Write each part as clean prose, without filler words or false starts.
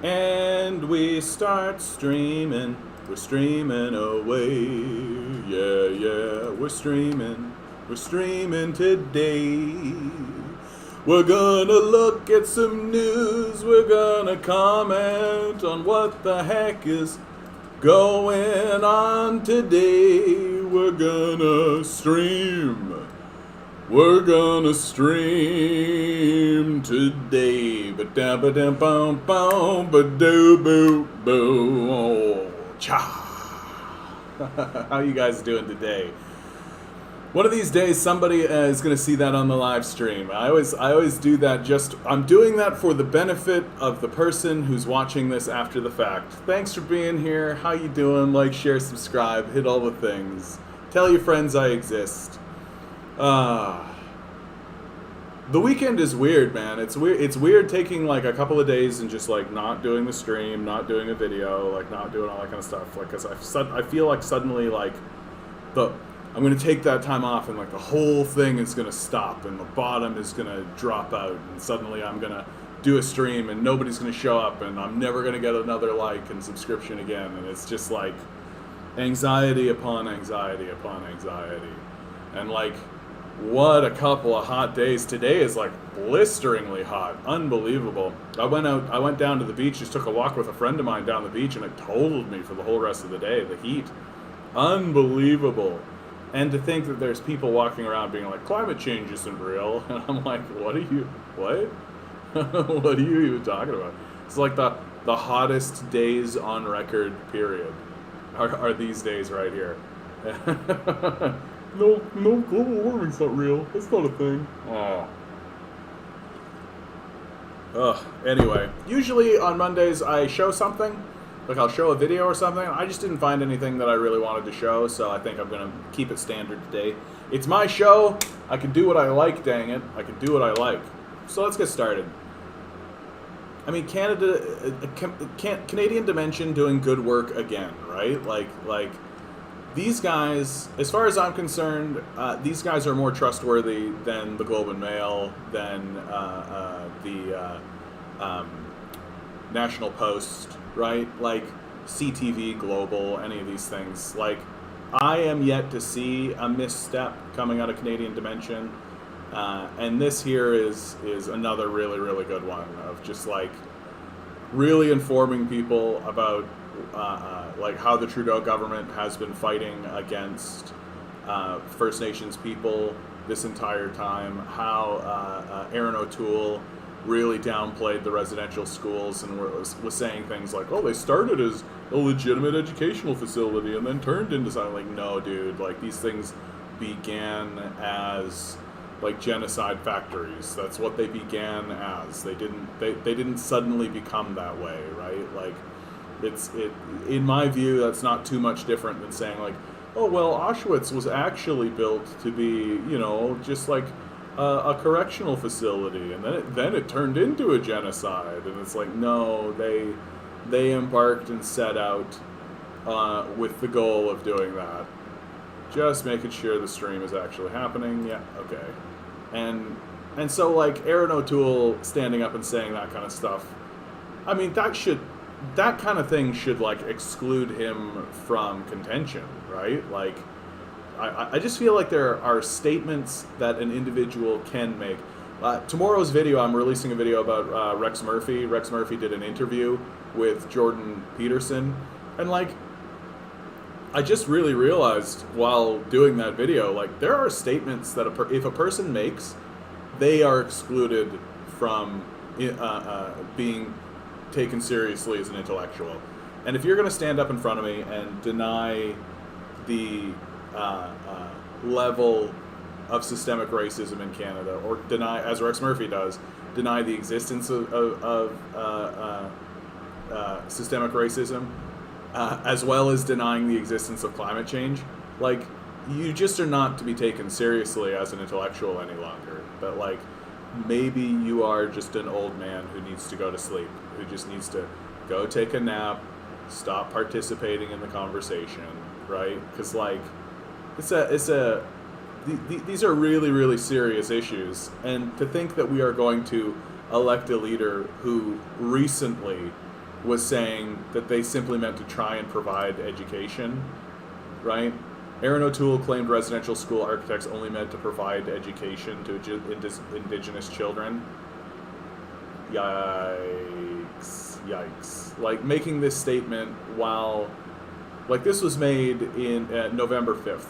And we start streaming. We're streaming away. Yeah, yeah, we're streaming. We're streaming today. We're gonna look at some news. We're gonna comment on what the heck is going on today. We're gonna stream. We're gonna stream today. Ba-da-ba-da-bum-bum, ba-do-boo-boo. Oh, cha. How you guys doing today? One of these days, somebody is going to see that on the live stream. I always do that. I'm doing that for the benefit of the person who's watching this after the fact. Thanks for being here. How you doing? Like, share, subscribe, hit all the things. Tell your friends I exist. The weekend is weird, man. It's weird taking like a couple of days and just like not doing the stream, not doing a video, like not doing all that kind of stuff. Like, cause I feel like suddenly like I'm gonna take that time off and like the whole thing is gonna stop and the bottom is gonna drop out and suddenly I'm gonna do a stream and nobody's gonna show up and I'm never gonna get another like and subscription again, and it's just like anxiety upon anxiety upon anxiety. And like, what a couple of hot days. Today is like blisteringly hot. Unbelievable. I went down to the beach, just took a walk with a friend of mine down the beach, and it totaled me for the whole rest of the day. The heat. Unbelievable. And to think that there's people walking around being like, climate change isn't real. And I'm like, what? What are you even talking about? It's like the hottest days on record, period, are these days right here. No, global warming's not real. It's not a thing. Oh. Ugh. Anyway, usually on Mondays I show something. Like I'll show a video or something. I just didn't find anything that I really wanted to show, so I think I'm going to keep it standard today. It's my show. I can do what I like, dang it. I can do what I like. So let's get started. I mean, Canadian Dimension doing good work again, right? Like these guys, as far as I'm concerned, these guys are more trustworthy than the Globe and Mail, than the National Post, right? Like CTV, Global, any of these things. Like, I am yet to see a misstep coming out of Canadian Dimension, and this here is another really, really good one of just like really informing people about like how the Trudeau government has been fighting against First Nations people this entire time, how Aaron O'Toole really downplayed the residential schools and was saying things like, oh, they started as a legitimate educational facility and then turned into something. Like, no, dude, like these things began as like genocide factories. That's what they began as. They didn't suddenly become that way, right? Like, in my view, that's not too much different than saying like, oh, well, Auschwitz was actually built to be, just like a correctional facility, and then it turned into a genocide. And it's like, no, they embarked and set out with the goal of doing that. Just making sure the stream is actually happening. Yeah, okay. And so like Aaron O'Toole standing up and saying that kind of stuff, I mean, that kind of thing should like exclude him from contention, right? Like, I just feel like there are statements that an individual can make. Tomorrow's video, I'm releasing a video about Rex Murphy. Rex Murphy did an interview with Jordan Peterson, and like, I just really realized while doing that video, like, there are statements that if a person makes, they are excluded from being taken seriously as an intellectual. And if you're going to stand up in front of me and deny the level of systemic racism in Canada, or deny, as Rex Murphy does, deny the existence of systemic racism, as well as denying the existence of climate change, like, you just are not to be taken seriously as an intellectual any longer. But like, maybe you are just an old man who needs to go to sleep, who just needs to go take a nap, stop participating in the conversation, right? Because like, these are really, really serious issues, and to think that we are going to elect a leader who recently was saying that they simply meant to try and provide education, right? Aaron O'Toole claimed residential school architects only meant to provide education to indigenous children. Yikes. Like, making this statement while, like, this was made in November 5th,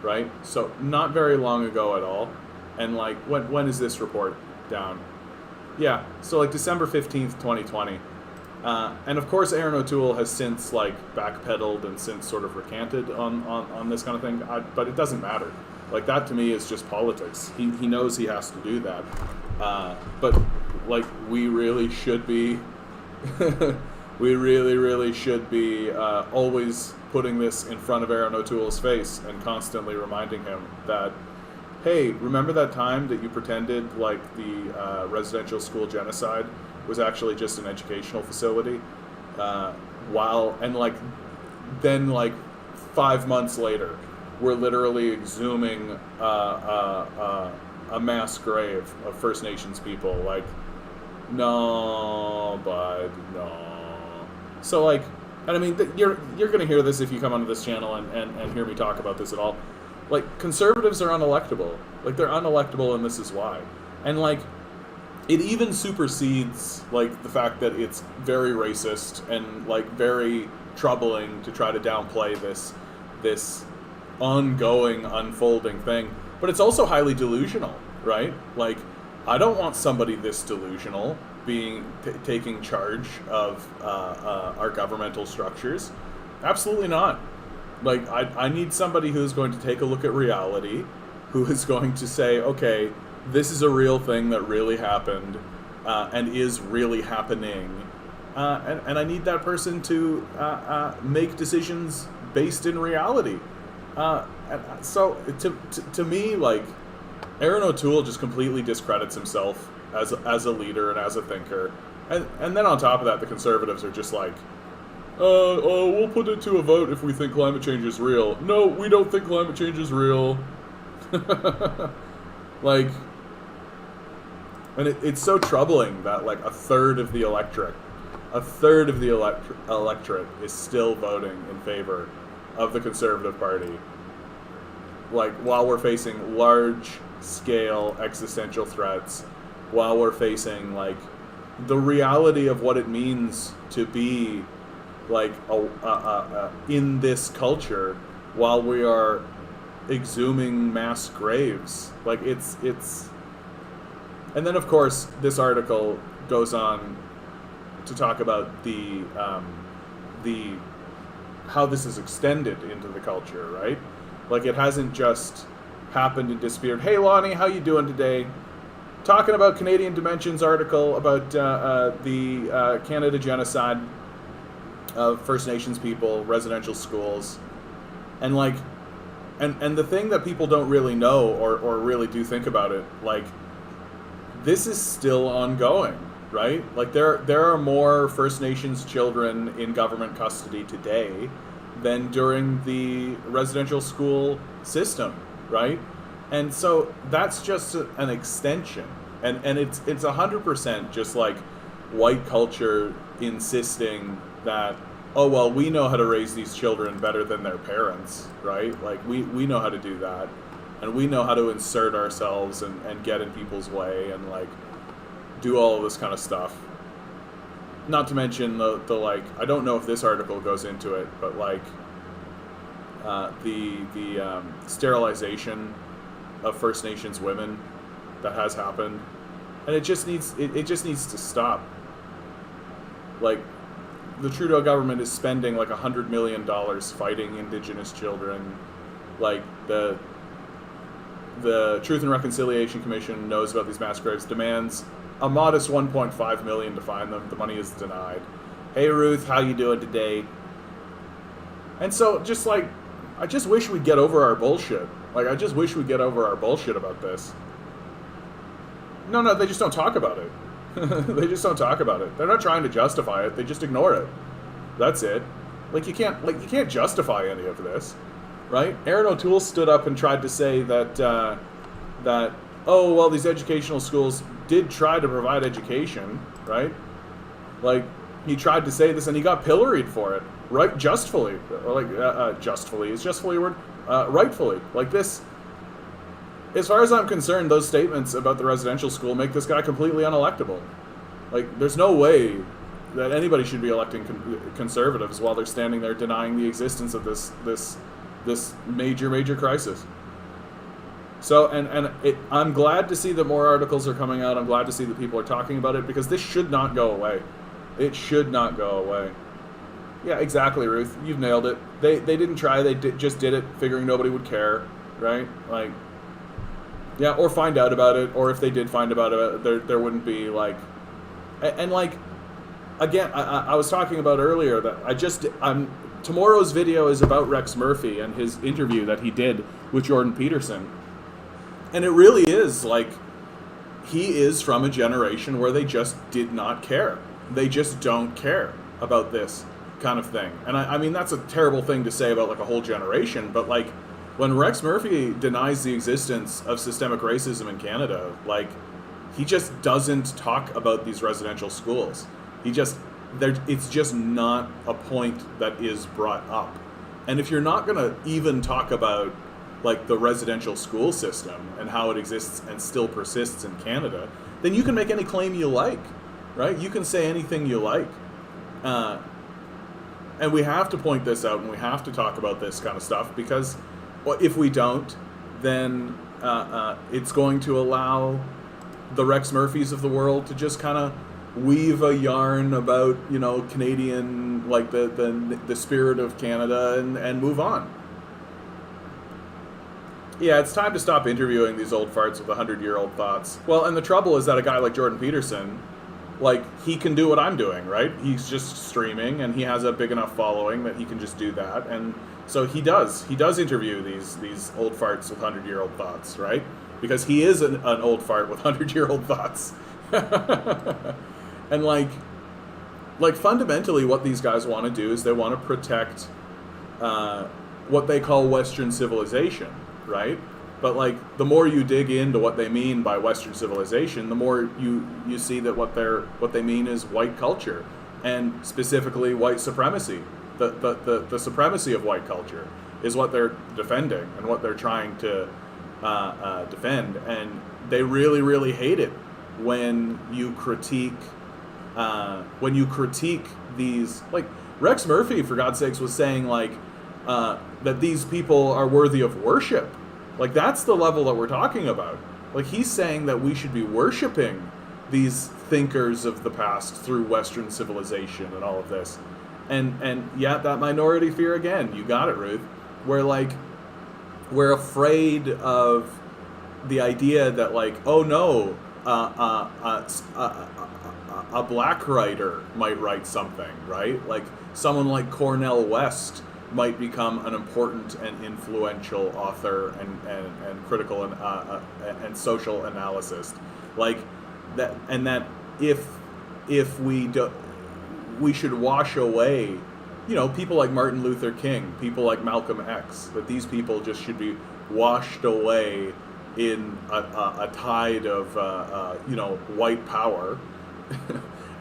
right? So not very long ago at all. And, like, when is this report down? Yeah, so, like, December 15th, 2020. And of course, Aaron O'Toole has since, like, backpedaled and since sort of recanted on this kind of thing. But it doesn't matter. Like, that to me is just politics. He knows he has to do that. But, like, we really should be, we really should be always putting this in front of Aaron O'Toole's face and constantly reminding him that, hey, remember that time that you pretended like the residential school genocide was actually just an educational facility? Then 5 months later, we're literally exhuming a mass grave of First Nations people. Like, no, bud, no. So, like, and I mean, you're going to hear this if you come onto this channel and hear me talk about this at all. Like, conservatives are unelectable. Like, they're unelectable, and this is why. And, like, it even supersedes, like, the fact that it's very racist and, like, very troubling to try to downplay this ongoing, unfolding thing. But it's also highly delusional, right? Like, I don't want somebody this delusional taking charge of our governmental structures. Absolutely not. Like, I need somebody who's going to take a look at reality, who is going to say, okay, this is a real thing that really happened and is really happening. And I need that person to make decisions based in reality. So to me, like, Aaron O'Toole just completely discredits himself as a leader and as a thinker. And then on top of that, the conservatives are just like, we'll put it to a vote if we think climate change is real. No, we don't think climate change is real. Like, and it's so troubling that, like, a third of the electorate is still voting in favor of the Conservative Party. Like, while we're facing large-scale existential threats, while we're facing, like, the reality of what it means to be, like, in this culture, while we are exhuming mass graves. Like, it's and then, of course, this article goes on to talk about the how this is extended into the culture, right? Like, it hasn't just happened and disappeared. Hey, Lonnie, how you doing today? Talking about Canadian Dimensions article about the Canada genocide of First Nations people, residential schools, and, like, and the thing that people don't really know or really do think about it, like, this is still ongoing, right? Like, there are more First Nations children in government custody today than during the residential school system, right? And so that's just an extension. And it's 100% just, like, white culture insisting that, oh, well, we know how to raise these children better than their parents, right? Like, we know how to do that. And we know how to insert ourselves and get in people's way and, like, do all of this kind of stuff. Not to mention the like, I don't know if this article goes into it, but, like, the sterilization of First Nations women that has happened, and it just needs to stop. Like, the Trudeau government is spending like $100 million fighting Indigenous children. Like, the Truth and Reconciliation Commission knows about these mass graves, demands a modest $1.5 million to find them. The money is denied. Hey Ruth, how you doing today? And so, just, like, I just wish we'd get over our bullshit. Like, I just wish we'd get over our bullshit about this. No, they just don't talk about it. They just don't talk about it. They're not trying to justify it. They just ignore it. That's it. Like, you can't justify any of this, right? Aaron O'Toole stood up and tried to say that oh, well, these educational schools did try to provide education, right? Like, he tried to say this and he got pilloried for it, right? Justfully, justfully is justfully a word, rightfully. Like this, as far as I'm concerned, those statements about the residential school make this guy completely unelectable. Like, there's no way that anybody should be electing conservatives while they're standing there denying the existence of this major crisis. So, I'm glad to see that more articles are coming out. I'm glad to see that people are talking about it, because this should not go away. It should not go away. Yeah, exactly, Ruth. You've nailed it. They didn't try. They just did it, figuring nobody would care, right? Like, yeah, or find out about it, or if they did find about it, there wouldn't be like, and like, again, I was talking about earlier that tomorrow's video is about Rex Murphy and his interview that he did with Jordan Peterson. And it really is like, he is from a generation where they just did not care. They just don't care about this kind of thing. And I mean, that's a terrible thing to say about like a whole generation, but like, when Rex Murphy denies the existence of systemic racism in Canada, like, he just doesn't talk about these residential schools. It's just not a point that is brought up. And if you're not going to even talk about like the residential school system and how it exists and still persists in Canada, then you can make any claim you like, right? You can say anything you like. And we have to point this out, and we have to talk about this kind of stuff, because if we don't, then it's going to allow the Rex Murphys of the world to just kind of weave a yarn about, you know, Canadian, like the spirit of Canada, and move on. Yeah, it's time to stop interviewing these old farts with 100-year-old thoughts. Well, and the trouble is that a guy like Jordan Peterson, like, he can do what I'm doing, right? He's just streaming, and he has a big enough following that he can just do that. And so he does interview these old farts with 100-year-old thoughts, right? Because he is an old fart with 100-year-old thoughts. And like fundamentally what these guys want to do is they want to protect what they call Western civilization, right? But like, the more you dig into what they mean by Western civilization, the more you see that what they mean is white culture, and specifically white supremacy. The supremacy of white culture is what they're defending and what they're trying to defend, and they really, really hate it when you critique these, like, Rex Murphy, for God's sakes, was saying like that these people are worthy of worship. Like, that's the level that we're talking about. Like, he's saying that we should be worshiping these thinkers of the past through Western civilization and all of this. And yeah, that minority fear again, you got it, Ruth. Where like, we're afraid of the idea that like, oh no, a black writer might write something, right? Like, someone like Cornel West might become an important and influential author and critical and social analyst, like that, and that if we do, we should wash away, you know, people like Martin Luther King, people like Malcolm X, that these people just should be washed away in a tide of you know, white power.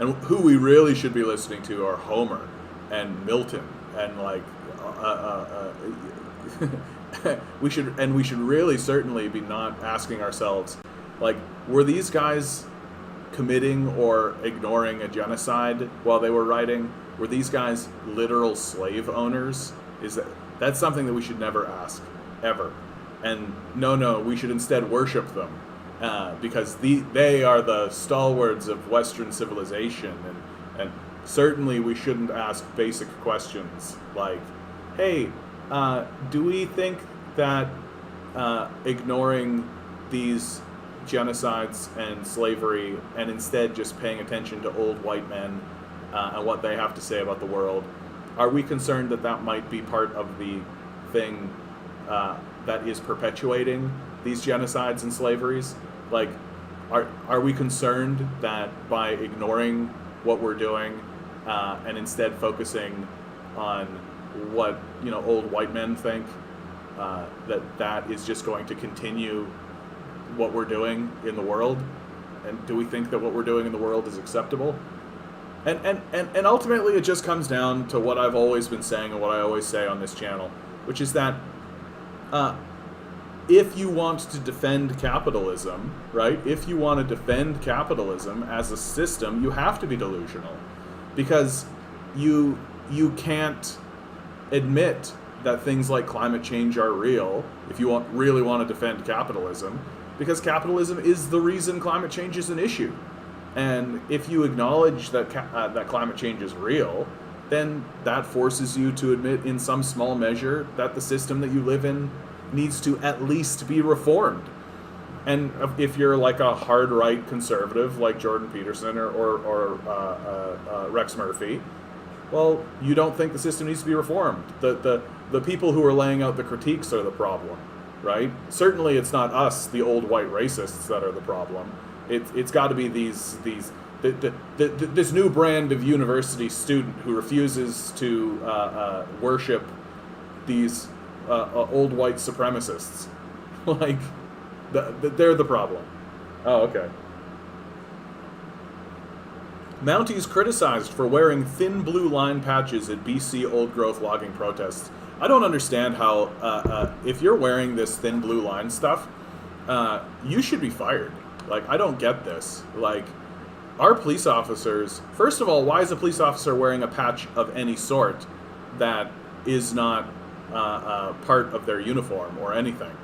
And who we really should be listening to are Homer and Milton, and like we should really certainly be not asking ourselves, like, were these guys committing or ignoring a genocide while they were writing? Were these guys literal slave owners? That's something that we should never ask, ever. And no, we should instead worship them, because they are the stalwarts of Western civilization, and certainly we shouldn't ask basic questions like, hey, do we think that ignoring these genocides and slavery and instead just paying attention to old white men and what they have to say about the world, are we concerned that that might be part of the thing that is perpetuating these genocides and slaveries? Like, are we concerned that by ignoring what we're doing and instead focusing on what, you know, old white men think, that is just going to continue what we're doing in the world? And do we think that what we're doing in the world is acceptable? And ultimately it just comes down to what I've always been saying and what I always say on this channel, which is that if you want to defend capitalism, right? If you want to defend capitalism as a system, you have to be delusional, because you can't admit that things like climate change are real if you really want to defend capitalism, because capitalism is the reason climate change is an issue. And if you acknowledge that that climate change is real, then that forces you to admit in some small measure that the system that you live in needs to at least be reformed. And if you're like a hard right conservative like Jordan Peterson or Rex Murphy, well, you don't think the system needs to be reformed. The people who are laying out the critiques are the problem, right? Certainly it's not us, the old white racists, that are the problem. It's got to be this new brand of university student who refuses to worship these old white supremacists. Like, they're the problem. Oh, okay. Mounties criticized for wearing thin blue line patches at BC old growth logging protests. I don't understand how, if you're wearing this thin blue line stuff, you should be fired. Like, I don't get this. Like, our police officers, first of all, why is a police officer wearing a patch of any sort that is not part of their uniform or anything?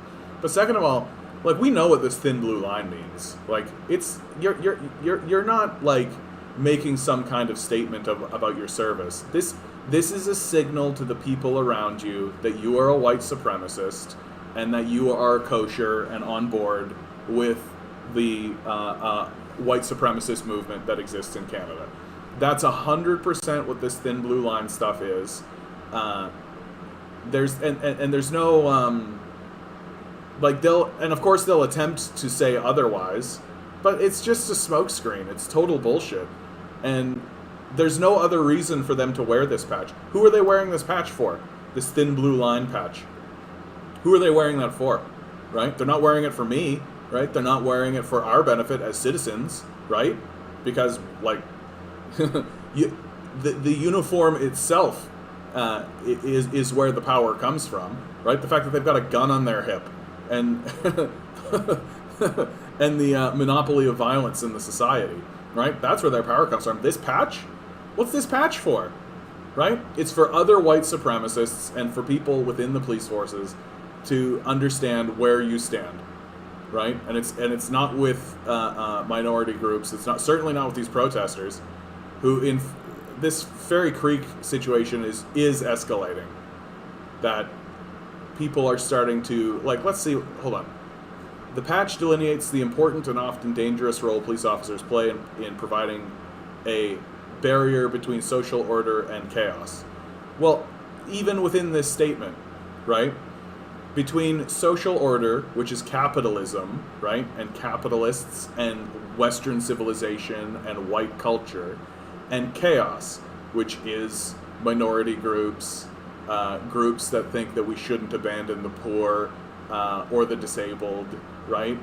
But second of all, like, we know what this thin blue line means. Like, it's you're not like making some kind of statement about your service. This is a signal to the people around you that you are a white supremacist and that you are kosher and on board with the white supremacist movement that exists in Canada. That's 100% what this thin blue line stuff is. There's no like, of course they'll attempt to say otherwise, but it's just a smokescreen. It's total bullshit, and there's no other reason for them to wear this patch. Who are they wearing this patch for? This thin blue line patch. Who are they wearing that for? Right? They're not wearing it for me. Right? They're not wearing it for our benefit as citizens, right? Because, like, the uniform itself is where the power comes from, right? The fact that they've got a gun on their hip and and the monopoly of violence in the society, right? That's where their power comes from. This patch? What's this patch for? Right? It's for other white supremacists and for people within the police forces to understand where you stand. Right, and it's not with minority groups. It's certainly not with these protesters, who in this Fairy Creek situation is escalating. That people are starting to, like, let's see. Hold on. The patch delineates the important and often dangerous role police officers play in providing a barrier between social order and chaos. Well, even within this statement, right? Between social order, which is capitalism, right, and capitalists and Western civilization and white culture, and chaos, which is minority groups, groups that think that we shouldn't abandon the poor or the disabled, right?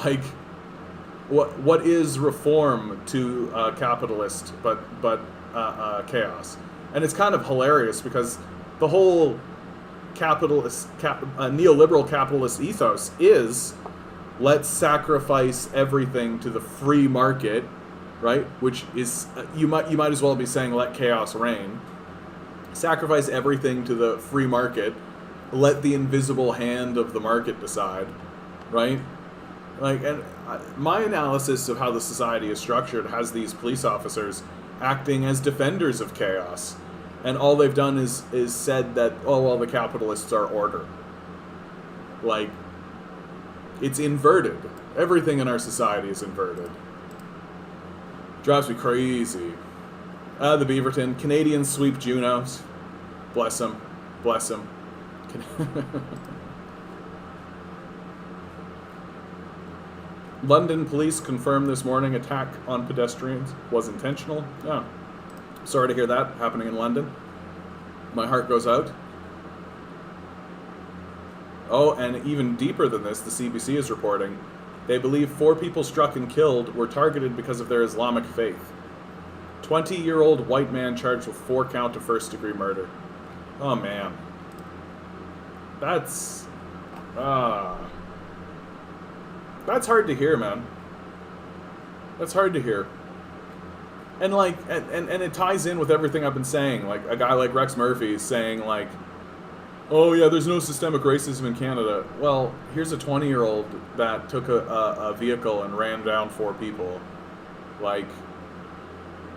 Like, what is reform to capitalist but chaos? And it's kind of hilarious because the whole neoliberal capitalist ethos is, let's sacrifice everything to the free market, right? Which is you might as well be saying let chaos reign. Sacrifice everything to the free market. Let the invisible hand of the market decide, right? Like, and my analysis of how the society is structured has these police officers acting as defenders of chaos. And all they've done is said that, oh, well, the capitalists are order. Like, it's inverted. Everything in our society is inverted. Drives me crazy. The Beaverton. Canadians sweep Junos. Bless them. Bless them. London police confirmed this morning attack on pedestrians was intentional. Oh. Sorry to hear that happening in London. My heart goes out. Oh, and even deeper than this, the CBC is reporting, they believe 4 people struck and killed were targeted because of their Islamic faith. 20-year-old white man charged with 4 count of first-degree murder. Oh, man. That's hard to hear, man. That's hard to hear. And, like, and it ties in with everything I've been saying. Like, a guy like Rex Murphy is saying, like, oh, yeah, there's no systemic racism in Canada. Well, here's a 20-year-old that took a vehicle and ran down 4 people. Like,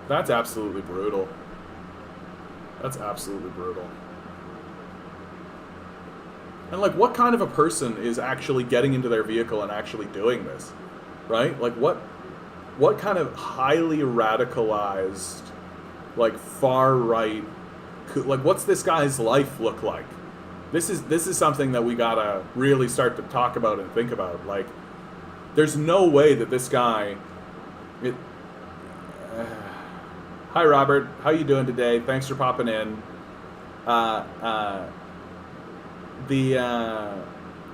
that's absolutely brutal. That's absolutely brutal. And, like, what kind of a person is actually getting into their vehicle and actually doing this? Right? Like, what kind of highly radicalized, like, far-right... Like, what's this guy's life look like? This is something that we gotta really start to talk about and think about. Like, there's no way that this guy... Hi, Robert. How you doing today? Thanks for popping in.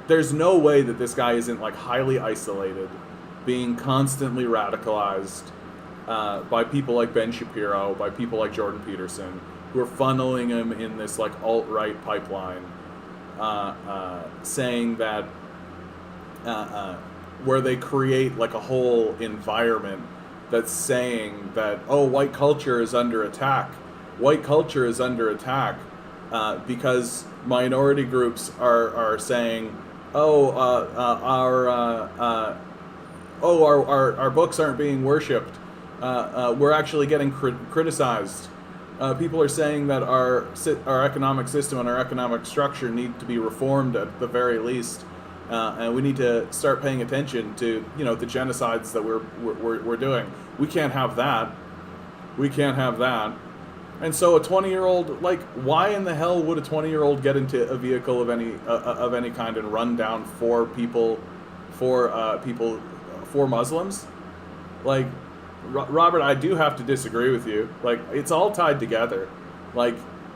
There's no way that this guy isn't, like, highly isolated, being constantly radicalized by people like Ben Shapiro, by people like Jordan Peterson, who are funneling him in this, like, alt-right pipeline, saying that where they create, like, a whole environment that's saying that, oh, white culture is under attack. White culture is under attack because minority groups are saying, oh, our books aren't being worshipped. We're actually getting criticized. People are saying that our economic system and our economic structure need to be reformed at the very least. And we need to start paying attention to, you know, the genocides that we're doing. We can't have that. We can't have that. And so a 20-year-old, like, why in the hell would a 20-year-old get into a vehicle of any kind and run down 4 people, 4 Muslims? Like, Robert, I do have to disagree with you. Like, it's all tied together. Like,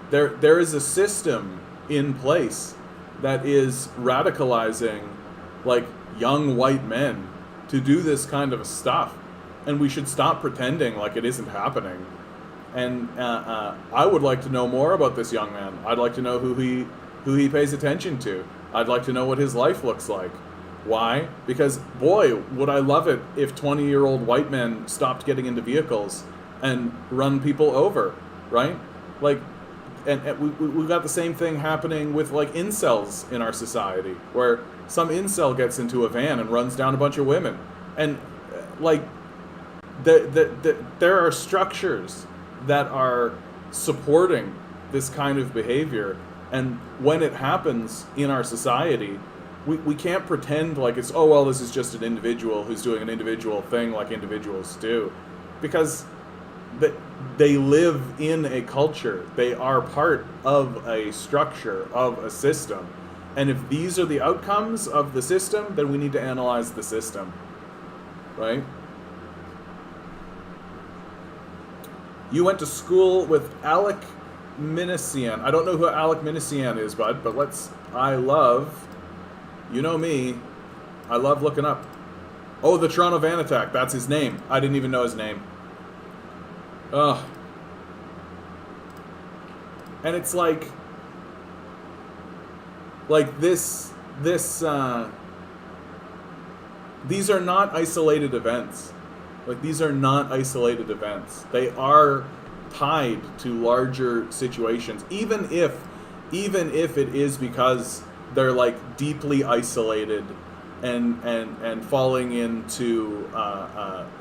there is a system in place that is radicalizing, like, young white men to do this kind of stuff. And we should stop pretending like it isn't happening. And I would like to know more about this young man. I'd like to know who he pays attention to. I'd like to know what his life looks like. Why? Because, boy, would I love it if 20-year-old white men stopped getting into vehicles and run people over, right? Like, and we've got the same thing happening with, like, incels in our society, where some incel gets into a van and runs down a bunch of women. And, like, there are structures that are supporting this kind of behavior, and when it happens in our society, we can't pretend like it's, oh, well, this is just an individual who's doing an individual thing like individuals do, because they live in a culture. They are part of a structure, of a system, and if these are the outcomes of the system, then we need to analyze the system, right? You went to school with Alec Minasian. I don't know who Alec Minasian is, bud, but you know me, I love looking up. Oh, the Toronto van attack, that's his name. I didn't even know his name. Ugh. And it's like this, these are not isolated events. Like, these are not isolated events. They are tied to larger situations, even if it is because they're, like, deeply isolated and falling into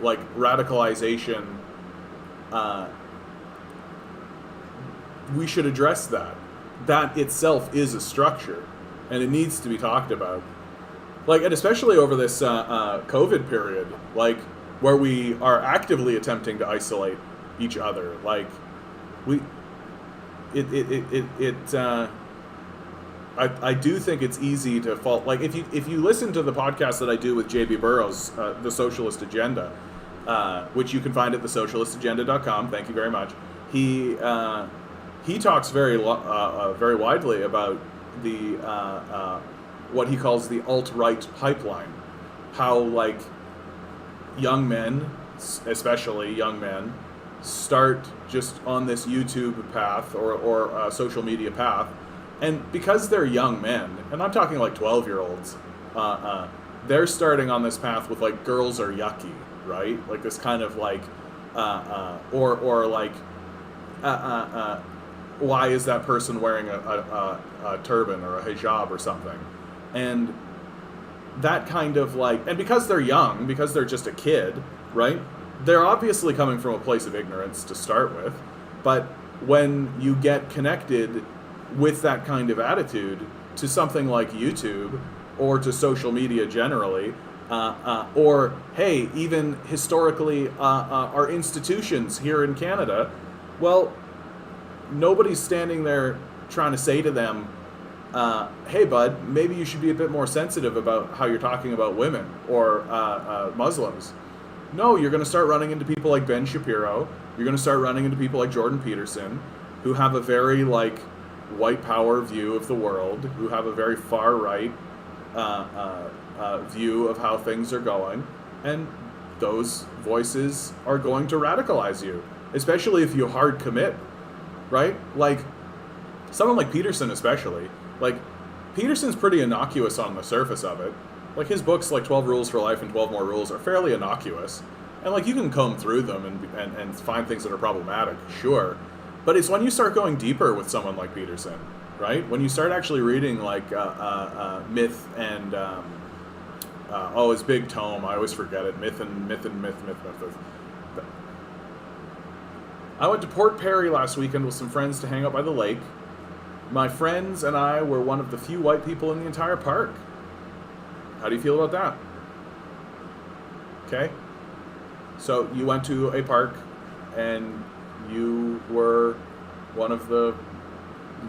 like, radicalization. We should address that. That itself is a structure, and it needs to be talked about. Like, and especially over this COVID period, like, where we are actively attempting to isolate each other. Like, I do think it's easy to fall. Like, if you listen to the podcast that I do with JB Burrows, The Socialist Agenda, which you can find at thesocialistagenda.com. Thank you very much. He talks very widely about the what he calls the alt-right pipeline. How, like, young men, especially young men, start just on this YouTube path or social media path, and because they're young men, and I'm talking like 12-year-olds, they're starting on this path with like girls are yucky, right? Like this kind of like, or like, why is that person wearing a turban or a hijab or something? And that kind of like, and because they're young, because they're just a kid, right? They're obviously coming from a place of ignorance to start with, but when you get connected with that kind of attitude to something like YouTube or to social media generally, or hey, even historically, our institutions here in Canada, well, nobody's standing there trying to say to them, hey bud, maybe you should be a bit more sensitive about how you're talking about women or Muslims. No, you're going to start running into people like Ben Shapiro. You're going to start running into people like Jordan Peterson, who have a very like white power view of the world, who have a very far right view of how things are going, and those voices are going to radicalize you, especially if you hard commit, right? Like someone like Peterson, especially. Like Peterson's pretty innocuous on the surface of it. Like his books, like 12 Rules for Life and 12 More Rules, are fairly innocuous, and like you can comb through them and find things that are problematic, sure. But it's when you start going deeper with someone like Peterson, right? When you start actually reading like Myth and his big tome, I always forget it. Myth. I went to Port Perry last weekend with some friends to hang out by the lake. My friends and I were one of the few white people in the entire park. How do you feel about that? Okay. So you went to a park and you were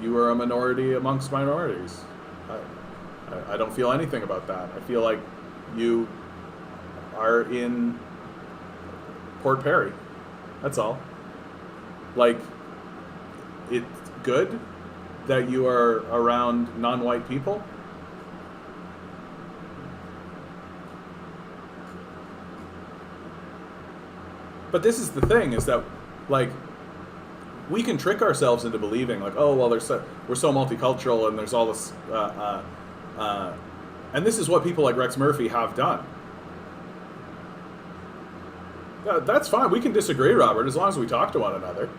you were a minority amongst minorities. I don't feel anything about that. I feel like you are in Port Perry. That's all. Like, it's good that you are around non-white people. But this is the thing, is that, like, we can trick ourselves into believing, like, oh, well, we're so multicultural and there's all this, and this is what people like Rex Murphy have done. That's fine. We can disagree, Robert, as long as we talk to one another.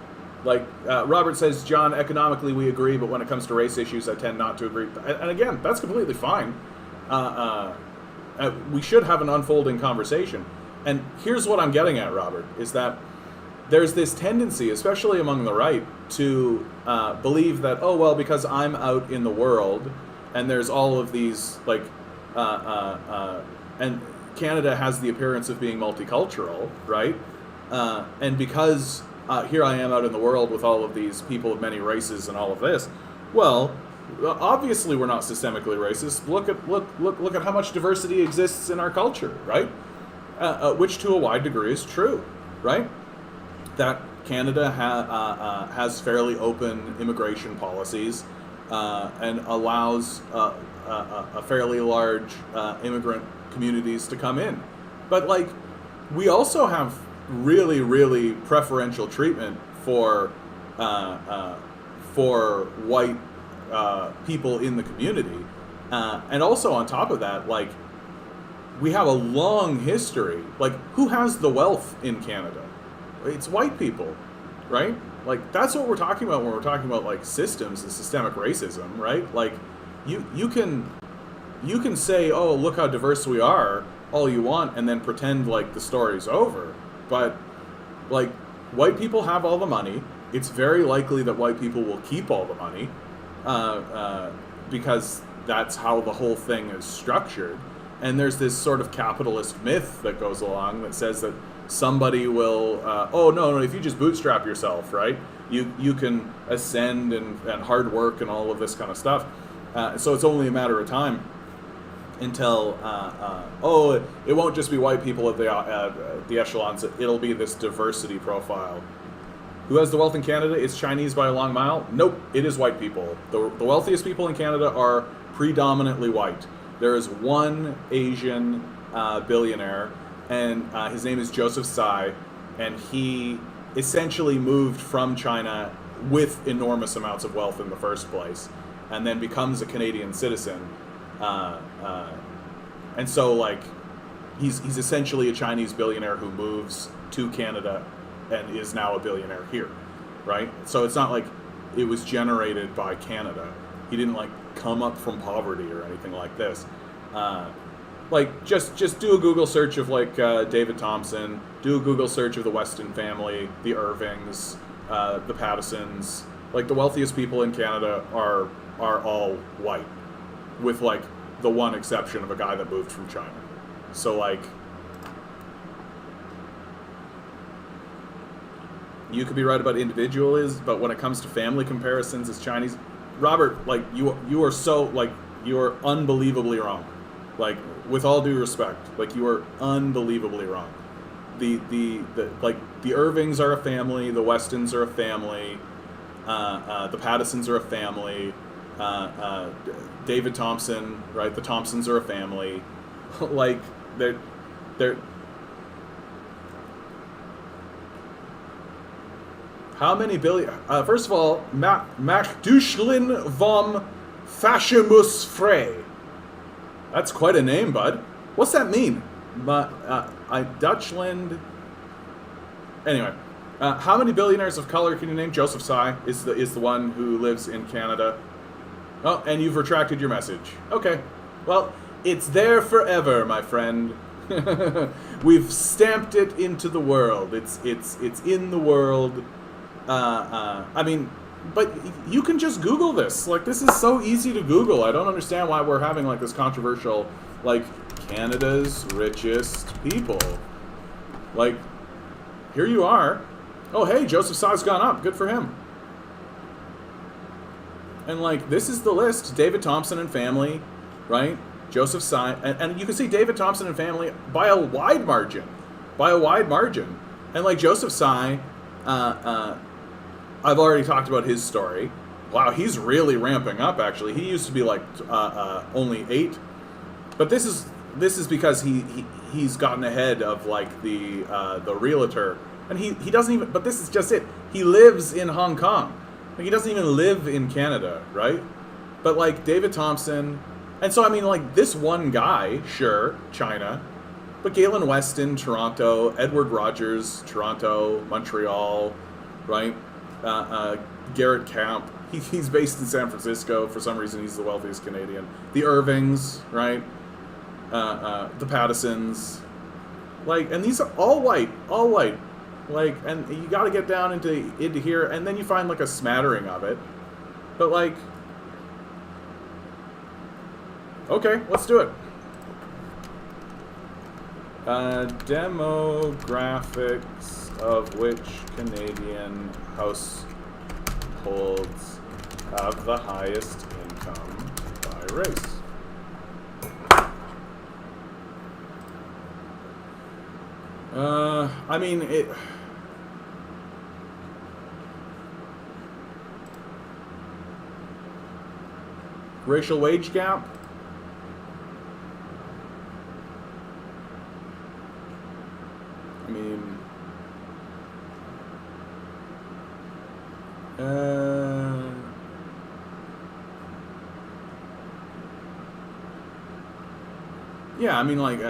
Like, Robert says, John, economically we agree, but when it comes to race issues, I tend not to agree. And again, that's completely fine. We should have an unfolding conversation. And here's what I'm getting at, Robert, is that there's this tendency, especially among the right, to believe that, oh, well, because I'm out in the world, and there's all of these, like, and Canada has the appearance of being multicultural, right? And because here I am out in the world with all of these people of many races and all of this, well, obviously we're not systemically racist. Look at how much diversity exists in our culture, right? Which to a wide degree is true, right? That Canada has fairly open immigration policies and allows a fairly large immigrant communities to come in. But, like, we also have really, really preferential treatment for white people in the community. And also on top of that, like, we have a long history. Like, who has the wealth in Canada? It's white people, right? Like, that's what we're talking about when we're talking about, like, systems and systemic racism, right? Like, you can say, oh, look how diverse we are, all you want, and then pretend like the story's over. But, like, white people have all the money. It's very likely that white people will keep all the money because that's how the whole thing is structured. And there's this sort of capitalist myth that goes along that says that somebody will, oh, no, if you just bootstrap yourself, right, you can ascend and hard work and all of this kind of stuff. So it's only a matter of time until, it won't just be white people at the echelons, it'll be this diversity profile. Who has the wealth in Canada? It's Chinese by a long mile? Nope, it is white people. The wealthiest people in Canada are predominantly white. There is one Asian billionaire, and his name is Joseph Tsai, and he essentially moved from China with enormous amounts of wealth in the first place, and then becomes a Canadian citizen. Uh, uh, and so, like, he's essentially a Chinese billionaire who moves to Canada and is now a billionaire here, right? So it's not like it was generated by Canada. He didn't like come up from poverty or anything like this. Like just do a Google search of like David Thompson. Do a Google search of the Weston family, the Irvings, the Pattisons. Like the wealthiest people in Canada are all white, with like the one exception of a guy that moved from China. So like, you could be right about individuals, but when it comes to family comparisons, as Chinese, Robert, like you are so like you are unbelievably wrong. Like with all due respect, like you are unbelievably wrong. The like the Irvings are a family, the Westons are a family, the Pattisons are a family, David Thompson, right? The Thompsons are a family. Like they're how many billion? First of all, Mac Duschlin vom Faschimus Frey. That's quite a name, bud. What's that mean? Dutchland. Anyway, how many billionaires of color can you name? Joseph Tsai is the one who lives in Canada. Oh, and you've retracted your message. Okay, well, it's there forever, my friend. We've stamped it into the world. It's in the world. I mean, but you can just Google this. Like, this is so easy to Google. I don't understand why we're having like this controversial, like, Canada's richest people. Like, here you are. Oh, hey, Joseph Tsai's gone up. Good for him. And like, this is the list. David Thompson and family, right? Joseph Tsai, and you can see David Thompson and family by a wide margin. And like Joseph Tsai, I've already talked about his story. Wow, he's really ramping up. Actually, he used to be like only 8, but this is because he's gotten ahead of like the realtor, and he doesn't even. But this is just it. He lives in Hong Kong. Like, he doesn't even live in Canada, right? But like David Thompson, and so I mean like this one guy, sure, China, but Galen Weston, Toronto, Edward Rogers, Toronto, Montreal, right? Garrett Camp, he's based in San Francisco. For some reason, he's the wealthiest Canadian. The Irvings, right? The Pattisons, like, and these are all white. Like, and you got to get down into here, and then you find like a smattering of it. But like, okay, let's do it. Demographics of which Canadian households have the highest income by race. I mean, it. Racial wage gap. I mean, yeah, I mean, like,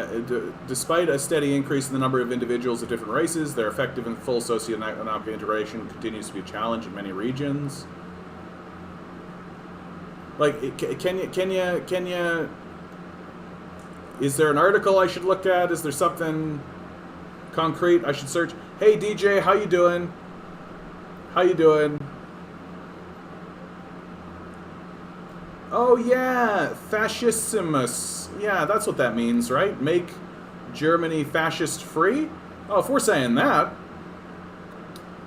despite a steady increase in the number of individuals of different races, their effective and full socioeconomic integration continues to be a challenge in many regions. Like, can you? Is there an article I should look at? Is there something concrete I should search? Hey DJ, how you doing? Oh yeah, fascissimus. Yeah, that's what that means, right? Make Germany fascist free? Oh, if we're saying that,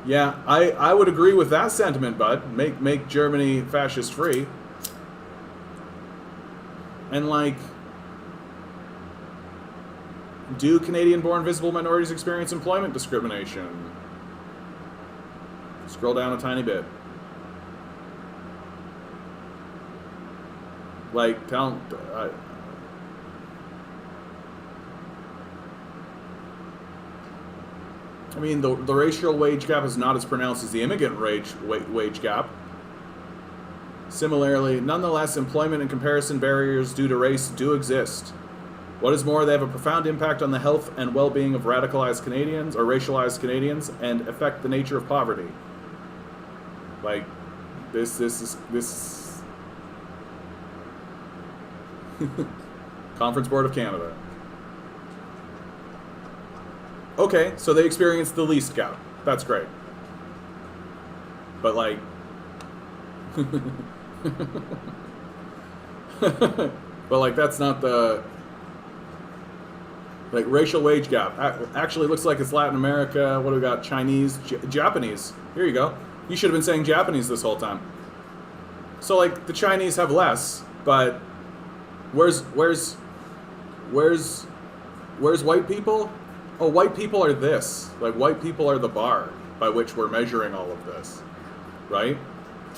yeah, I would agree with that sentiment, bud. Make Germany fascist free. And like, do Canadian-born visible minorities experience employment discrimination? Scroll down a tiny bit. Like, I mean, the racial wage gap is not as pronounced as the immigrant wage gap. Similarly, nonetheless, employment and comparison barriers due to race do exist. What is more, they have a profound impact on the health and well-being of radicalized Canadians or racialized Canadians and affect the nature of poverty. Like, this Conference Board of Canada. Okay, so they experienced the least gap. That's great. But like but like that's not the like racial wage gap. Actually looks like it's Latin America. What do we got? Chinese, Japanese. Here you go. You should have been saying Japanese this whole time. So like the Chinese have less, but where's white people? Oh, white people are this. Like white people are the bar by which we're measuring all of this. Right?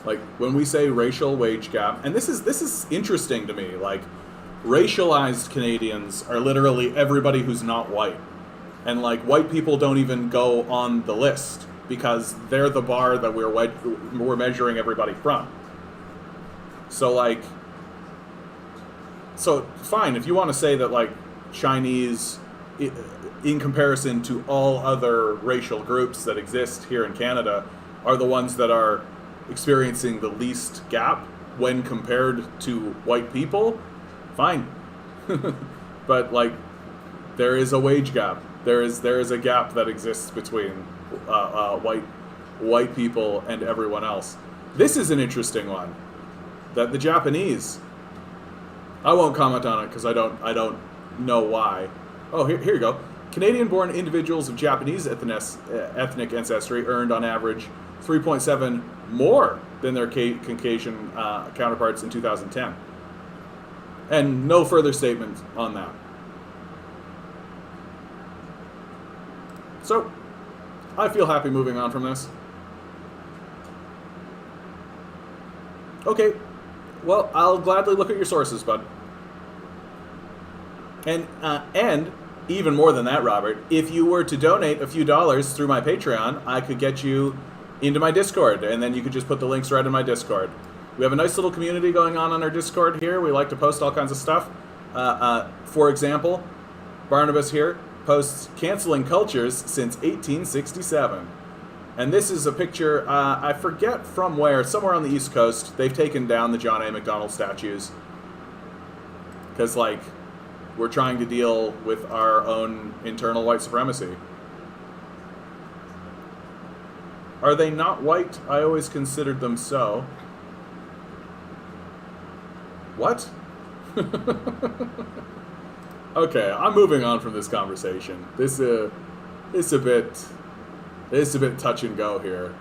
Like when we say racial wage gap, and this is interesting to me, like racialized Canadians are literally everybody who's not white. And like white people don't even go on the list because they're the bar that we're measuring everybody from. So like, so fine, if you want to say that like Chinese in comparison to all other racial groups that exist here in Canada are the ones that are experiencing the least gap when compared to white people, fine. But like there is a wage gap. There is a gap that exists between white people and everyone else. This is an interesting one. That the Japanese, I won't comment on it because I don't know why. Oh, here you go. Canadian-born individuals of Japanese ethnic ancestry earned on average 3.7 more than their Caucasian counterparts in 2010. And no further statement on that. So, I feel happy moving on from this. Okay, well, I'll gladly look at your sources, bud. And even more than that, Robert, if you were to donate a few dollars through my Patreon, I could get you into my Discord, and then you could just put the links right in my Discord. We have a nice little community going on our Discord here. We like to post all kinds of stuff. For example, Barnabas here posts canceling cultures since 1867. And this is a picture, I forget from where, somewhere on the East Coast, they've taken down the John A. Macdonald statues. Because, like, we're trying to deal with our own internal white supremacy. Are they not white? I always considered them so. What? Okay, I'm moving on from this conversation. This is a bit touch and go here.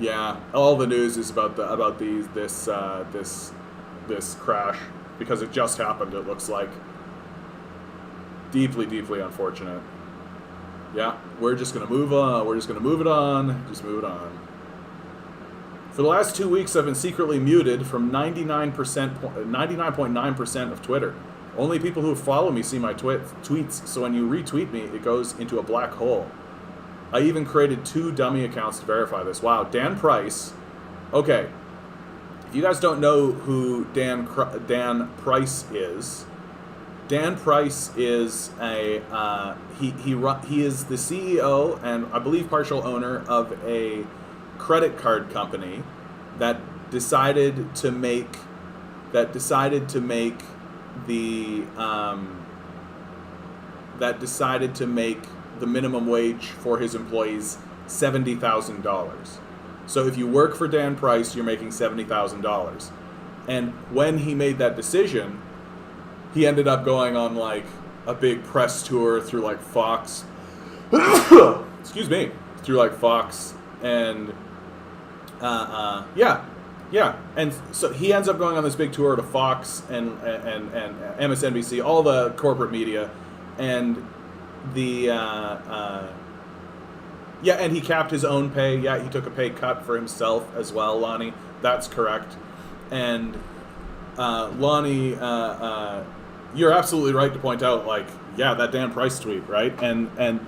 Yeah, all the news is about this crash because it just happened. It looks like deeply unfortunate. Yeah, we're just gonna move on. We're just gonna move it on. Just move it on. For the last 2 weeks, I've been secretly muted from 99.9% of Twitter. Only people who follow me see my tweets, so when you retweet me, it goes into a black hole. I even created 2 dummy accounts to verify this. Wow, Dan Price. Okay, if you guys don't know who Dan Price is, Dan Price is he is the CEO and I believe partial owner of a credit card company that decided to make the minimum wage for his employees $70,000. So if you work for Dan Price, you're making $70,000. And when he made that decision, he ended up going on like a big press tour through like Fox. Excuse me, through like Fox and and so he ends up going on this big tour to Fox and MSNBC, all the corporate media, and and he capped his own pay. Yeah, he took a pay cut for himself as well, Lonnie. That's correct. And Lonnie you're absolutely right to point out, like, yeah, that Dan Price tweet, right? And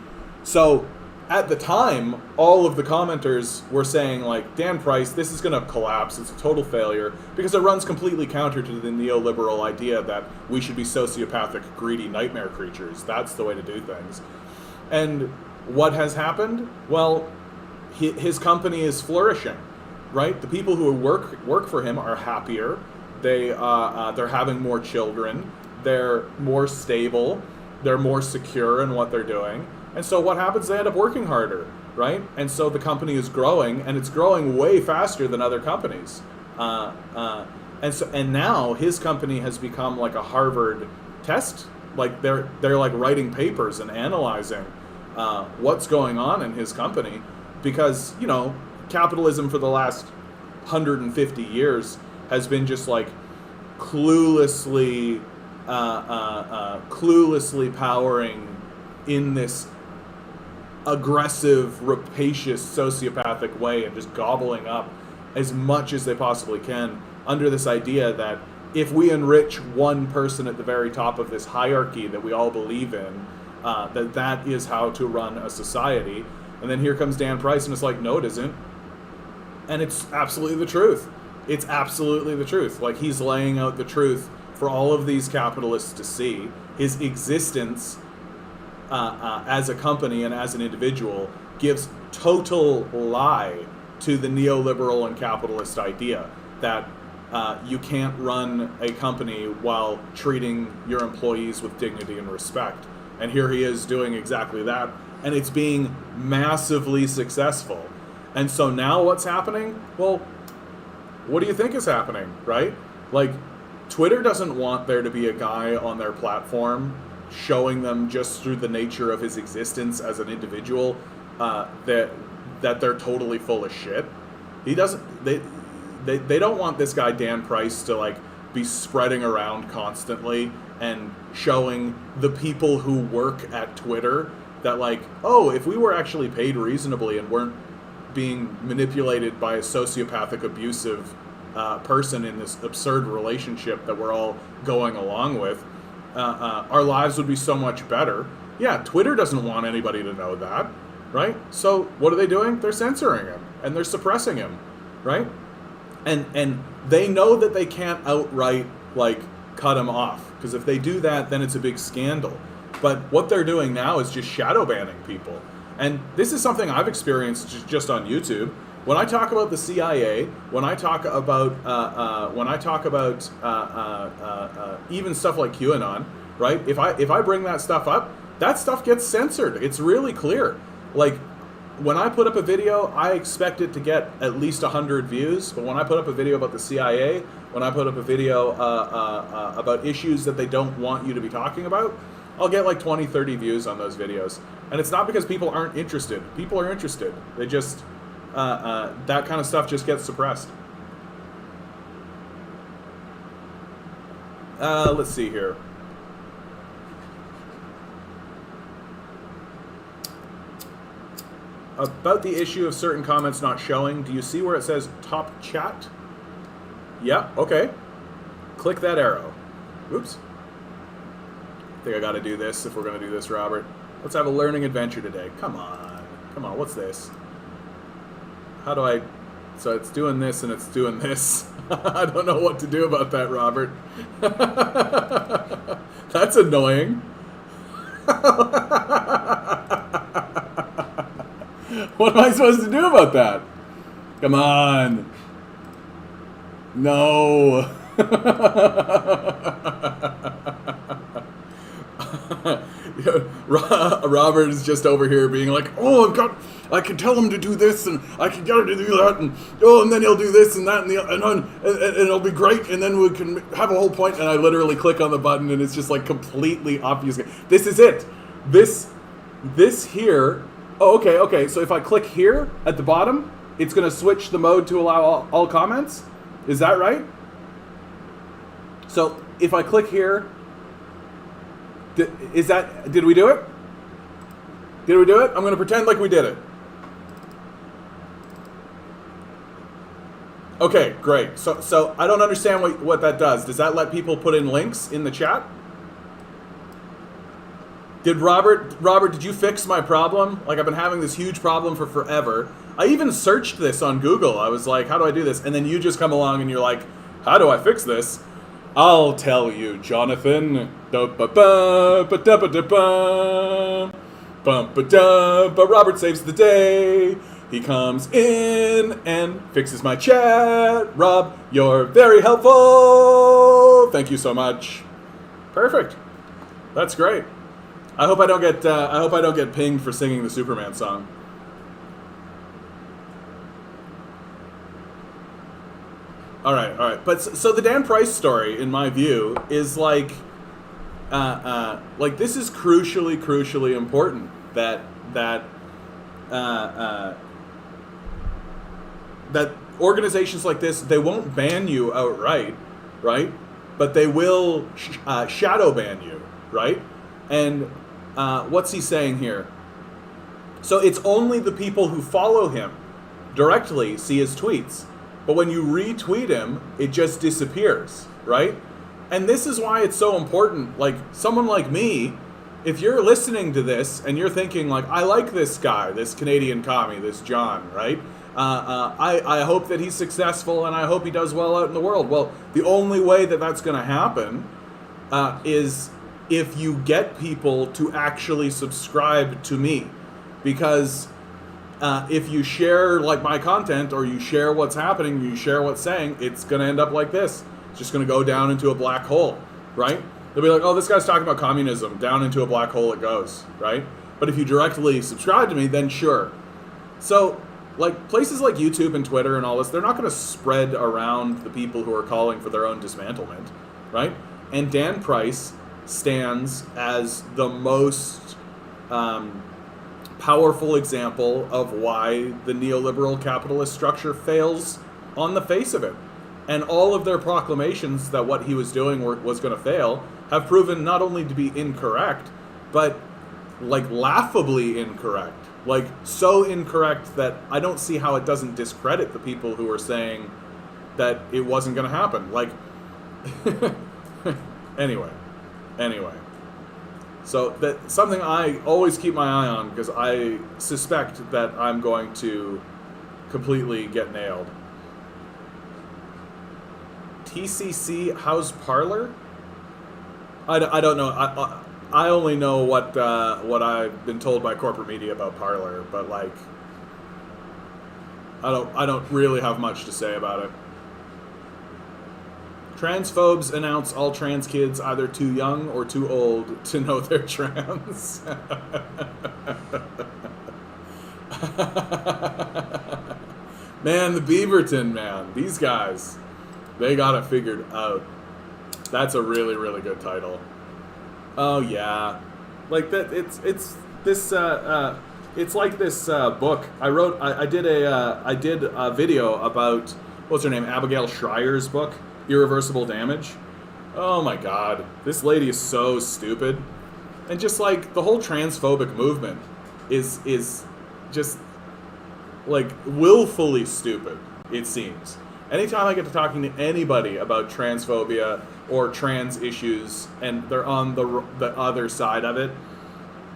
so at the time, all of the commenters were saying, like, Dan Price, this is going to collapse. It's a total failure because it runs completely counter to the neoliberal idea that we should be sociopathic, greedy nightmare creatures. That's the way to do things. And what has happened? Well, his company is flourishing, right? The people who work for him are happier. They're having more children. They're more stable. They're more secure in what they're doing. And so what happens? They end up working harder, right? And so the company is growing, and it's growing way faster than other companies. And now his company has become like a Harvard test. Like they're like writing papers and analyzing what's going on in his company, because capitalism for the last 150 years has been just like cluelessly powering in this aggressive, rapacious, sociopathic way, and just gobbling up as much as they possibly can under this idea that if we enrich one person at the very top of this hierarchy that we all believe in, that is how to run a society. And then here comes Dan Price, and it's like, no, it isn't. And it's absolutely the truth. It's absolutely the truth. Like, he's laying out the truth for all of these capitalists to see. His existence as a company and as an individual gives total lie to the neoliberal and capitalist idea that you can't run a company while treating your employees with dignity and respect. And here he is doing exactly that, and it's being massively successful. And so now what's happening? Well, what do you think is happening, right? Like, Twitter doesn't want there to be a guy on their platform showing them just through the nature of his existence as an individual that they're totally full of shit. He doesn't. They don't want this guy Dan Price to like be spreading around constantly and showing the people who work at Twitter that, like, oh, if we were actually paid reasonably and weren't being manipulated by a sociopathic, abusive person in this absurd relationship that we're all going along with, our lives would be so much better. Yeah, Twitter doesn't want anybody to know that, right? So what are they doing? They're censoring him and they're suppressing him, right? And they know that they can't outright like cut him off, because if they do that, then it's a big scandal. But what they're doing now is just shadow banning people. And this is something I've experienced just on YouTube. When I talk about the CIA, when I talk about even stuff like QAnon, right? If I bring that stuff up, that stuff gets censored. It's really clear. Like, when I put up a video, I expect it to get at least 100 views. But when I put up a video about the CIA, when I put up a video about issues that they don't want you to be talking about, I'll get like 20, 30 views on those videos. And it's not because people aren't interested. People are interested. They just, that kind of stuff just gets suppressed. Let's see here. About the issue of certain comments not showing, do you see where it says top chat? Yeah, okay. Click that arrow. Oops. I think I gotta do this if we're gonna do this, Robert. Let's have a learning adventure today. Come on. Come on, what's this? How do I... So it's doing this and it's doing this. I don't know what to do about that, Robert. That's annoying. What am I supposed to do about that? Come on. No. Robert is just over here being like, oh, I can tell him to do this, and I can get him to do that, and and then he'll do this and that, and it'll be great, and then we can have a whole point. And I literally click on the button, and it's just like completely obvious. This is it. This here. Oh, okay. So if I click here at the bottom, it's going to switch the mode to allow all comments. Is that right? So if I click here, did we do it? Did we do it? I'm going to pretend like we did it. Okay, great. So I don't understand what that does. Does that let people put in links in the chat? Robert, did you fix my problem? Like, I've been having this huge problem for forever. I even searched this on Google. I was like, how do I do this? And then you just come along and you're like, how do I fix this? I'll tell you, Jonathan. But Robert saves the day. He comes in and fixes my chat. Rob, you're very helpful. Thank you so much. Perfect. That's great. I hope I don't get pinged for singing the Superman song. All right. But so the Dan Price story, in my view, is like this is crucially important that organizations like this, they won't ban you outright, right? But they will shadow ban you, right? And what's he saying here? So it's only the people who follow him directly see his tweets. But when you retweet him, it just disappears, right? And this is why it's so important. Like, someone like me, if you're listening to this and you're thinking, like, I like this guy, this Canadian commie, this John, right? I hope that he's successful and I hope he does well out in the world. Well, the only way that that's going to happen is if you get people to actually subscribe to me. Because if you share like my content, or you share what's happening, you share what's saying, it's going to end up like this. It's just going to go down into a black hole, right? They'll be like, oh, this guy's talking about communism. Down into a black hole it goes, right? But if you directly subscribe to me, then sure. So, like, places like YouTube and Twitter and all this, they're not going to spread around the people who are calling for their own dismantlement, right? And Dan Price stands as the most powerful example of why the neoliberal capitalist structure fails on the face of it. And all of their proclamations that what he was doing was going to fail have proven not only to be incorrect, but like laughably incorrect. Like, so incorrect that I don't see how it doesn't discredit the people who are saying that it wasn't going to happen. Like, anyway. So that's something I always keep my eye on, because I suspect that I'm going to completely get nailed. TCC, how's Parler? I don't know. I only know what I've been told by corporate media about Parler, but like, I don't really have much to say about it. Transphobes announce all trans kids either too young or too old to know they're trans. Man, the Beaverton, man. These guys, they got it figured out. That's a really, really good title. Oh yeah, like that. It's this. It's like this book I did a video about, what's her name, Abigail Schreier's book, Irreversible Damage. Oh my god, this lady is so stupid, and just like the whole transphobic movement is just like willfully stupid. It seems. Anytime I get to talking to anybody about transphobia or trans issues, and they're on the other side of it,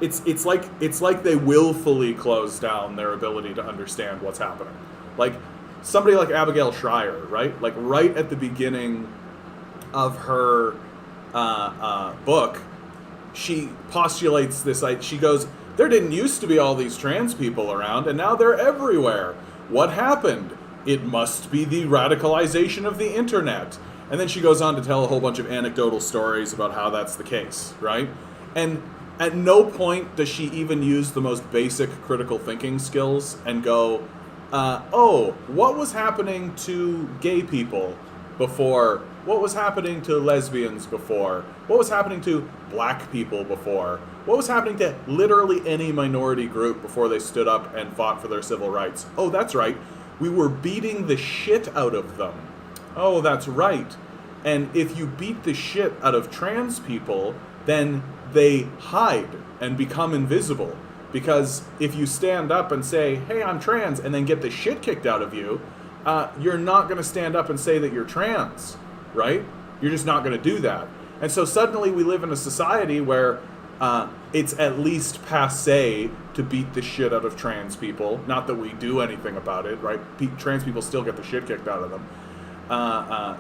it's like they willfully close down their ability to understand what's happening. Like somebody like Abigail Schreier, right? Like right at the beginning of her book, she postulates this. Like, she goes, "There didn't used to be all these trans people around, and now they're everywhere. What happened? It must be the radicalization of the internet." And then she goes on to tell a whole bunch of anecdotal stories about how that's the case, right? And at no point does she even use the most basic critical thinking skills and go, oh, what was happening to gay people before? What was happening to lesbians before? What was happening to black people before? What was happening to literally any minority group before they stood up and fought for their civil rights? Oh, that's right. We were beating the shit out of them. Oh, that's right. And if you beat the shit out of trans people, then they hide and become invisible. Because if you stand up and say, hey, I'm trans, and then get the shit kicked out of you, you're not going to stand up and say that you're trans, right? You're just not going to do that. And so suddenly we live in a society where it's at least passe to beat the shit out of trans people. Not that we do anything about it, right? Trans people still get the shit kicked out of them.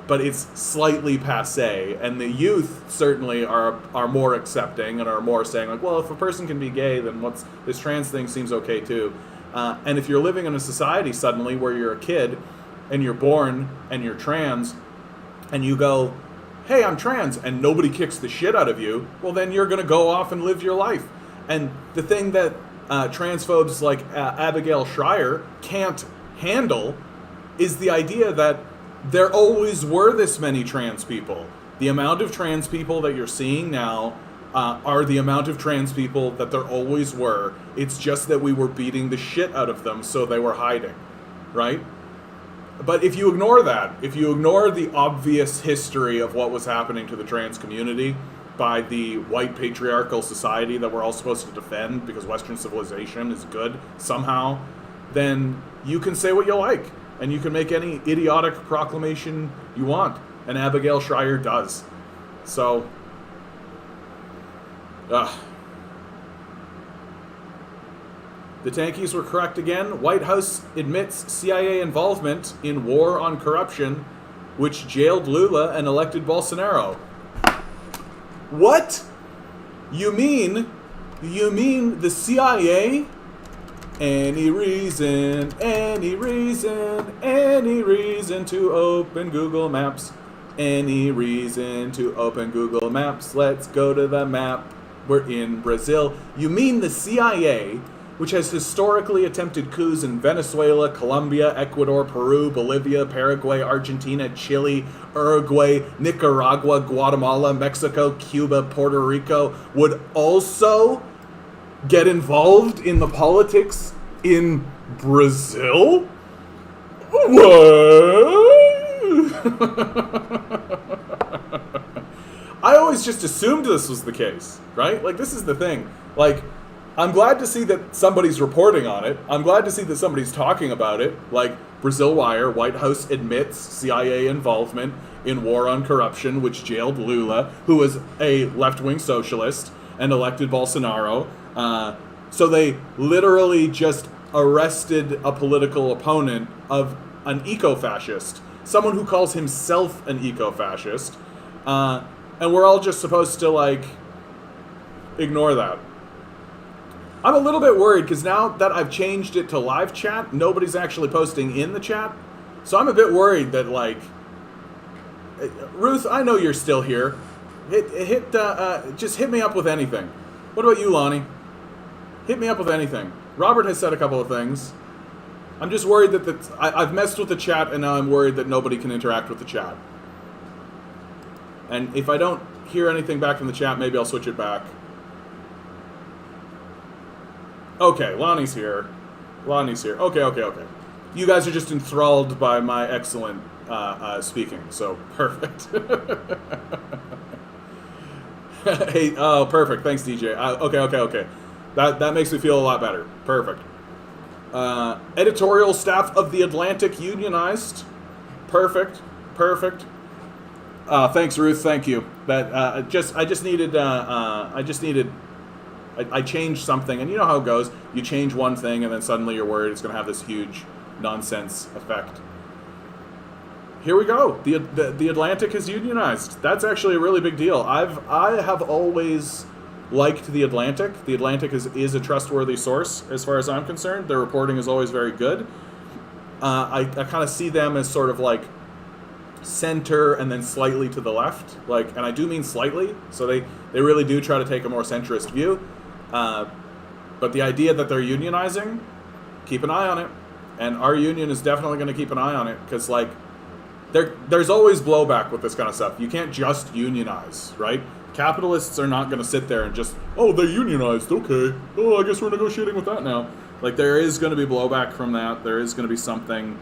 But it's slightly passe, and the youth certainly are more accepting and are more saying, like, well, if a person can be gay, then this trans thing seems okay too. And if you're living in a society suddenly where you're a kid and you're born and you're trans and you go, hey, I'm trans, and nobody kicks the shit out of you, well, then you're going to go off and live your life. And the thing that transphobes like Abigail Schreier can't handle is the idea that there always were this many trans people. The amount of trans people that you're seeing now are the amount of trans people that there always were. It's just that we were beating the shit out of them, so they were hiding, right? But if you ignore that, if you ignore the obvious history of what was happening to the trans community by the white patriarchal society that we're all supposed to defend because Western civilization is good somehow, then you can say what you like. And you can make any idiotic proclamation you want. And Abigail Schreier does. So, the Tankies were correct again. White House admits CIA involvement in war on corruption, which jailed Lula and elected Bolsonaro. What? You mean the CIA? Any reason to open Google Maps. Any reason to open Google Maps. Let's go to the map. We're in Brazil. You mean the CIA, which has historically attempted coups in Venezuela, Colombia, Ecuador, Peru, Bolivia, Paraguay, Argentina, Chile, Uruguay, Nicaragua, Guatemala, Mexico, Cuba, Puerto Rico, would also get involved in the politics in Brazil? What? I always just assumed this was the case, right? Like, this is the thing. Like, I'm glad to see that somebody's reporting on it. I'm glad to see that somebody's talking about it. Like, Brazil Wire, White House admits CIA involvement in war on corruption, which jailed Lula, who was a left-wing socialist, and elected Bolsonaro. So they literally just arrested a political opponent of an eco-fascist, someone who calls himself an eco-fascist, and we're all just supposed to, like, ignore that. I'm a little bit worried because now that I've changed it to live chat, nobody's actually posting in the chat, so I'm a bit worried that, like, Ruth, I know you're still here. Just hit me up with anything. What about you, Lonnie? Hit me up with anything. Robert has said a couple of things. I'm just worried that I've messed with the chat, and now I'm worried that nobody can interact with the chat. And if I don't hear anything back from the chat, maybe I'll switch it back. Okay, Lonnie's here. Okay. You guys are just enthralled by my excellent speaking, so perfect. Hey, oh, perfect. Thanks, DJ. Okay. That makes me feel a lot better. Perfect. Editorial staff of The Atlantic unionized. Perfect. Thanks, Ruth. Thank you. I changed something, and you know how it goes. You change one thing, and then suddenly you're worried it's going to have this huge nonsense effect. Here we go. The Atlantic is unionized. That's actually a really big deal. I have always liked The Atlantic. The Atlantic is a trustworthy source as far as I'm concerned. Their reporting is always very good. I kind of see them as sort of like center and then slightly to the left. Like, and I do mean slightly. So they really do try to take a more centrist view. But the idea that they're unionizing, keep an eye on it. And our union is definitely going to keep an eye on it because, like, there's always blowback with this kind of stuff. You can't just unionize, right? Capitalists are not going to sit there and just, oh, they unionized, okay. Oh, I guess we're negotiating with that now. Like, there is going to be blowback from that. There is going to be something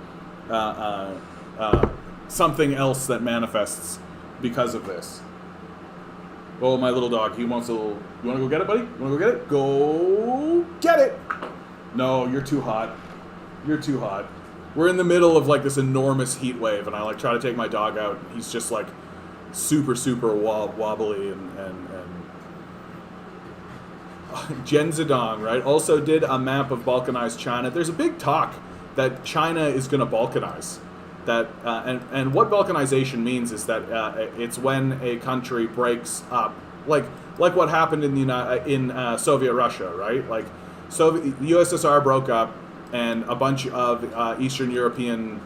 something else that manifests because of this. Oh, my little dog, he wants a little... You want to go get it, buddy? You want to go get it? Go get it! No, you're too hot. You're too hot. We're in the middle of, like, this enormous heat wave, and I, like, try to take my dog out. He's just, like, super wobbly, and Jen Zedong, right, also did a map of balkanized China. There's a big talk that China is going to balkanize. That and what balkanization means is that it's when a country breaks up, like what happened in the Soviet Russia, right? Like Soviet USSR broke up, and a bunch of Eastern European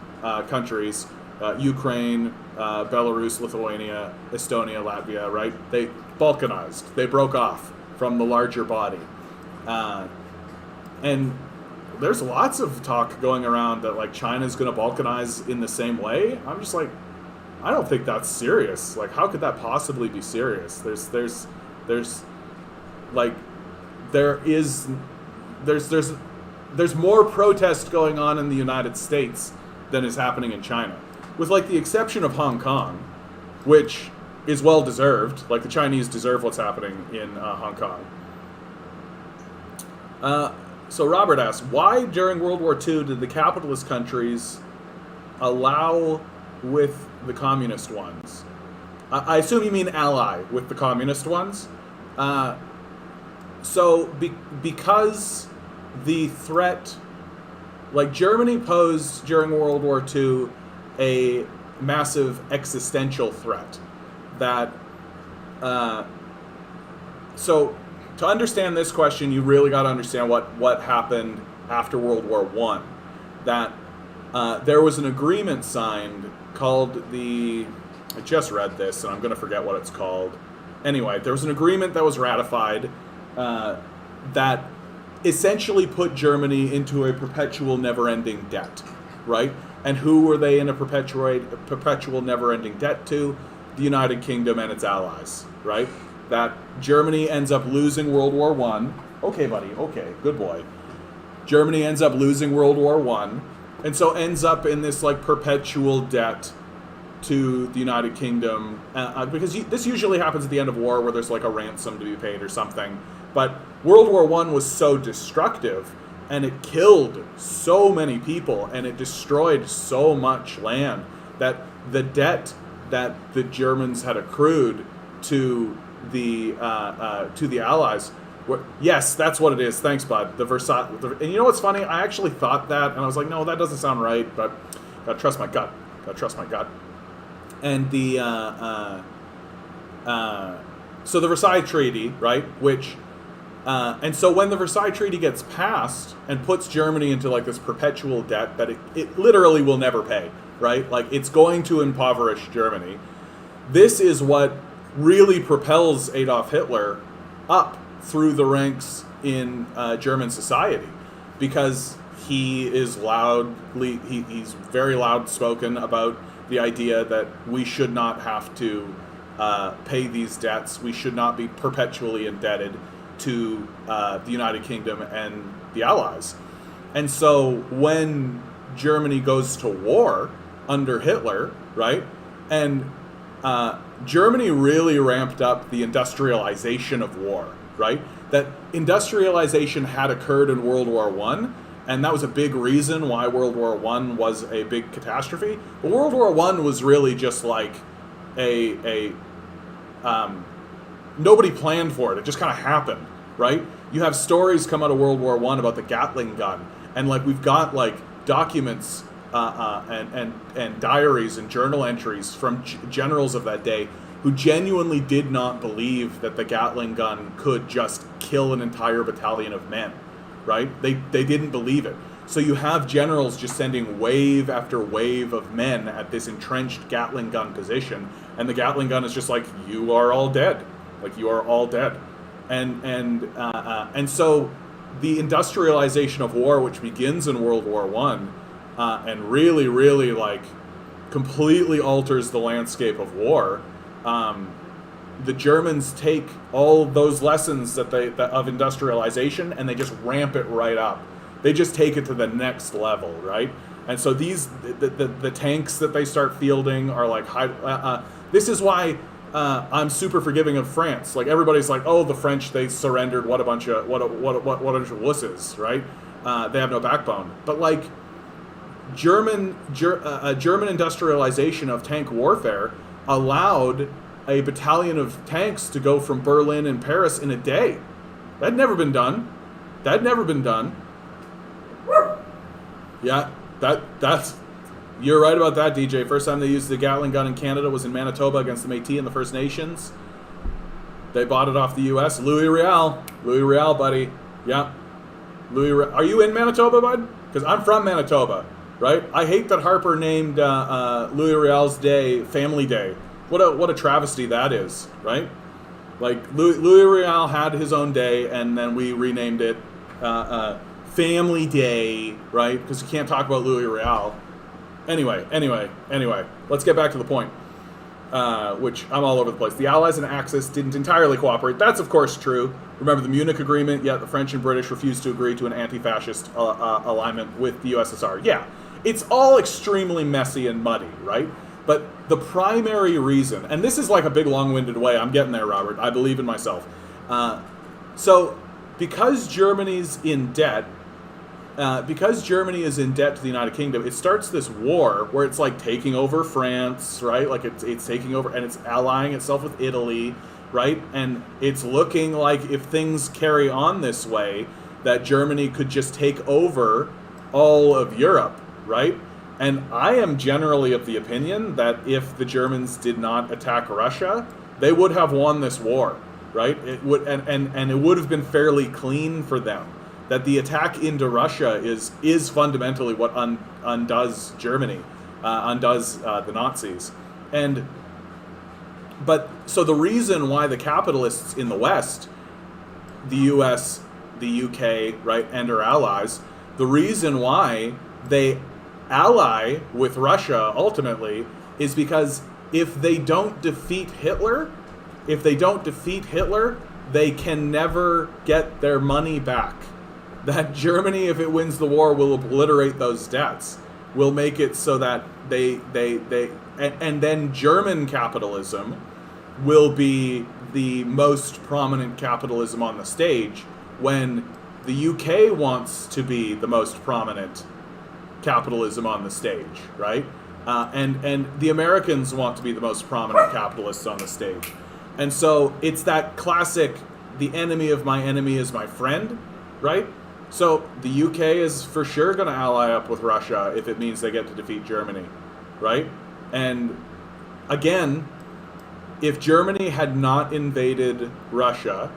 countries, Ukraine, Belarus, Lithuania, Estonia, Latvia, right? They balkanized. They broke off from the larger body, and there's lots of talk going around that like China's going to balkanize in the same way. I'm just like, I don't think that's serious. Like, how could that possibly be serious? There's more protest going on in the United States than is happening in China, with like the exception of Hong Kong, which is well deserved. Like the Chinese deserve what's happening in Hong Kong. So Robert asks, why during World War II did the capitalist countries allow with the communist ones? I assume you mean ally with the communist ones. Because the threat, like Germany posed during World War II a massive existential threat that, so to understand this question, you really got to understand what happened after World War One. That there was an agreement signed called I just read this and I'm going to forget what it's called. Anyway, there was an agreement that was ratified that essentially put Germany into a perpetual never-ending debt, right? And who were they in a perpetual never-ending debt to? The United Kingdom and its allies, right? That Germany ends up losing World War One. Okay, buddy. Okay, good boy. Germany ends up losing World War One, and so ends up in this like perpetual debt to the United Kingdom, because this usually happens at the end of war, where there's like a ransom to be paid or something. But World War One was so destructive, and it killed so many people, and it destroyed so much land, that the debt that the Germans had accrued to the Allies. Yes, that's what it is. Thanks, bud. The Versailles. And you know what's funny? I actually thought that, and I was like, no, that doesn't sound right. But gotta trust my gut. And so the Versailles Treaty, right? Which, and so when the Versailles Treaty gets passed and puts Germany into like this perpetual debt that it literally will never pay, right? Like it's going to impoverish Germany. This is what really propels Adolf Hitler up through the ranks in German society, because he is he's very loud spoken about the idea that we should not have to pay these debts. We should not be perpetually indebted to the United Kingdom and the Allies. And so when Germany goes to war under Hitler, right, and Germany really ramped up the industrialization of war, right? That industrialization had occurred in World War One, and that was a big reason why World War One was a big catastrophe. But World War One was really just like nobody planned for it. It just kind of happened, right? You have stories come out of World War One about the Gatling gun, and like we've got like documents and diaries and journal entries from generals of that day who genuinely did not believe that the Gatling gun could just kill an entire battalion of men, right? They didn't believe it. So you have generals just sending wave after wave of men at this entrenched Gatling gun position, and the Gatling gun is just like, you are all dead. Like, you are all dead. And so the industrialization of war, which begins in World War One, and really, really like completely alters the landscape of war. The Germans take all those lessons of industrialization, and they just ramp it right up. They just take it to the next level, right? And so the tanks that they start fielding are like high. This is why I'm super forgiving of France. Like everybody's like, oh, the French, they surrendered. What a bunch of wusses, right? They have no backbone. But like German industrialization of tank warfare allowed a battalion of tanks to go from Berlin and Paris in a day, That had never been done. That had never been done. Yeah, that's you're right about that, DJ. First time they used the Gatling gun in Canada was in Manitoba against the Métis and the First Nations. They bought it off the U.S. Louis Riel, buddy. Yeah, Are you in Manitoba, bud? Because I'm from Manitoba, right? I hate that Harper named Louis Riel's day Family Day. What a travesty that is, right? Like Louis Riel had his own day, and then we renamed it Family Day, right? Because you can't talk about Louis Riel. Anyway, let's get back to the point, which I'm all over the place. The Allies and Axis didn't entirely cooperate. That's, of course, true. Remember the Munich Agreement, yet the French and British refused to agree to an anti-fascist alignment with the USSR. Yeah, it's all extremely messy and muddy, right? But the primary reason, and this is like a big long-winded way, I'm getting there, Robert, I believe in myself. So, because Germany's in debt, because Germany is in debt to the United Kingdom, it starts this war where it's like taking over France, right? Like it's taking over, and it's allying itself with Italy, right? And it's looking like if things carry on this way, that Germany could just take over all of Europe, right? And I am generally of the opinion that if the Germans did not attack Russia, they would have won this war, right? It would, and it would have been fairly clean for them. That the attack into Russia is fundamentally what undoes Germany, undoes the Nazis. But so the reason why the capitalists in the West, the US, the UK, right, and our allies, the reason why they ally with Russia ultimately is because if they don't defeat Hitler, they can never get their money back. That Germany, if it wins the war, will obliterate those debts, will make it so that and then German capitalism will be the most prominent capitalism on the stage when the UK wants to be the most prominent capitalism on the stage, right? And the Americans want to be the most prominent capitalists on the stage. And so it's that classic, the enemy of my enemy is my friend, right? So the UK is for sure going to ally up with Russia if it means they get to defeat Germany, right? And again, if Germany had not invaded Russia,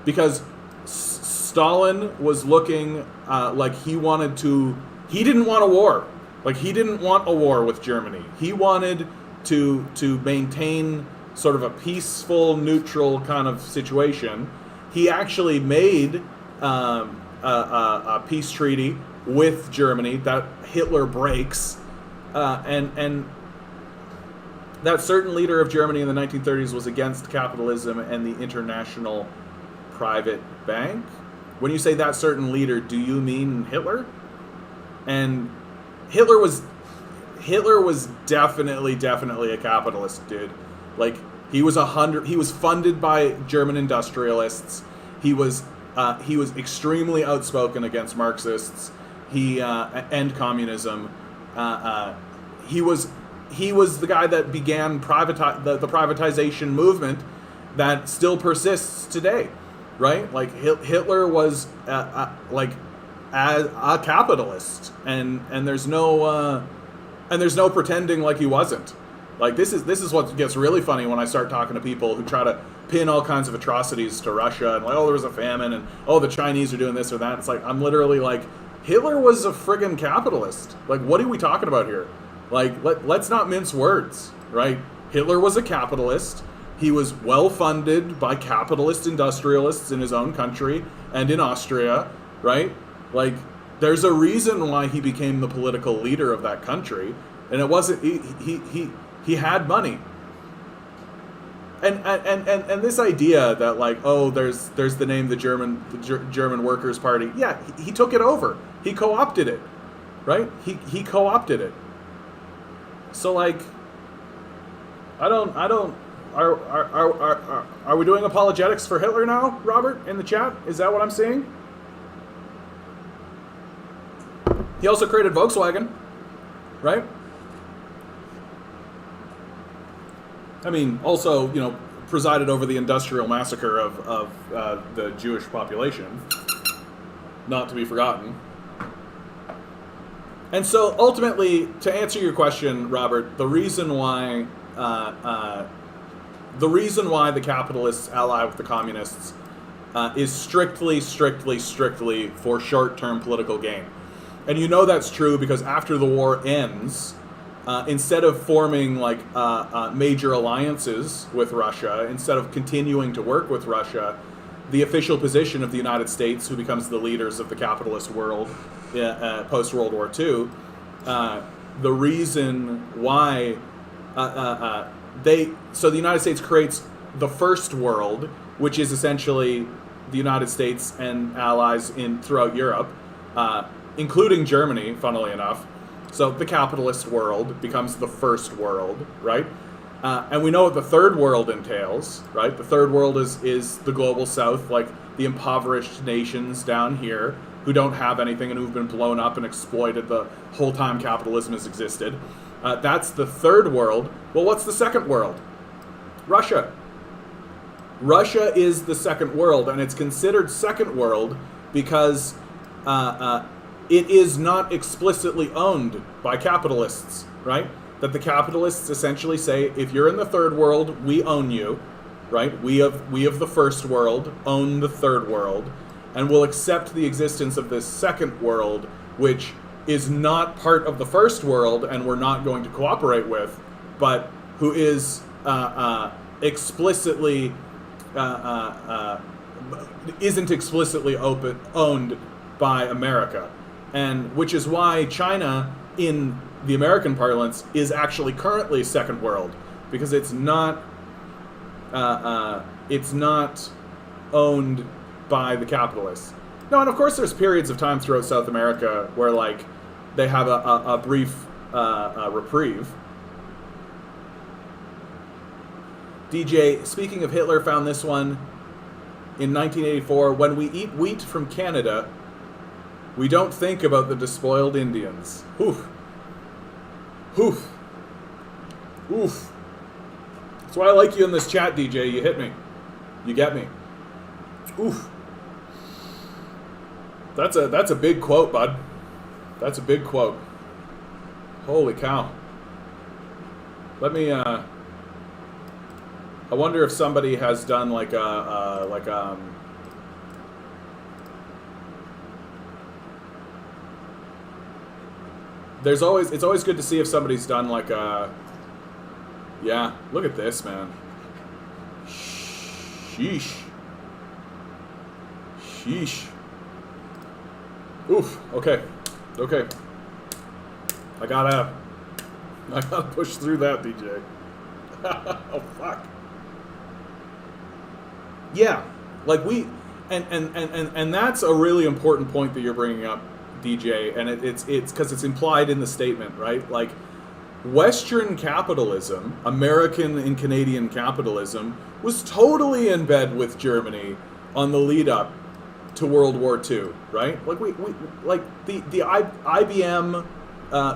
because Stalin was looking like he didn't want a war. Like he didn't want a war with Germany. He wanted to maintain sort of a peaceful, neutral kind of situation. He actually made a peace treaty with Germany that Hitler breaks, and that certain leader of Germany in the 1930s was against capitalism and the international private bank. When you say that certain leader, do you mean Hitler? And Hitler was definitely a capitalist, dude. Like he was funded by German industrialists. He was extremely outspoken against Marxists. And communism. He was the guy that began the privatization movement that still persists today, right? Like Hitler was like a capitalist, and there's no pretending like he wasn't. Like this is what gets really funny when I start talking to people who try to pin all kinds of atrocities to Russia and like, oh, there was a famine, and oh, the Chinese are doing this or that. It's like, I'm literally like, Hitler was a friggin' capitalist. Like, what are we talking about here? Like, let's not mince words, right? Hitler was a capitalist. He was well funded by capitalist industrialists in his own country and in Austria, right? Like, there's a reason why he became the political leader of that country, and it wasn't he had money. And this idea that like, oh, there's the name the German Workers' Party. Yeah, he took it over. He co-opted it, right? He co-opted it. So like, are we doing apologetics for Hitler now, Robert, in the chat? Is that what I'm seeing? He also created Volkswagen, right? I mean, also, presided over the industrial massacre of the Jewish population, not to be forgotten. And so ultimately, to answer your question, Robert, the reason why the capitalists ally with the communists is strictly for short-term political gain. And you know that's true because after the war ends, instead of forming like major alliances with Russia, instead of continuing to work with Russia, the official position of the United States, who becomes the leaders of the capitalist world post-World War II, the reason why so the United States creates the first world, which is essentially the United States and allies throughout Europe, including Germany, funnily enough. So the capitalist world becomes the first world, right? And we know what the third world entails, right? The third world is the global south, like the impoverished nations down here who don't have anything and who've been blown up and exploited the whole time capitalism has existed. That's the third world. Well, what's the second world? Russia. Russia is the second world, and it's considered second world because it is not explicitly owned by capitalists, right? That the capitalists essentially say, if you're in the third world, we own you, right? We of the first world own the third world, and will accept the existence of this second world, which is not part of the first world and we're not going to cooperate with, but who is explicitly isn't explicitly owned by America, and which is why China, in the American parlance, is actually currently second world, because it's not owned by the capitalists. No, and of course there's periods of time throughout South America where like they have a brief reprieve. DJ, speaking of Hitler, found this one in 1984. When we eat wheat from Canada, we don't think about the despoiled Indians. Oof. Oof. Oof. That's why I like you in this chat, DJ. You hit me. You get me. Oof. That's a big quote, bud. That's a big quote. Holy cow. Let me I wonder if somebody has done like it's always good to see if somebody's done like yeah, look at this, man. Sheesh. Sheesh. Oof, okay. I gotta push through that, DJ. Oh fuck. Yeah, like and that's a really important point that you're bringing up, DJ, and it's because it's implied in the statement, right? Like, Western capitalism, American and Canadian capitalism, was totally in bed with Germany on the lead up to World War II, right? Like we like the IBM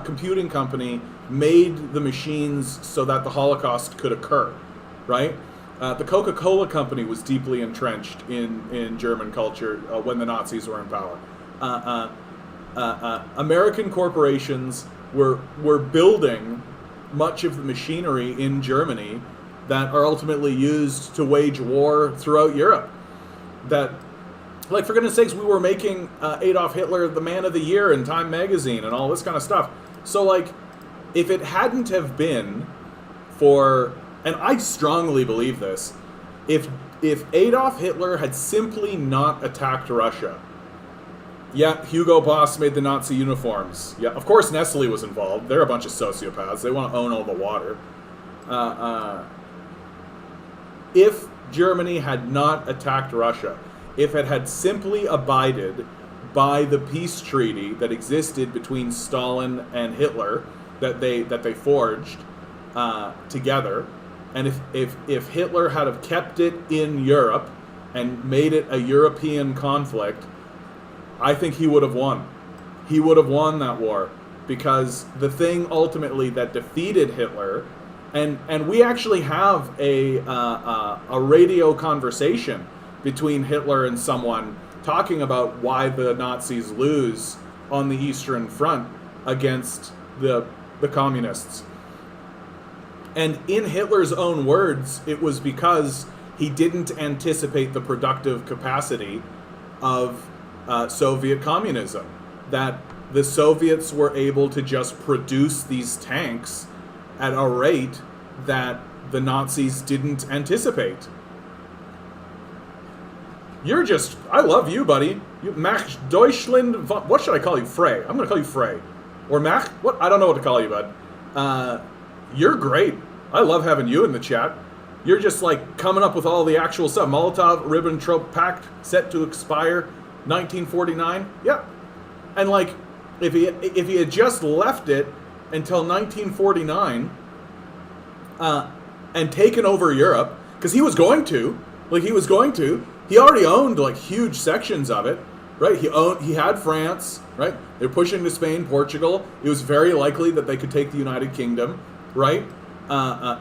computing company made the machines so that the Holocaust could occur, right? The Coca-Cola company was deeply entrenched in German culture when the Nazis were in power. American corporations were building much of the machinery in Germany that are ultimately used to wage war throughout Europe. That, like, for goodness sakes, we were making Adolf Hitler the Man of the Year in Time magazine and all this kind of stuff. So, like, if it hadn't have been for... And I strongly believe this. If Adolf Hitler had simply not attacked Russia, yeah, Hugo Boss made the Nazi uniforms. Yeah, of course Nestle was involved. They're a bunch of sociopaths. They want to own all the water. If Germany had not attacked Russia, if it had simply abided by the peace treaty that existed between Stalin and Hitler, that they forged together, and if Hitler had have kept it in Europe and made it a European conflict, I think he would have won. He would have won that war, because the thing ultimately that defeated Hitler And we actually have a radio conversation between Hitler and someone talking about why the Nazis lose on the Eastern Front against the communists. And in Hitler's own words, it was because he didn't anticipate the productive capacity of Soviet communism. That the Soviets were able to just produce these tanks at a rate that the Nazis didn't anticipate. You're just, I love you, buddy. You, Mach Deutschland, what should I call you? Frey. I'm going to call you Frey. Or Mach, what? I don't know what to call you, bud. You're great. I love having you in the chat. You're just like coming up with all the actual stuff. Molotov-Ribbentrop Pact set to expire 1949. Yeah. And like, if he had just left it until 1949 and taken over Europe, because he was going to, he already owned like huge sections of it, right? He had France, right? They're pushing to Spain, Portugal. It was very likely that they could take the United Kingdom, right?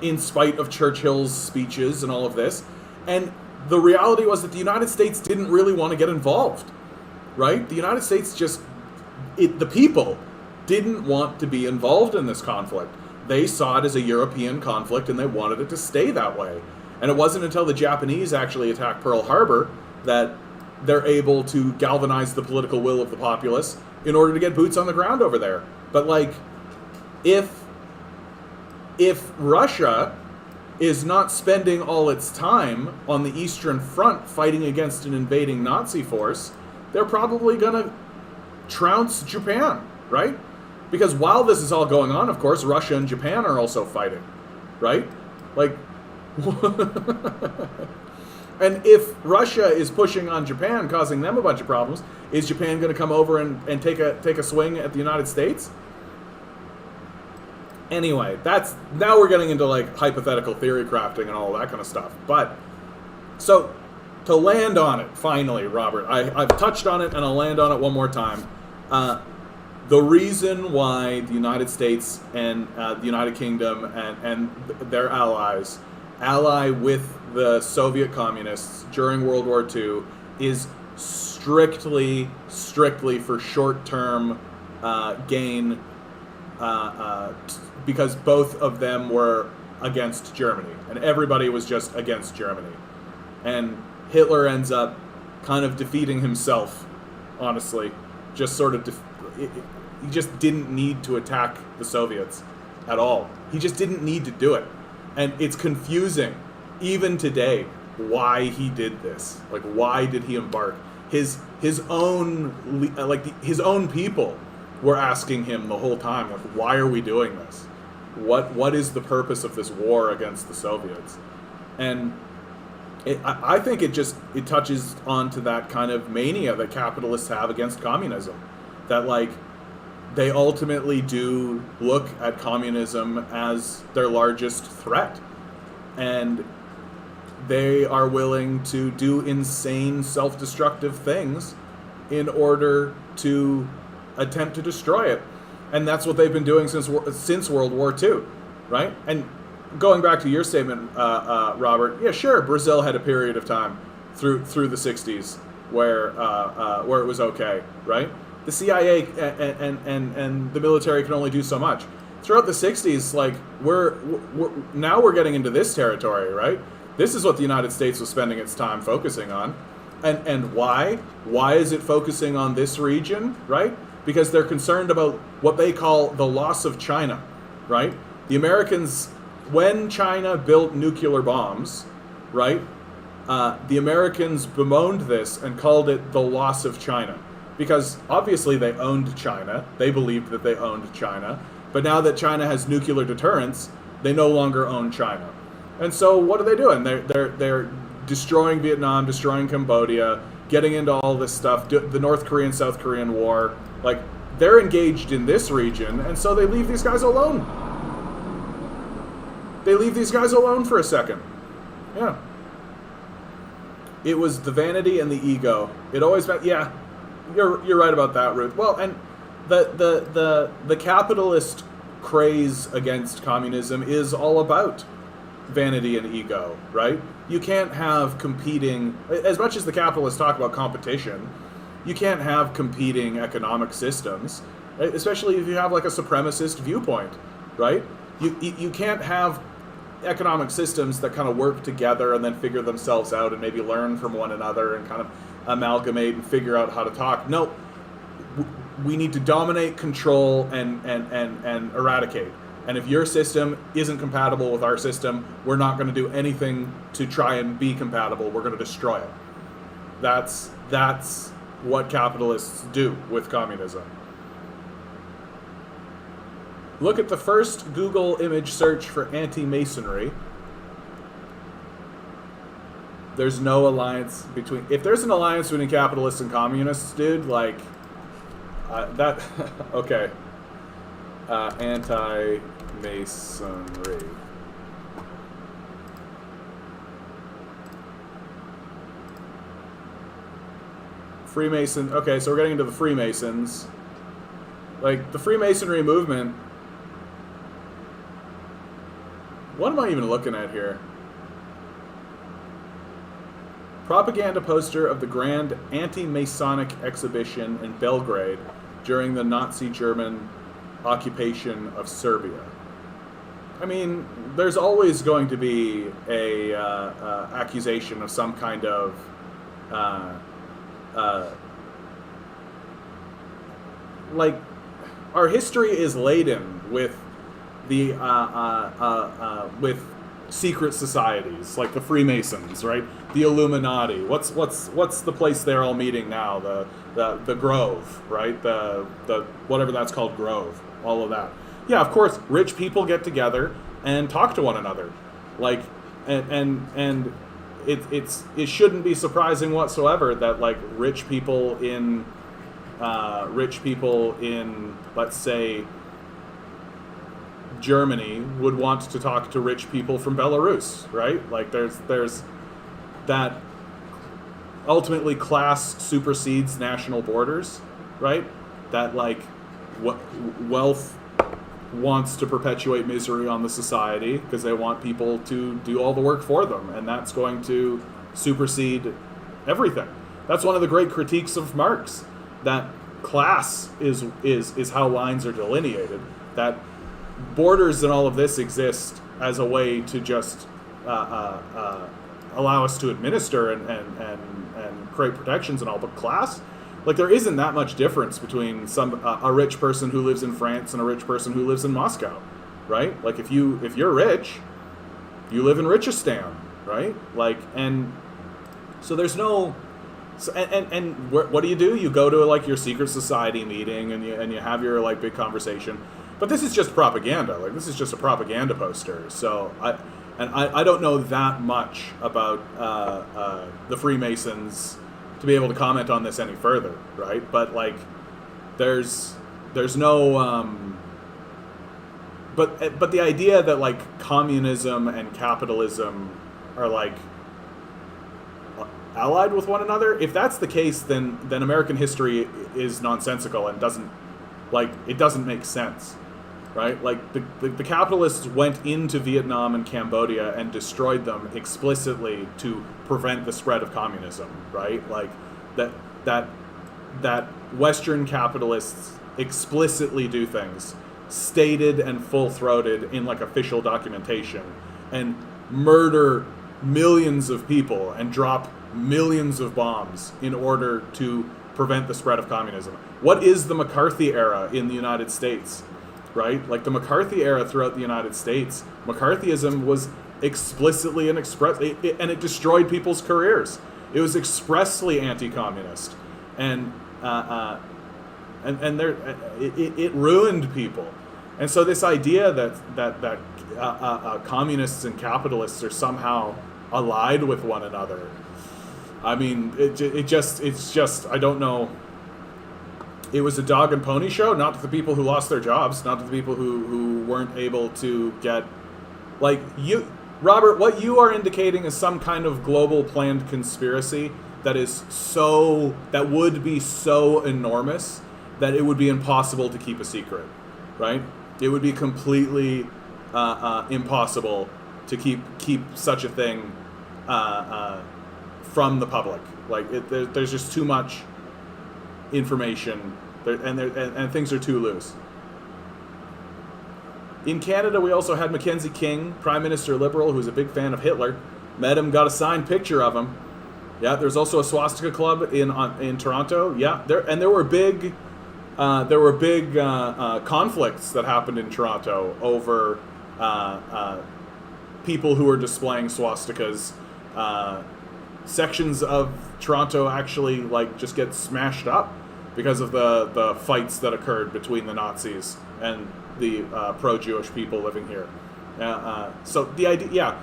In spite of Churchill's speeches and all of this. And the reality was that the United States didn't really want to get involved, right? The United States the people didn't want to be involved in this conflict. They saw it as a European conflict and they wanted it to stay that way. And it wasn't until the Japanese actually attacked Pearl Harbor that they're able to galvanize the political will of the populace in order to get boots on the ground over there. But like, if Russia is not spending all its time on the Eastern Front fighting against an invading Nazi force, they're probably gonna trounce Japan, right? Because while this is all going on, of course, Russia and Japan are also fighting, right? Like, and if Russia is pushing on Japan, causing them a bunch of problems, is Japan going to come over and take a swing at the United States? Anyway, now we're getting into like hypothetical theory crafting and all that kind of stuff. But so to land on it, finally, Robert, I've touched on it and I'll land on it one more time. The reason why the United States and the United Kingdom and their allies ally with the Soviet communists during World War II is strictly for short-term gain, because both of them were against Germany, and everybody was just against Germany. And Hitler ends up kind of defeating himself, honestly. Just sort of, he just didn't need to attack the Soviets at all. He just didn't need to do it. And it's confusing, even today, why he did this. Like, why did he embark? His own people were asking him the whole time, like, why are we doing this? What is the purpose of this war against the Soviets? And I think it touches onto that kind of mania that capitalists have against communism. That, like, they ultimately do look at communism as their largest threat. And they are willing to do insane self-destructive things in order to attempt to destroy it. And that's what they've been doing since World War II, right? And going back to your statement, Robert, yeah, sure, Brazil had a period of time through the 60s where it was okay, right? The CIA and the military can only do so much. Throughout the 60s, like, we're getting into this territory, right? This is what the United States was spending its time focusing on. And why? Why is it focusing on this region, right? Because they're concerned about what they call the loss of China, right? The Americans, when China built nuclear bombs, right, the Americans bemoaned this and called it the loss of China. Because obviously they owned China. They believed that they owned China. But now that China has nuclear deterrence, they no longer own China. And so what are they doing? They're destroying Vietnam, destroying Cambodia, getting into all this stuff, the North Korean, South Korean war. Like, they're engaged in this region, and so they leave these guys alone. They leave these guys alone for a second. Yeah. It was the vanity and the ego. It always meant, yeah, you're right about that, Ruth. Well, and the capitalist craze against communism is all about vanity and ego, right? You can't have competing, as much as the capitalists talk about competition, you can't have competing economic systems, right? Especially if you have like a supremacist viewpoint, right? You can't have economic systems that kind of work together and then figure themselves out and maybe learn from one another and kind of amalgamate and figure out how to talk. No, we need to dominate, control, and eradicate. And if your system isn't compatible with our system, we're not going to do anything to try and be compatible. We're going to destroy it. That's what capitalists do with communism. Look at the first Google image search for anti-Masonry. There's no alliance between... If there's an alliance between capitalists and communists, dude, like... that... okay. Anti-Masonry. Freemason... Okay, so we're getting into the Freemasons. Like, the Freemasonry movement... What am I even looking at here? Propaganda poster of the Grand Anti-Masonic Exhibition in Belgrade during the Nazi German occupation of Serbia. I mean, there's always going to be a accusation of some kind of like, our history is laden with the with secret societies like the Freemasons, right? The Illuminati. What's the place they're all meeting now? The Grove, right? The whatever that's called, Grove. All of that. Yeah, of course, rich people get together and talk to one another, like, and it shouldn't be surprising whatsoever that like rich people in let's say Germany would want to talk to rich people from Belarus, right? Like there's that ultimately class supersedes national borders, right? That like wealth wants to perpetuate misery on the society because they want people to do all the work for them, and that's going to supersede everything. That's one of the great critiques of Marx, that class is how lines are delineated, that borders and all of this exist as a way to just allow us to administer and create protections and all, but class, like, there isn't that much difference between a rich person who lives in France and a rich person who lives in Moscow, right? Like, if you're rich, you live in Richistan, right? Like, and so there's no... So, and what do? You go to like your secret society meeting and you have your like big conversation, but this is just propaganda. Like, this is just a propaganda poster. So I don't know that much about the Freemasons to be able to comment on this any further, right? But like, there's no but the idea that like communism and capitalism are like allied with one another, if that's the case, then American history is nonsensical and doesn't make sense, right? Like, the capitalists went into Vietnam and Cambodia and destroyed them explicitly to prevent the spread of communism, right? Like, that Western capitalists explicitly do things stated and full-throated in like official documentation and murder millions of people and drop millions of bombs in order to prevent the spread of communism. What is the McCarthy era in the United States, right? Like, the McCarthy era throughout the United States, McCarthyism was explicitly and it destroyed people's careers. It was expressly anti-communist, and it ruined people. And so this idea that communists and capitalists are somehow allied with one another, I mean, it's just I don't know. It was a dog and pony show, not to the people who lost their jobs, not to the people who weren't able to get, like, you, Robert, what you are indicating is some kind of global planned conspiracy that would be so enormous that it would be impossible to keep a secret, right? It would be completely impossible to keep such a thing from the public. Like there's just too much information, and things are too loose. In Canada, we also had Mackenzie King, Prime Minister Liberal, who's a big fan of Hitler. Met him, got a signed picture of him. Yeah, there's also a swastika club in Toronto. Yeah, there were big conflicts that happened in Toronto over people who were displaying swastikas. Sections of Toronto actually just get smashed up because of the fights that occurred between the Nazis and the pro-Jewish people living here. So the idea, yeah.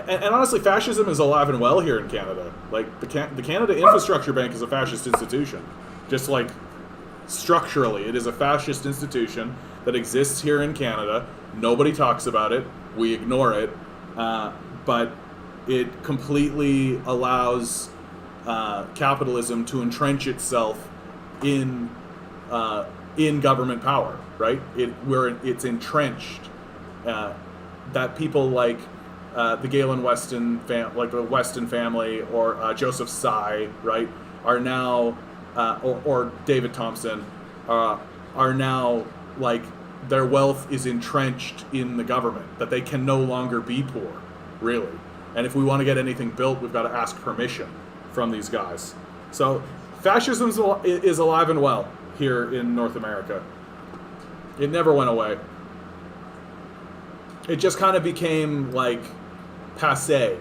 And honestly, fascism is alive and well here in Canada. Like the Canada Infrastructure Bank is a fascist institution. Just like structurally, it is a fascist institution that exists here in Canada. Nobody talks about it. We ignore it. But it completely allows capitalism to entrench itself in government power. Right? It's entrenched. That people like the Galen Weston like the Weston family, or Joseph Tsai, right, are now, or David Thompson, are now like their wealth is entrenched in the government, that they can no longer be poor, really. And if we want to get anything built, we've got to ask permission from these guys. So fascism is alive and well here in North America. It never went away. It just kind of became like passé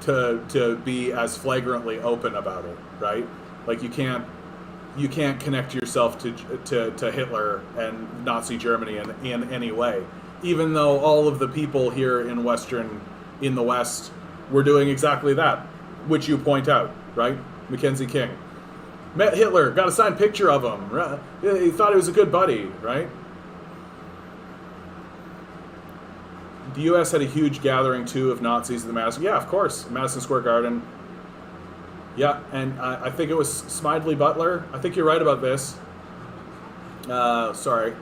to be as flagrantly open about it, right? Like you can't connect yourself to Hitler and Nazi Germany in any way, even though all of the people here in the West were doing exactly that, which you point out, right? Mackenzie King met Hitler, got a signed picture of him. He thought he was a good buddy, right? The U.S. had a huge gathering, too, of Nazis at the Madison... Yeah, of course. Madison Square Garden. Yeah, and I think it was Smiley Butler. I think you're right about this. Sorry.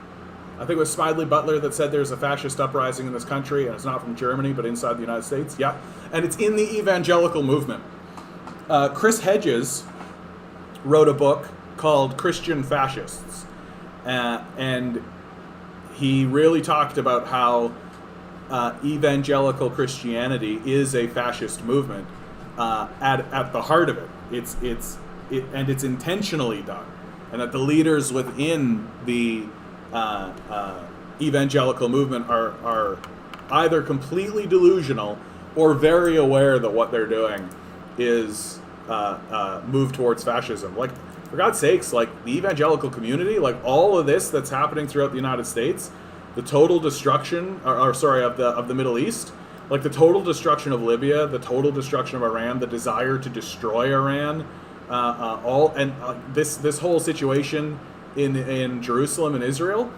I think it was Smiley Butler that said there's a fascist uprising in this country, and it's not from Germany, but inside the United States. Yeah, and it's in the evangelical movement. Chris Hedges wrote a book called Christian Fascists, and he really talked about how evangelical Christianity is a fascist movement at the heart of it. It's intentionally done, and that the leaders within the evangelical movement are either completely delusional or very aware that what they're doing is move towards fascism. Like, for God's sakes, like the evangelical community, like all of this that's happening throughout the United States, the total destruction, of the Middle East, like the total destruction of Libya, the total destruction of Iran, the desire to destroy Iran, this whole situation in Jerusalem and Israel,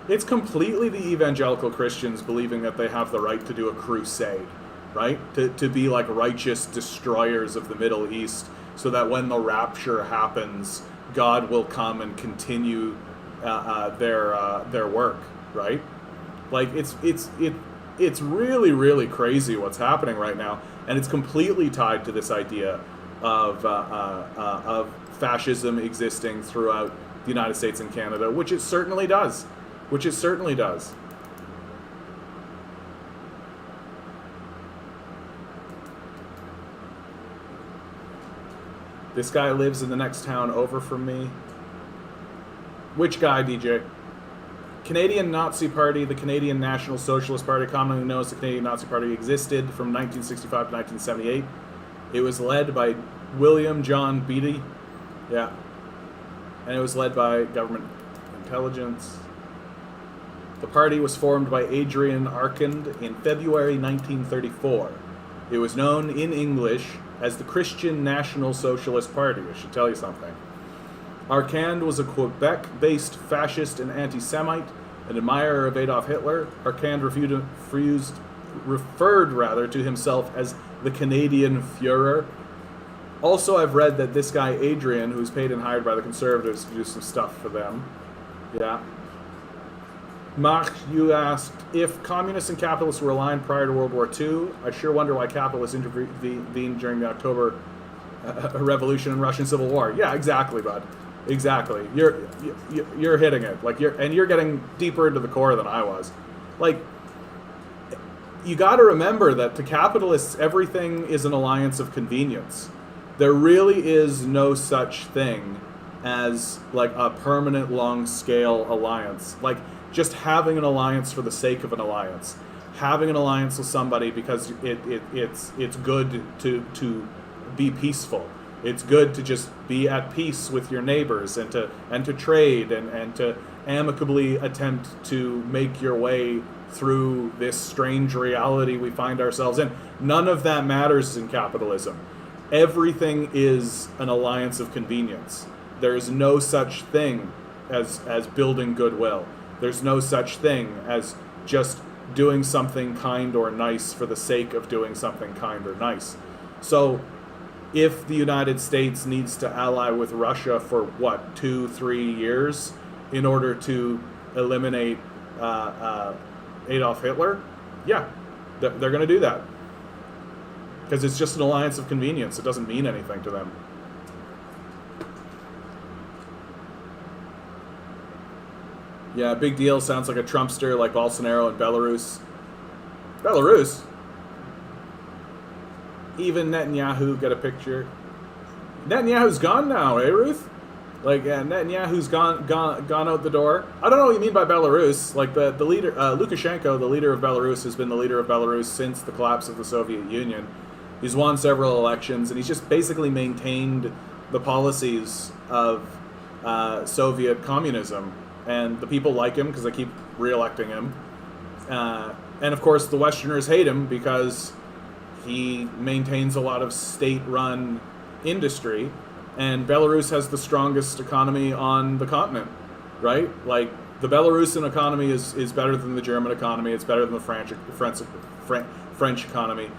it's completely the evangelical Christians believing that they have the right to do a crusade, right? To be like righteous destroyers of the Middle East, so that when the rapture happens, God will come and continue their work. Right, like it's really, really crazy what's happening right now, and it's completely tied to this idea of fascism existing throughout the United States and Canada, which it certainly does. This guy lives in the next town over from me. Which guy, DJ? Canadian Nazi Party, the Canadian National Socialist Party, commonly known as the Canadian Nazi Party, existed from 1965 to 1978. It was led by William John Beatty. Yeah. And it was led by government intelligence. The party was formed by Adrian Arcand in February 1934. It was known in English as the Christian National Socialist Party. I should tell you something. Arcand was a Quebec-based fascist and anti-Semite, an admirer of Adolf Hitler. Arcand referred to himself as the Canadian Führer. Also, I've read that this guy Adrian, who's paid and hired by the Conservatives to do some stuff for them, yeah, Mach, you asked, if communists and capitalists were aligned prior to World War II, I sure wonder why capitalists intervened during the October Revolution and Russian Civil War. Yeah, exactly, bud. Exactly. You're hitting it. Like you're getting deeper into the core than I was. Like, you got to remember that to capitalists, everything is an alliance of convenience. There really is no such thing as like a permanent long scale alliance. Like, just having an alliance for the sake of an alliance, having an alliance with somebody because it's good to be peaceful. It's good to just be at peace with your neighbors and to trade and to amicably attempt to make your way through this strange reality we find ourselves in. None of that matters in capitalism. Everything is an alliance of convenience. There is no such thing as building goodwill. There's no such thing as just doing something kind or nice for the sake of doing something kind or nice. So if the United States needs to ally with Russia for, 2-3 years in order to eliminate Adolf Hitler, yeah, they're going to do that. Because it's just an alliance of convenience. It doesn't mean anything to them. Yeah, big deal. Sounds like a Trumpster like Bolsonaro in Belarus. Belarus? Even Netanyahu get a picture. Netanyahu's gone now, eh, Ruth? Like, Netanyahu's gone out the door. I don't know what you mean by Belarus. Like, the leader, Lukashenko, the leader of Belarus, has been the leader of Belarus since the collapse of the Soviet Union. He's won several elections, and he's just basically maintained the policies of Soviet communism. And the people like him because they keep re-electing him. And of course, the Westerners hate him because he maintains a lot of state-run industry. And Belarus has the strongest economy on the continent, right? Like, the Belarusian economy is better than the German economy. It's better than the French economy.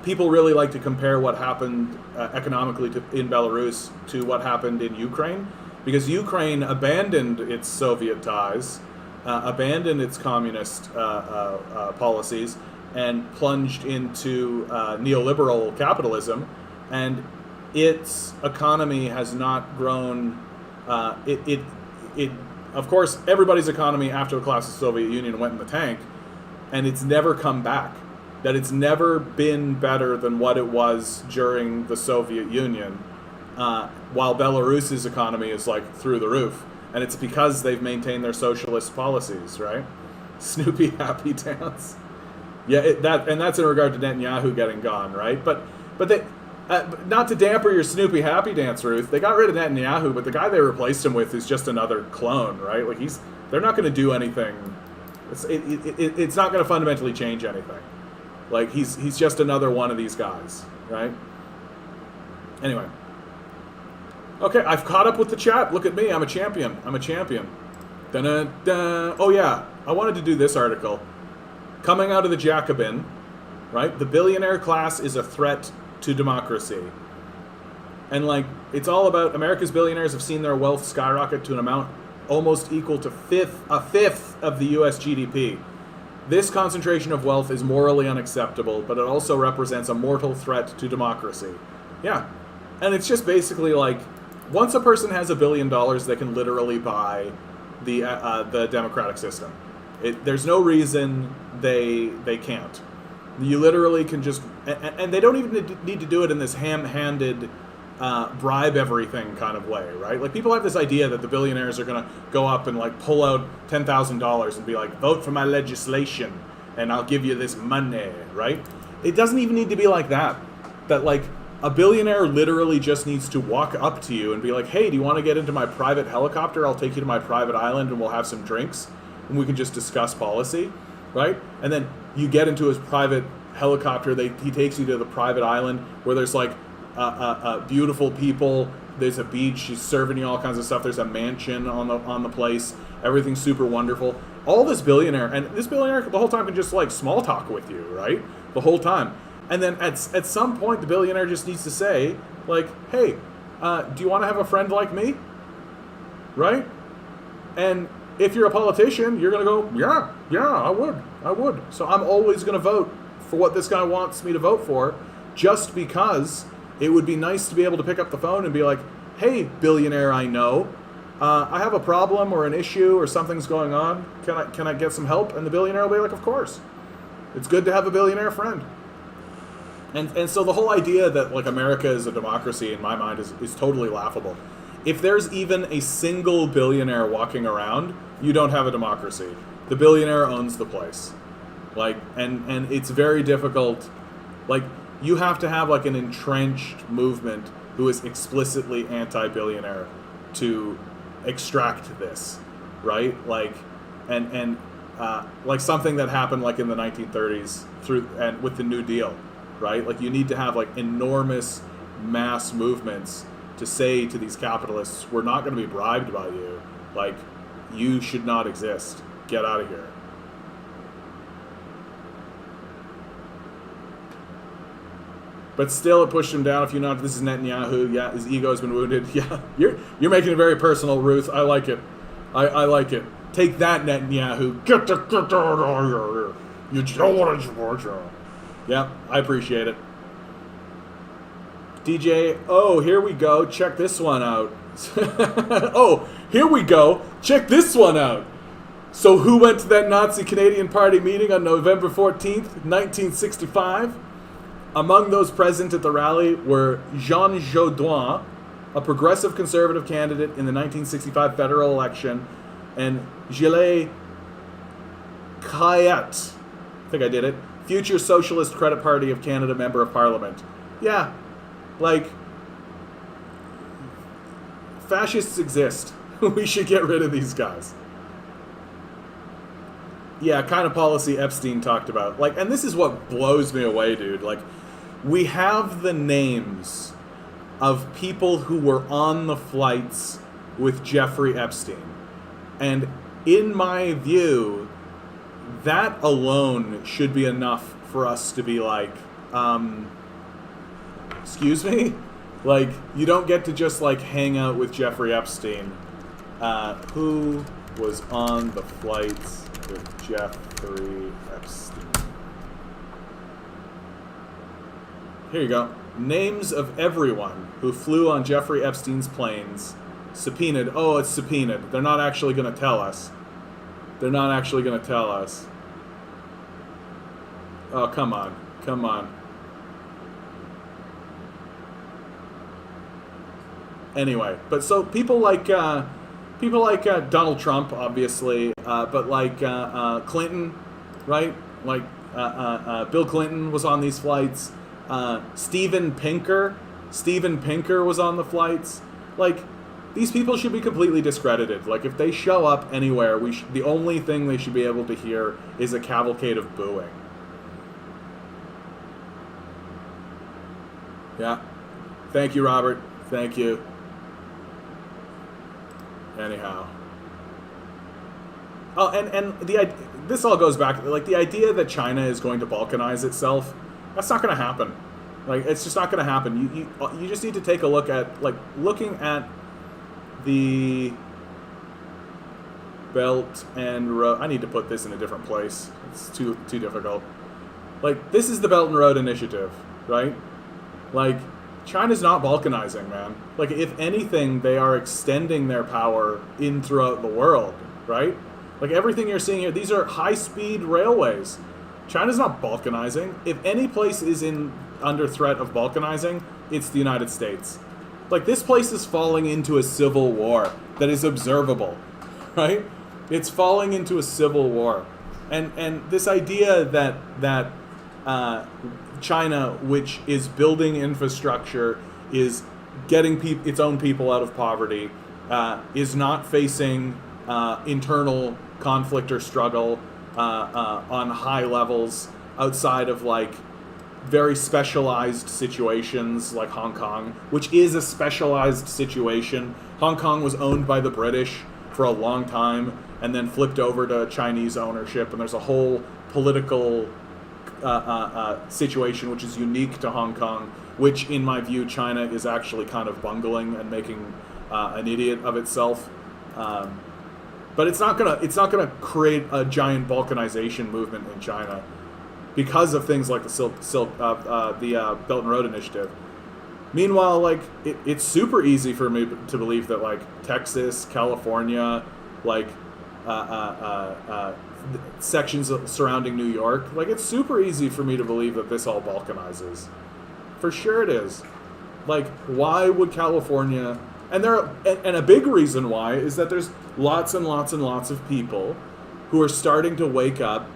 People really like to compare what happened economically in Belarus to what happened in Ukraine. Because Ukraine abandoned its Soviet ties, abandoned its communist policies, and plunged into neoliberal capitalism, and its economy has not grown. Of course, everybody's economy after the collapse of the Soviet Union went in the tank, and it's never come back. That it's never been better than what it was during the Soviet Union. While Belarus's economy is like through the roof, and it's because they've maintained their socialist policies, right? Snoopy happy dance, yeah. That's in regard to Netanyahu getting gone, right? But they, not to damper your Snoopy happy dance, Ruth. They got rid of Netanyahu, but the guy they replaced him with is just another clone, right? Like they're not going to do anything. It's not going to fundamentally change anything. Like he's just another one of these guys, right? Anyway. Okay, I've caught up with the chat. Look at me. I'm a champion. Dun-dun-dun. Oh, yeah. I wanted to do this article. Coming out of the Jacobin, right? The billionaire class is a threat to democracy. And, like, it's all about America's billionaires have seen their wealth skyrocket to an amount almost equal to a fifth of the U.S. GDP. This concentration of wealth is morally unacceptable, but it also represents a mortal threat to democracy. Yeah. And it's just basically like, once a person has $1 billion, they can literally buy the democratic system. There's no reason they can't. You literally can just, and they don't even need to do it in this ham-handed, bribe everything kind of way, right? Like, people have this idea that the billionaires are going to go up and like pull out $10,000 and be like, vote for my legislation, and I'll give you this money, right? It doesn't even need to be like that. That like, a billionaire literally just needs to walk up to you and be like, hey, do you want to get into my private helicopter? I'll take you to my private island and we'll have some drinks and we can just discuss policy, right? And then you get into his private helicopter. He takes you to the private island where there's like beautiful people. There's a beach. He's serving you all kinds of stuff. There's a mansion on the place. Everything's super wonderful. All this billionaire the whole time can just like small talk with you, right? The whole time. And then at some point, the billionaire just needs to say, like, hey, do you want to have a friend like me? Right? And if you're a politician, you're going to go, yeah, I would. So I'm always going to vote for what this guy wants me to vote for, just because it would be nice to be able to pick up the phone and be like, hey, billionaire I know, I have a problem or an issue or something's going on. Can I get some help? And the billionaire will be like, of course. It's good to have a billionaire friend. And so the whole idea that like America is a democracy in my mind is totally laughable. If there's even a single billionaire walking around, you don't have a democracy. The billionaire owns the place. Like, and it's very difficult. Like, you have to have like an entrenched movement who is explicitly anti-billionaire to extract this, right? Like, and like something that happened like in the 1930s and with the New Deal, right? Like, you need to have like enormous mass movements to say to these capitalists, we're not going to be bribed by you. Like, you should not exist. Get out of here. But still, it pushed him down. If you know, this is Netanyahu. Yeah, his ego has been wounded. Yeah, you're making it very personal, Ruth. I like it. I like it. Take that, Netanyahu. Get out of here. You don't want to Georgia. Yeah, I appreciate it. DJ, oh, here we go. Check this one out. Oh, here we go. Check this one out. So who went to that Nazi Canadian Party meeting on November 14th, 1965? Among those present at the rally were Jean Jaudoin, a progressive conservative candidate in the 1965 federal election, and Gilles Cayet, I think I did it, future Socialist Credit Party of Canada Member of Parliament. Yeah, like, fascists exist. We should get rid of these guys. Yeah, kind of policy Epstein talked about. Like, and this is what blows me away, dude. Like, we have the names of people who were on the flights with Jeffrey Epstein. And in my view, that alone should be enough for us to be like, excuse me? Like, you don't get to just, like, hang out with Jeffrey Epstein. Who was on the flights with Jeffrey Epstein? Here you go. Names of everyone who flew on Jeffrey Epstein's planes. Subpoenaed. Oh, it's subpoenaed. They're not actually going to tell us. They're not actually going to tell us. Oh, come on. Come on. Anyway, but so people like Donald Trump, obviously, but like Clinton, right? Like Bill Clinton was on these flights. Steven Pinker was on the flights. Like, these people should be completely discredited. Like, if they show up anywhere, the only thing they should be able to hear is a cavalcade of booing. Yeah. Thank you, Robert. Thank you. Anyhow. Oh, and this all goes back, like, the idea that China is going to balkanize itself, that's not going to happen. Like, it's just not going to happen. You just need to take a look at, like, looking at the Belt and Road. I need to put this in a different place. It's too difficult. Like, this is the Belt and Road Initiative, right? Like, China's not balkanizing, man. Like, if anything, they are extending their power in throughout the world, right? Like, everything you're seeing here, these are high-speed railways. China's not balkanizing. If any place is under threat of balkanizing, it's the United States. Like, this place is falling into a civil war that is observable, right? It's falling into a civil war. And this idea that China, which is building infrastructure, is getting its own people out of poverty, is not facing internal conflict or struggle on high levels outside of, like, very specialized situations like Hong Kong, which is a specialized situation. Hong Kong was owned by the British for a long time and then flipped over to Chinese ownership, and there's a whole political situation which is unique to Hong Kong, which in my view China is actually kind of bungling and making an idiot of itself. But it's not gonna create a giant balkanization movement in China because of things like the Belt and Road Initiative. Meanwhile, like it's super easy for me to believe that like Texas, California, like sections surrounding New York, like it's super easy for me to believe that this all balkanizes. For sure it is. Like, why would California? And a big reason why is that there's lots and lots and lots of people who are starting to wake up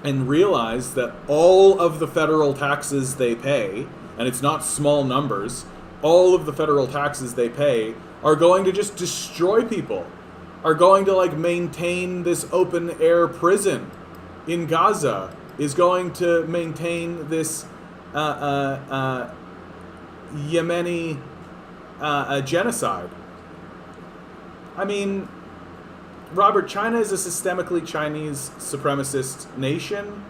and realize that all of the federal taxes they pay, and it's not small numbers, all of the federal taxes they pay are going to just destroy people, are going to like maintain this open air prison in Gaza, is going to maintain this Yemeni genocide. I mean, Robert, China is a systemically Chinese supremacist nation.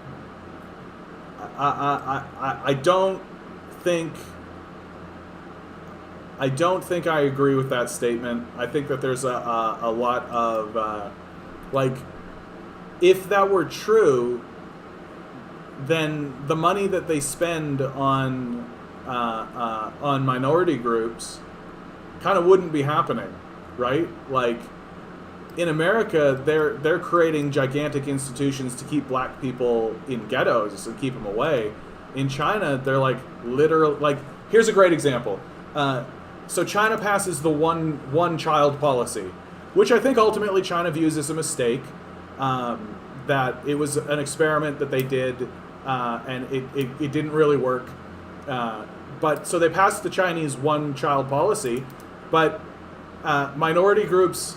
I don't think I agree with that statement. I think that there's a lot of like, if that were true, then the money that they spend on minority groups kind of wouldn't be happening, right? Like, in America, they're creating gigantic institutions to keep black people in ghettos and keep them away. In China, they're like literal. Like, here's a great example. So China passes the one child policy, which I think ultimately China views as a mistake. That it was an experiment that they did, and it didn't really work. But so they passed the Chinese one child policy, but minority groups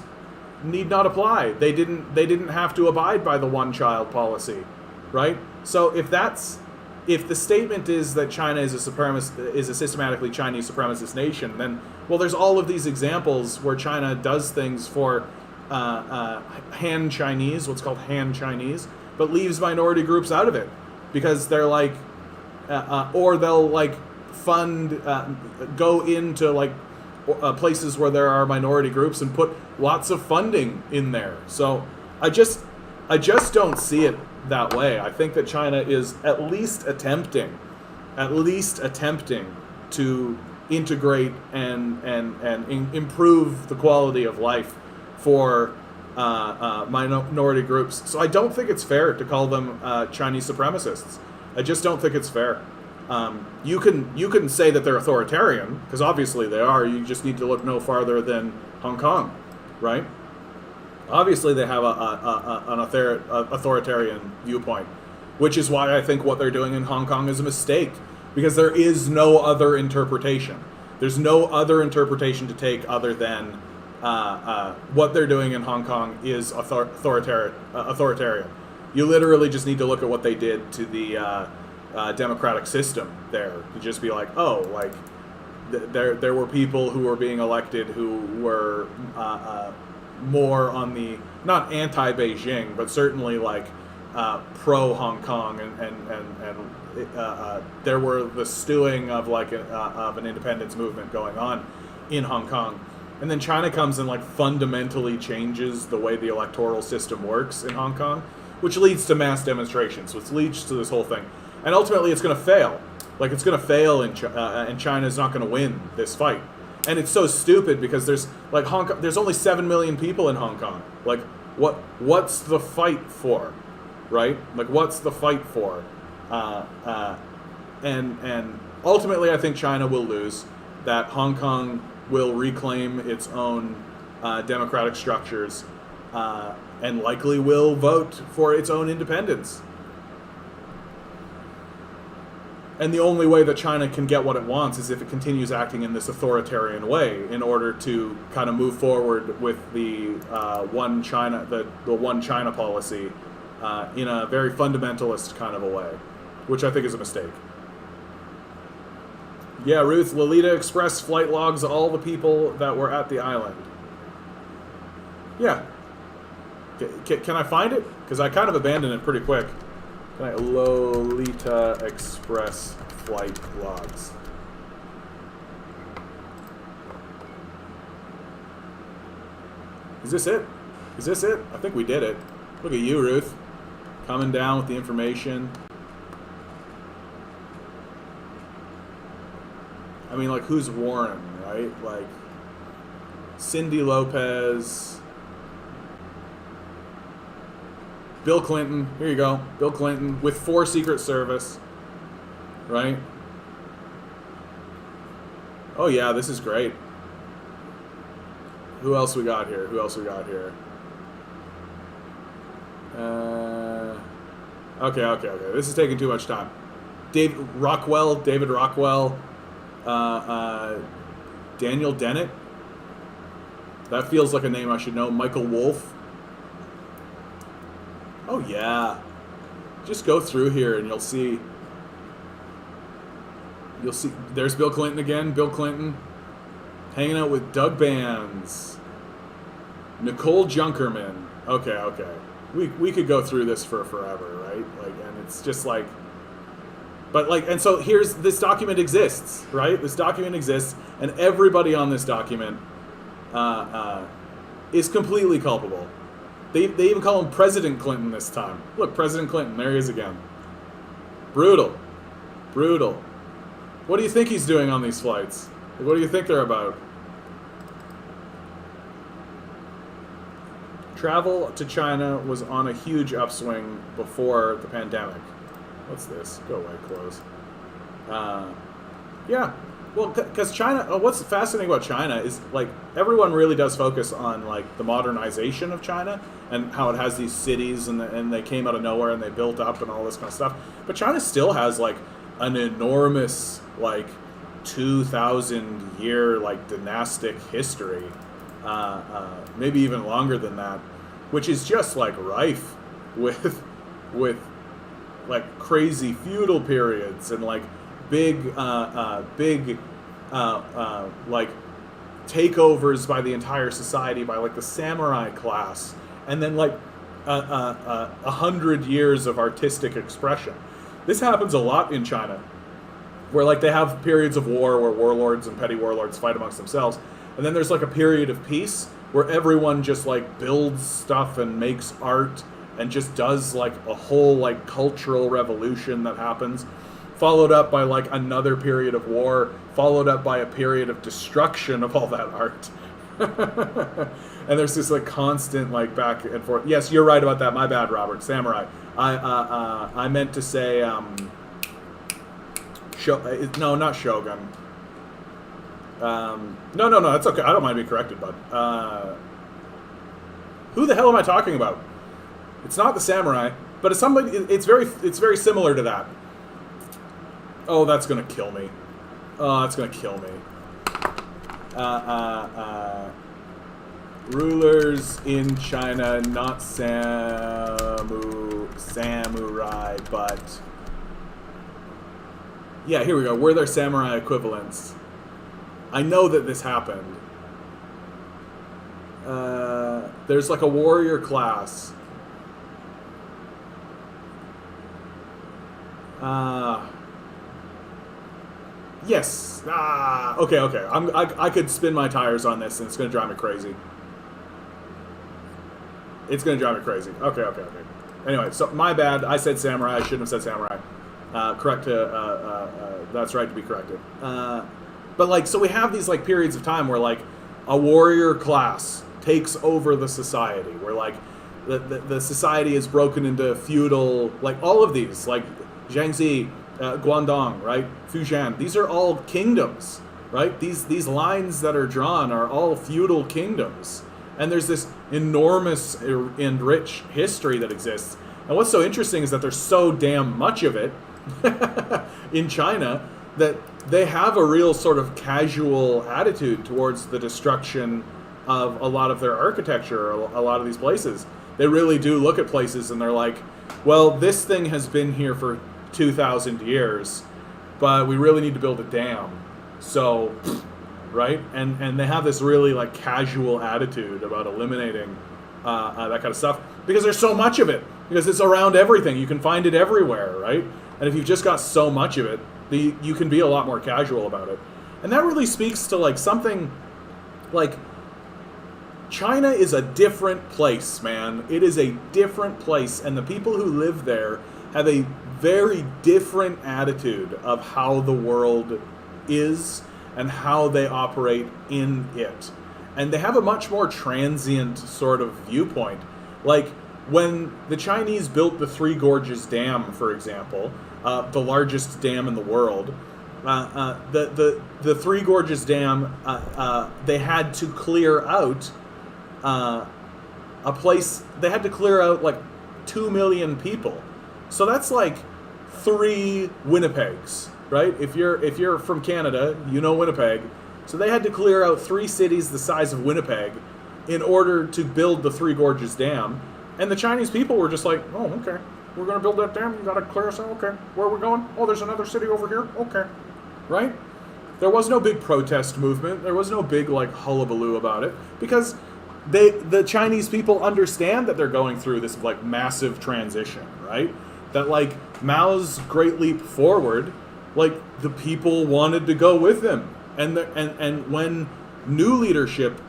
need not apply. They didn't have to abide by the one child policy, right? So if the statement is that China is a systematically Chinese supremacist nation, then well, there's all of these examples where China does things for Han Chinese, what's called Han Chinese, but leaves minority groups out of it because they're like, or they'll like fund, go into like places where there are minority groups and put lots of funding in there. So I just don't see it that way. I think that China is at least attempting to integrate and improve the quality of life for minority groups. So I don't think it's fair to call them Chinese supremacists. I just don't think it's fair. You can say that they're authoritarian, because obviously they are. You just need to look no farther than Hong Kong, right? Obviously they have an authoritarian viewpoint, which is why I think what they're doing in Hong Kong is a mistake, because there is no other interpretation. There's no other interpretation to take other than what they're doing in Hong Kong is authoritarian. You literally just need to look at what they did to the democratic system there to just be like, oh, like there were people who were being elected who were more on the, not anti-Beijing, but certainly like pro Hong Kong, and there were the stewing of like of an independence movement going on in Hong Kong. And then China comes and like fundamentally changes the way the electoral system works in Hong Kong, which leads to mass demonstrations, which leads to this whole thing. And ultimately it's going to fail. Like, it's going to fail, and China's not going to win this fight. And it's so stupid because there's like Hong Kong, there's only 7 million people in Hong Kong. Like, what's the fight for, right? Like, what's the fight for? And ultimately, I think China will lose. That Hong Kong will reclaim its own democratic structures, and likely will vote for its own independence. And the only way that China can get what it wants is if it continues acting in this authoritarian way in order to kind of move forward with the one China, the one China policy in a very fundamentalist kind of a way, which I think is a mistake. Yeah, Ruth, Lolita Express flight logs all the people that were at the island. Yeah. Can I find it? Because I kind of abandoned it pretty quick. Lolita Express flight logs. Is this it? Is this it? I think we did it. Look at you, Ruth. Coming down with the information. I mean, like, who's Warren, right? Like, Cindy Lopez. Bill Clinton. Here you go. Bill Clinton with 4 Secret Service. Right? Oh, yeah, this is great. Who else we got here? Okay. This is taking too much time. David Rockwell. Daniel Dennett. That feels like a name I should know. Michael Wolff. Oh, yeah. Just go through here and you'll see. There's Bill Clinton again. Bill Clinton. Hanging out with Doug Bands. Nicole Junkerman. Okay. We could go through this for forever, right? Like, and it's just like, but like, and so here's, this document exists, right? This document exists, and everybody on this document is completely culpable. They even call him President Clinton this time. Look, President Clinton, there he is again. Brutal. What do you think he's doing on these flights? What do you think they're about? Travel to China was on a huge upswing before the pandemic. What's this? Go away, close. Yeah. Well, because China, what's fascinating about China is, like, everyone really does focus on, like, the modernization of China and how it has these cities and they came out of nowhere and they built up and all this kind of stuff. But China still has, like, an enormous, like, 2,000 year, like, dynastic history. Maybe even longer than that, which is just, like, rife with like, crazy feudal periods and, like, big like, takeovers by the entire society by, like, the samurai class, and then, like, 100 years of artistic expression. This happens a lot in China, where, like, they have periods of war where warlords and petty warlords fight amongst themselves, and then there's, like, a period of peace where everyone just, like, builds stuff and makes art and just does, like, a whole, like, cultural revolution that happens, followed up by, like, another period of war, followed up by a period of destruction of all that art. And there's this, like, constant, like, back and forth. Yes, you're right about that. My bad, Robert. Samurai. I meant to say, no, not Shogun. No, that's okay. I don't mind being corrected, bud. Who the hell am I talking about? It's not the samurai, but it's somebody. It's very similar to that. Oh, that's gonna kill me. Oh, that's gonna kill me. Rulers in China, not samurai, but yeah, here we go. Were there samurai equivalents? I know that this happened. There's, like, a warrior class. Yes. Okay. I could spin my tires on this, and it's gonna drive me crazy. Okay. Anyway, so my bad. I said samurai. I shouldn't have said samurai. Correct. That's right to be corrected. But, like, so we have these, like, periods of time where, like, a warrior class takes over the society, where, like, the society is broken into feudal, like, all of these, like, Jiangxi, Guangdong, right? Fujian. These are all kingdoms, right? These lines that are drawn are all feudal kingdoms. And there's this enormous and rich history that exists. And what's so interesting is that there's so damn much of it in China that they have a real sort of casual attitude towards the destruction of a lot of their architecture, a lot of these places. They really do look at places and they're like, well, this thing has been here for 2,000 years, but we really need to build a dam. So, right? And they have this really, like, casual attitude about eliminating that kind of stuff because there's so much of it, because it's around everything. You can find it everywhere, right? And if you've just got so much of it, you can be a lot more casual about it. And that really speaks to, like, something like China is a different place, man. It is a different place, and the people who live there have a very different attitude of how the world is and how they operate in it. And they have a much more transient sort of viewpoint. Like, when the Chinese built the Three Gorges Dam, for example, the largest dam in the world, the Three Gorges Dam, they had to clear out a place. They had to clear out like 2 million people. So that's like 3 Winnipegs, right? If you're from Canada, you know Winnipeg. So they had to clear out 3 cities the size of Winnipeg in order to build the Three Gorges Dam. And the Chinese people were just like, oh, okay, we're going to build that dam. You got to clear us out. Okay, where are we going? Oh, there's another city over here. Okay, right? There was no big protest movement. There was no big like hullabaloo about it because the Chinese people understand that they're going through this like massive transition, right? That like Mao's Great Leap Forward, like the people wanted to go with him, and when new leadership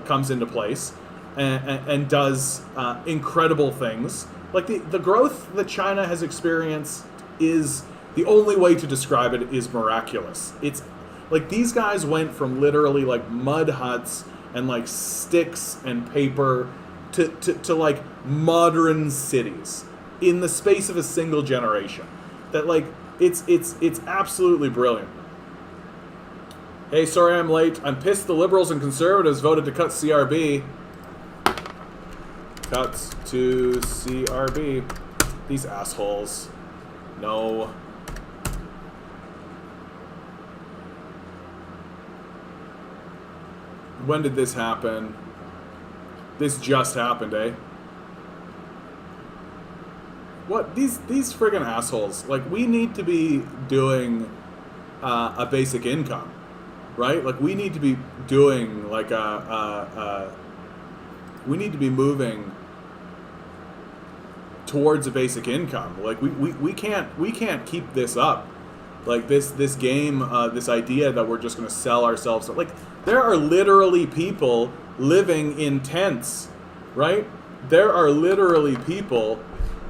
comes into place and does incredible things, like the growth that China has experienced is the only way to describe it is miraculous. It's like these guys went from literally like mud huts and like sticks and paper to like modern cities in the space of a single generation. That like it's absolutely brilliant. Hey, sorry I'm late. I'm pissed the Liberals and Conservatives voted to cut CRB. Cuts to CRB. These assholes. No. When did this happen? This just happened, eh? What? These friggin' assholes. Like, we need to be doing a basic income, right? Like, we need to be doing, like, we need to be moving towards a basic income. Like, we can't keep this up. Like, this game, this idea that we're just going to sell ourselves. Like, there are literally people living in tents, right? There are literally people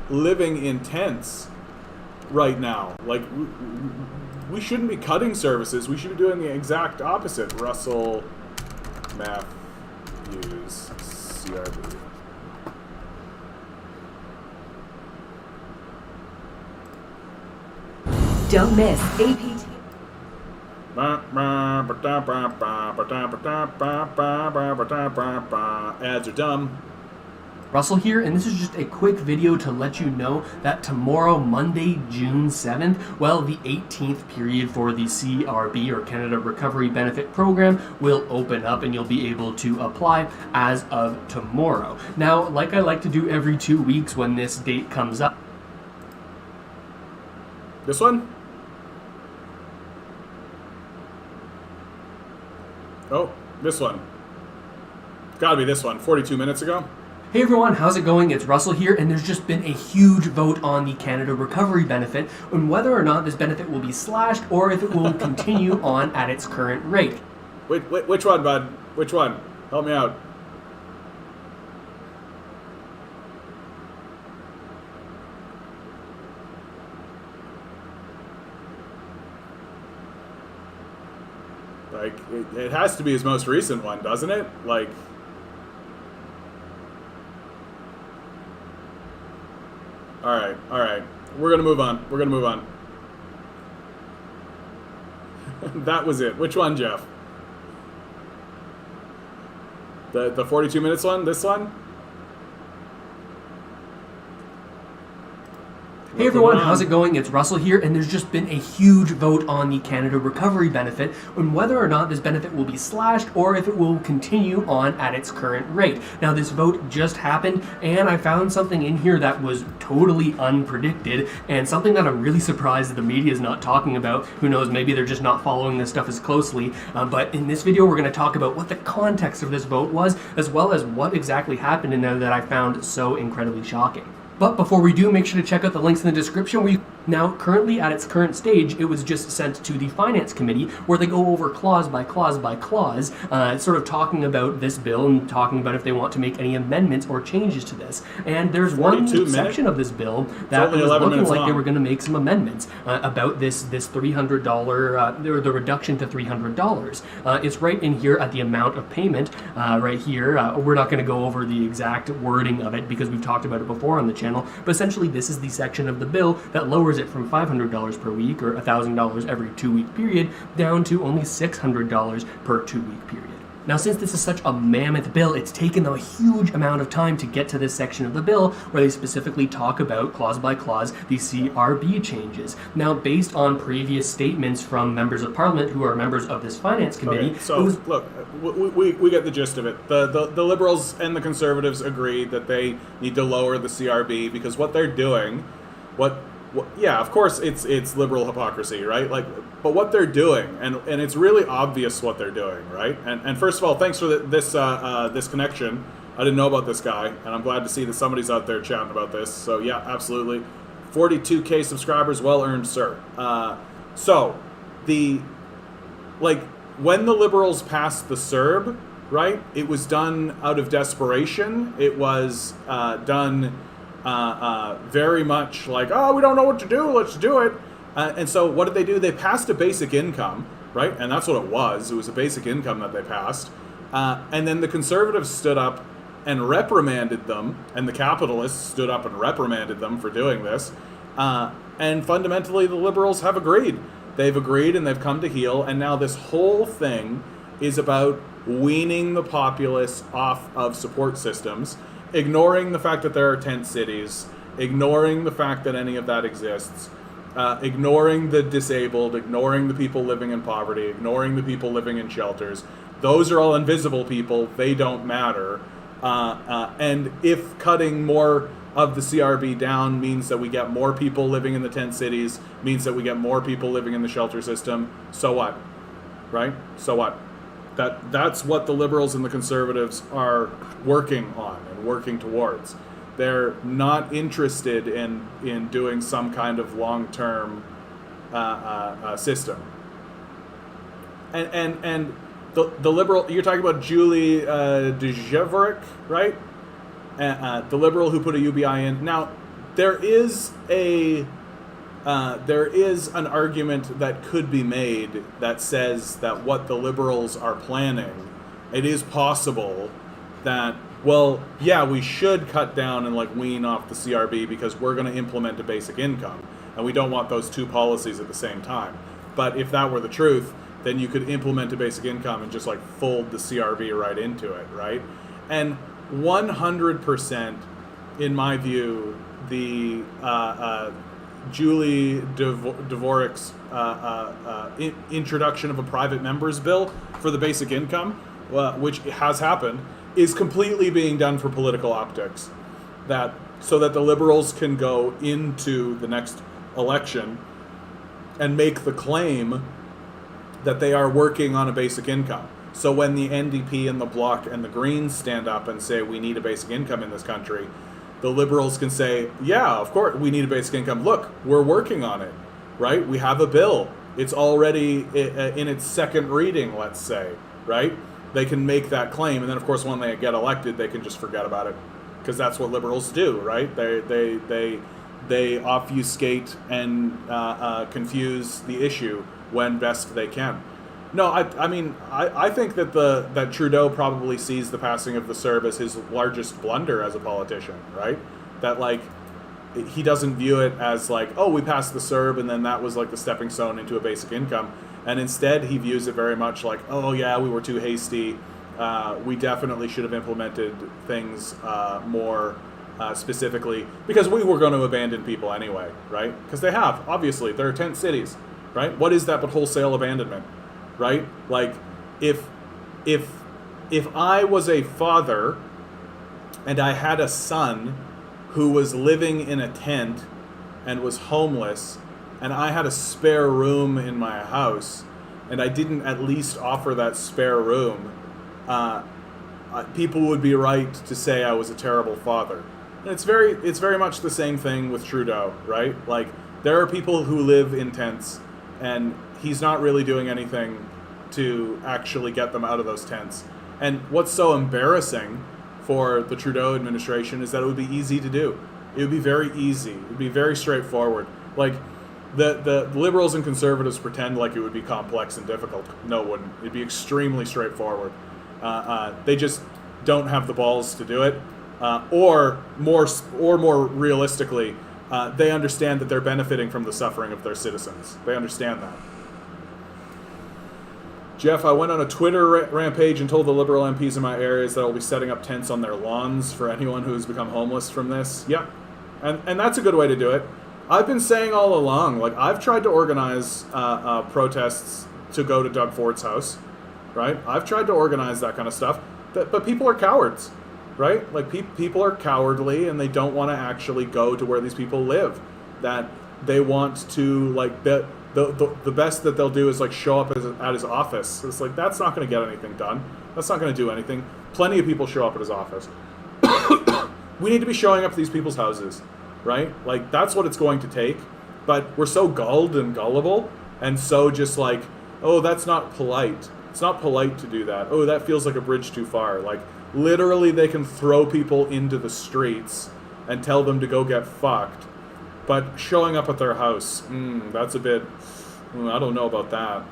living in tents right now. Like, we shouldn't be cutting services. We should be doing the exact opposite. Russell Matthews, CRB. Don't miss APT. Ads are dumb. Russell here, and this is just a quick video to let you know that tomorrow, Monday, June 7th, well, the 18th period for the CRB, or Canada Recovery Benefit Program, will open up and you'll be able to apply as of tomorrow. Now, like I like to do every 2 weeks when this date comes up. This one? Oh, this one. Gotta be this one. 42 minutes ago. Hey everyone, how's it going? It's Russell here, and there's just been a huge vote on the Canada Recovery Benefit on whether or not this benefit will be slashed or if it will continue on at its current rate. Which one, bud? Which one? Help me out. Like, it has to be his most recent one, doesn't it? Like... Alright. We're gonna move on. That was it. Which one, Jeff? The 42 minutes one? This one? Hey everyone, how's it going? It's Russell here, and there's just been a huge vote on the Canada Recovery Benefit on whether or not this benefit will be slashed or if it will continue on at its current rate. Now, this vote just happened, and I found something in here that was totally unpredicted, and something that I'm really surprised that the media is not talking about. Who knows, maybe they're just not following this stuff as closely, but in this video, we're going to talk about what the context of this vote was, as well as what exactly happened in there that I found so incredibly shocking. But before we do, make sure to check out the links in the description where you... Now, currently at its current stage, it was just sent to the Finance Committee, where they go over clause by clause by clause, sort of talking about this bill and talking about if they want to make any amendments or changes to this. And there's one section of this bill that was looking like they were going to make some amendments about this $300, the reduction to $300. It's right in here at the amount of payment, right here. We're not going to go over the exact wording of it because we've talked about it before on the channel, but essentially this is the section of the bill that lowers it from $500 per week or $1,000 every 2-week period down to only $600 per 2-week period. Now, since this is such a mammoth bill, it's taken them a huge amount of time to get to this section of the bill where they specifically talk about, clause by clause, the CRB changes. Now, based on previous statements from members of parliament who are members of this finance committee... Okay, so, look, we get the gist of it. The Liberals and the Conservatives agree that they need to lower the CRB because what they're doing... yeah, of course it's liberal hypocrisy, right? But what they're doing, and it's really obvious what they're doing, right? And first of all, thanks for this connection. I didn't know about this guy, and I'm glad to see that somebody's out there chatting about this. So yeah, absolutely, 42K subscribers, well earned, sir. When the Liberals passed the CERB, right? It was done out of desperation. It was done. Very much like, oh, we don't know what to do, let's do it. And so what did they do? They passed a basic income, right? And that's what it was. It was a basic income that they passed. And then the Conservatives stood up and reprimanded them, and the capitalists stood up and reprimanded them for doing this. And fundamentally, the Liberals have agreed. They've agreed and they've come to heel, and now this whole thing is about weaning the populace off of support systems, ignoring the fact that there are tent cities, ignoring the fact that any of that exists, ignoring the disabled, ignoring the people living in poverty, ignoring the people living in shelters. Those are all invisible people. They don't matter. And if cutting more of the CRB down means that we get more people living in the tent cities, means that we get more people living in the shelter system, so what? Right? So what? That's what the Liberals and the Conservatives are working on and working towards. They're not interested in doing some kind of long-term system. And the Liberal, you're talking about Julie Dvorak, right? The Liberal who put a UBI in. Now, there is an argument that could be made that says that what the Liberals are planning, it is possible that, well, yeah, we should cut down and wean off the CRB because we're going to implement a basic income, and we don't want those two policies at the same time. But if that were the truth, then you could implement a basic income and just fold the CRB right into it, right? And 100%, in my view, the Julie Dvorak's introduction of a private members bill for the basic income, which has happened, is completely being done for political optics. So that the Liberals can go into the next election and make the claim that they are working on a basic income. So when the NDP and the Bloc and the Greens stand up and say we need a basic income in this country, the Liberals can say, yeah, of course, we need a basic income. Look, we're working on it, right? We have a bill. It's already in its second reading, let's say, right? They can make that claim, and then, of course, when they get elected, they can just forget about it, because that's what Liberals do, right? They obfuscate and confuse the issue when best they can. No, I think that Trudeau probably sees the passing of the CERB as his largest blunder as a politician, right? That he doesn't view it as oh, we passed the CERB and then that was the stepping stone into a basic income, and instead he views it very much oh yeah, we were too hasty. We definitely should have implemented things more specifically, because we were going to abandon people anyway, right? Because they have, obviously, there are tent cities, right? What is that but wholesale abandonment? Right? If I was a father and I had a son who was living in a tent and was homeless, and I had a spare room in my house, and I didn't at least offer that spare room, people would be right to say I was a terrible father, And it's very much the same thing with Trudeau, right? Like, there are people who live in tents, and he's not really doing anything to actually get them out of those tents. And what's so embarrassing for the Trudeau administration is that it would be easy to do. It would be very easy. It would be very straightforward. Like, the liberals and conservatives pretend like it would be complex and difficult. No, it wouldn't. It'd be extremely straightforward. They just don't have the balls to do it. Or more realistically, they understand that they're benefiting from the suffering of their citizens. They understand that. Jeff, I went on a Twitter rampage and told the Liberal MPs in my areas that I'll be setting up tents on their lawns for anyone who's become homeless from this. Yeah, and that's a good way to do it. I've been saying all along, like, I've tried to organize protests to go to Doug Ford's house, right? I've tried to organize that kind of stuff, but people are cowards, right? Like, people are cowardly, and they don't want to actually go to where these people live. That they want to, like, the best that they'll do is, like, show up at his office. It's like, that's not going to get anything done. That's not going to do anything. Plenty of people show up at his office. We need to be showing up at these people's houses, right? Like, that's what it's going to take. But we're so gulled and gullible, and so just like, oh, that's not polite. It's not polite to do that. Oh, that feels like a bridge too far. Like, literally, they can throw people into the streets and tell them to go get fucked. But showing up at their house, that's a bit, I don't know about that.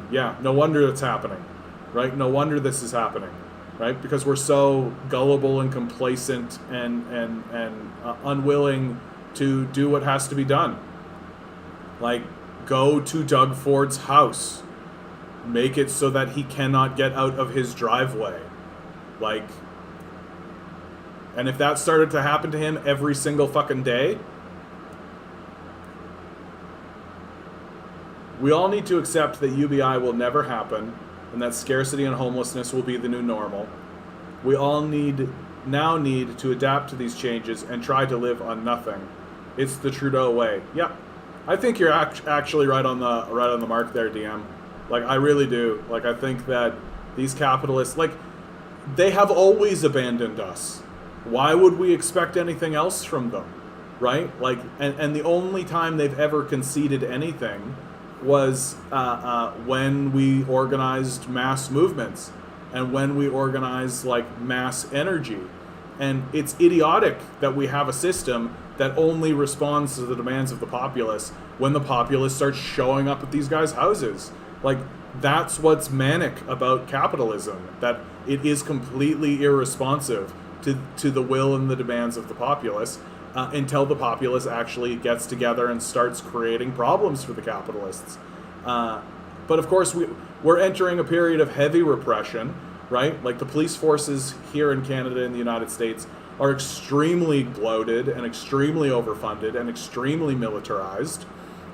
Yeah, no wonder it's happening, right? No wonder this is happening, right? Because we're so gullible and complacent and unwilling to do what has to be done. Like, go to Doug Ford's house. Make it so that he cannot get out of his driveway. Like, and if that started to happen to him every single fucking day, we all need to accept that UBI will never happen, and that scarcity and homelessness will be the new normal. We all now need to adapt to these changes and try to live on nothing. It's the Trudeau way. Yeah, I think you're actually right on the mark there, DM. Like, I really do. Like, I think that these capitalists, like, they have always abandoned us. Why would we expect anything else from them, right? Like, and the only time they've ever conceded anything was when we organized mass movements and when we organized, like, mass energy. And it's idiotic that we have a system that only responds to the demands of the populace when the populace starts showing up at these guys' houses. Like, that's what's manic about capitalism, that it is completely irresponsive to the will and the demands of the populace until the populace actually gets together and starts creating problems for the capitalists. But of course, we're entering a period of heavy repression, right? Like, the police forces here in Canada and the United States are extremely bloated and extremely overfunded and extremely militarized.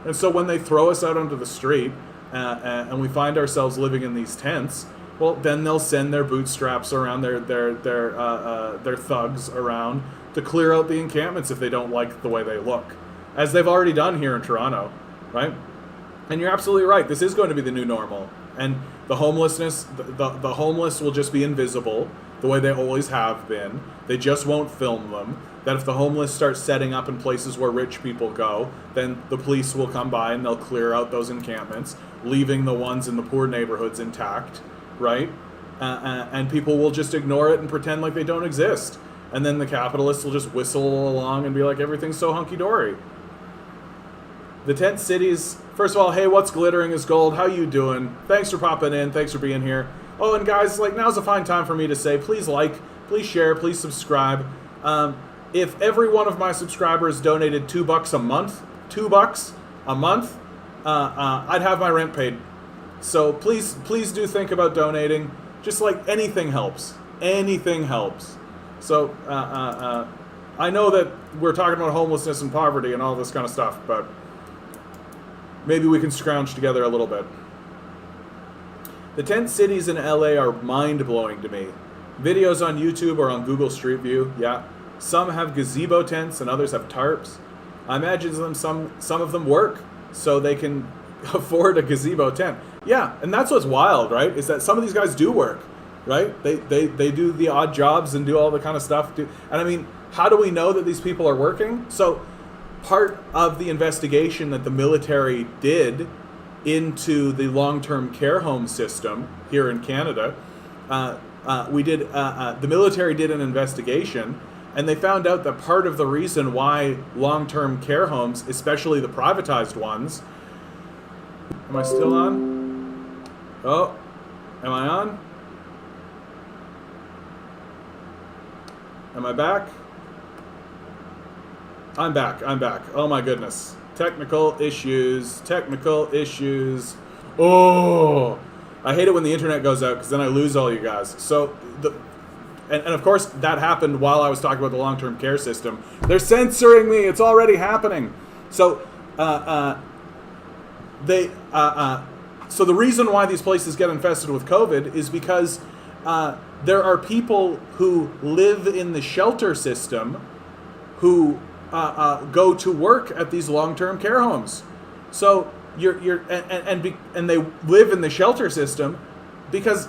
And so when they throw us out onto the street and we find ourselves living in these tents, well, then they'll send their bootstraps around, their thugs around to clear out the encampments if they don't like the way they look, as they've already done here in Toronto, right? And you're absolutely right. This is going to be the new normal, and the homelessness, the homeless will just be invisible the way they always have been. They just won't film them. That if the homeless start setting up in places where rich people go, then the police will come by and they'll clear out those encampments, leaving the ones in the poor neighborhoods intact, right? And people will just ignore it and pretend like they don't exist. And then the capitalists will just whistle along and be like, everything's so hunky-dory. The tent cities, first of all, hey, what's glittering is gold. How you doing? Thanks for popping in. Thanks for being here. Oh, and guys, like, now's a fine time for me to say, please like, please share, please subscribe. If every one of my subscribers donated $2 a month, $2 a month, I'd have my rent paid. So please do think about donating. Just, like, anything helps. Anything helps. So I know that we're talking about homelessness and poverty and all this kind of stuff, but maybe we can scrounge together a little bit. The tent cities in LA are mind-blowing to me. Videos on YouTube or on Google Street View, yeah. Some have gazebo tents and others have tarps. I imagine some of them work so they can afford a gazebo tent. Yeah, and that's what's wild, right? Is that some of these guys do work. right? They do the odd jobs and do all the kind of stuff. And I mean, how do we know that these people are working? So part of the investigation that the military did into the long-term care home system here in Canada, the military did an investigation, and they found out that part of the reason why long-term care homes, especially the privatized ones, am I still on? Oh, am I on? Am I back? I'm back. Oh my goodness. Technical issues. Oh, I hate it when the internet goes out because then I lose all you guys. So, and of course that happened while I was talking about the long-term care system. They're censoring me. It's already happening. So, so the reason why these places get infested with COVID is because there are people who live in the shelter system who go to work at these long-term care homes. So and they live in the shelter system because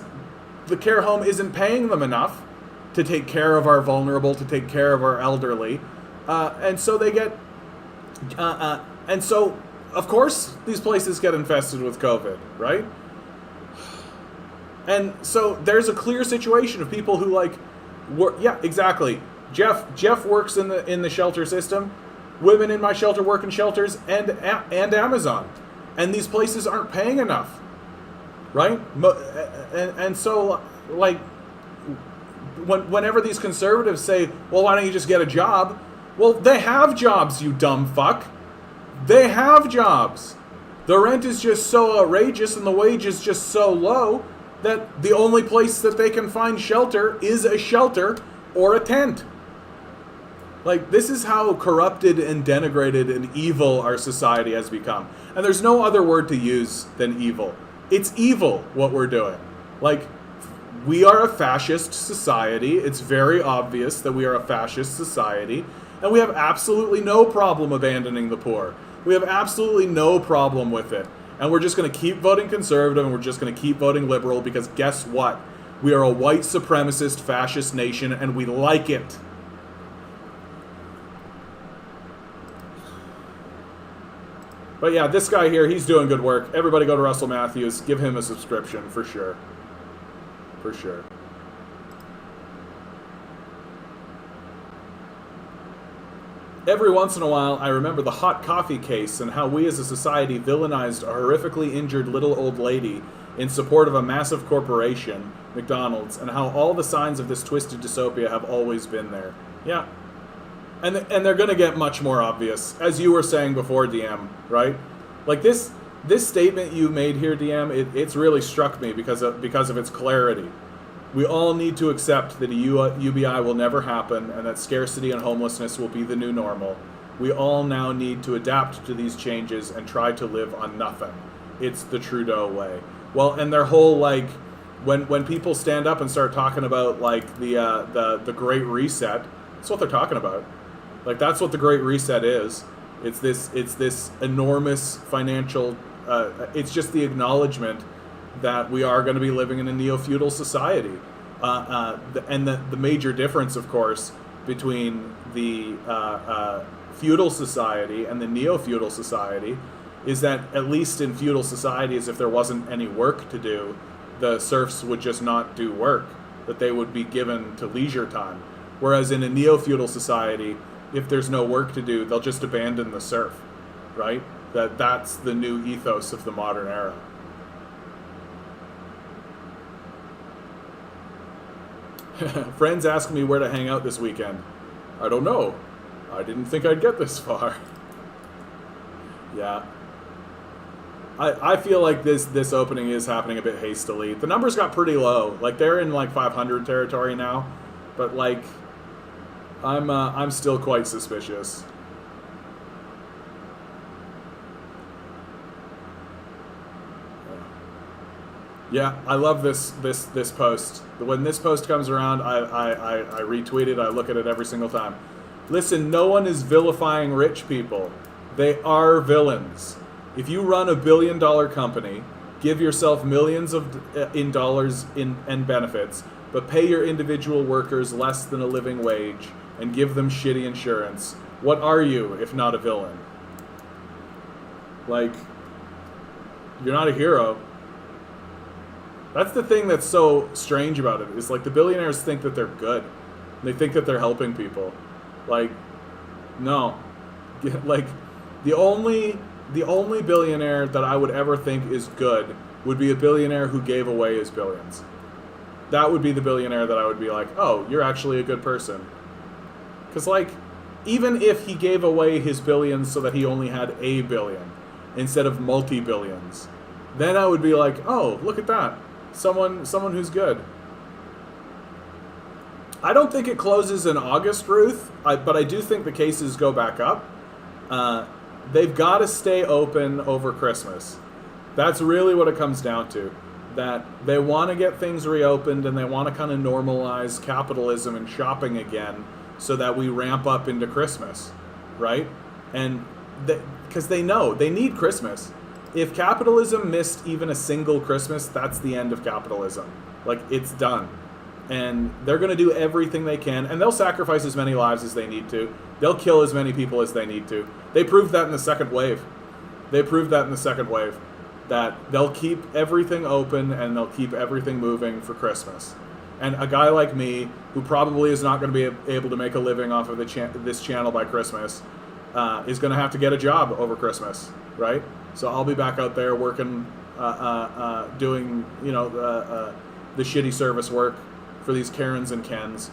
the care home isn't paying them enough to take care of our vulnerable, to take care of our elderly, and so they get and so of course these places get infested with COVID, right? And so there's a clear situation of people who like work. Yeah, exactly. Jeff works in the shelter system. Women in my shelter work in shelters and Amazon, and these places aren't paying enough, right? And so like whenever these conservatives say, well, why don't you just get a job? Well, they have jobs, you dumb fuck. They have jobs. The rent is just so outrageous and the wage is just so low that the only place that they can find shelter is a shelter or a tent. Like, this is how corrupted and denigrated and evil our society has become. And there's no other word to use than evil. It's evil what we're doing. Like, we are a fascist society. It's very obvious that we are a fascist society. And we have absolutely no problem abandoning the poor. We have absolutely no problem with it. And we're just going to keep voting conservative and we're just going to keep voting liberal because guess what? We are a white supremacist fascist nation and we like it. But yeah, this guy here, he's doing good work. Everybody go to Russell Matthews. Give him a subscription for sure. For sure. Every once in a while, I remember the hot coffee case and how we as a society villainized a horrifically injured little old lady in support of a massive corporation, McDonald's, and how all the signs of this twisted dystopia have always been there. Yeah. And they're going to get much more obvious, as you were saying before, DM, right? Like this statement you made here, DM, it's really struck me because of its clarity. We all need to accept that a UBI will never happen and that scarcity and homelessness will be the new normal. We all now need to adapt to these changes and try to live on nothing. It's the Trudeau way. Well, and their whole, like, when people stand up and start talking about, like, the Great Reset, that's what they're talking about. Like, that's what the Great Reset is. It's this enormous financial, it's just the acknowledgement that we are going to be living in a neo-feudal society. And the major difference, of course, between the feudal society and the neo-feudal society is that at least in feudal societies, if there wasn't any work to do, the serfs would just not do work, that they would be given to leisure time. Whereas in a neo-feudal society, if there's no work to do, they'll just abandon the serf, right? That's the new ethos of the modern era. Friends ask me where to hang out this weekend. I don't know. I didn't think I'd get this far. Yeah. I feel like this opening is happening a bit hastily. The numbers got pretty low. Like, they're in like 500 territory now. But like, I'm still quite suspicious. Yeah, I love this post. When this post comes around, I retweet it. I look at it every single time. Listen, no one is vilifying rich people. They are villains. If you run a $1 billion company, give yourself millions in dollars and benefits, but pay your individual workers less than a living wage and give them shitty insurance. What are you if not a villain? Like, you're not a hero. That's the thing that's so strange about it, is like the billionaires think that they're good. They think that they're helping people. Like, no. Like, the only billionaire that I would ever think is good would be a billionaire who gave away his billions. That would be the billionaire that I would be like, oh, you're actually a good person. Because, like, even if he gave away his billions so that he only had a billion instead of multi-billions, then I would be like, oh, look at that. Someone who's good. I don't think it closes in August, Ruth, but I do think the cases go back up. They've got to stay open over Christmas. That's really what it comes down to. That they want to get things reopened and they want to kind of normalize capitalism and shopping again so that we ramp up into Christmas, right? And because they know they need Christmas. If capitalism missed even a single Christmas, that's the end of capitalism. Like, it's done. And they're going to do everything they can, and they'll sacrifice as many lives as they need to. They'll kill as many people as they need to. They proved that in the second wave. That they'll keep everything open and they'll keep everything moving for Christmas. And a guy like me, who probably is not going to be able to make a living off of this channel by Christmas, is going to have to get a job over Christmas, right? So I'll be back out there working, doing, the shitty service work for these Karens and Kens.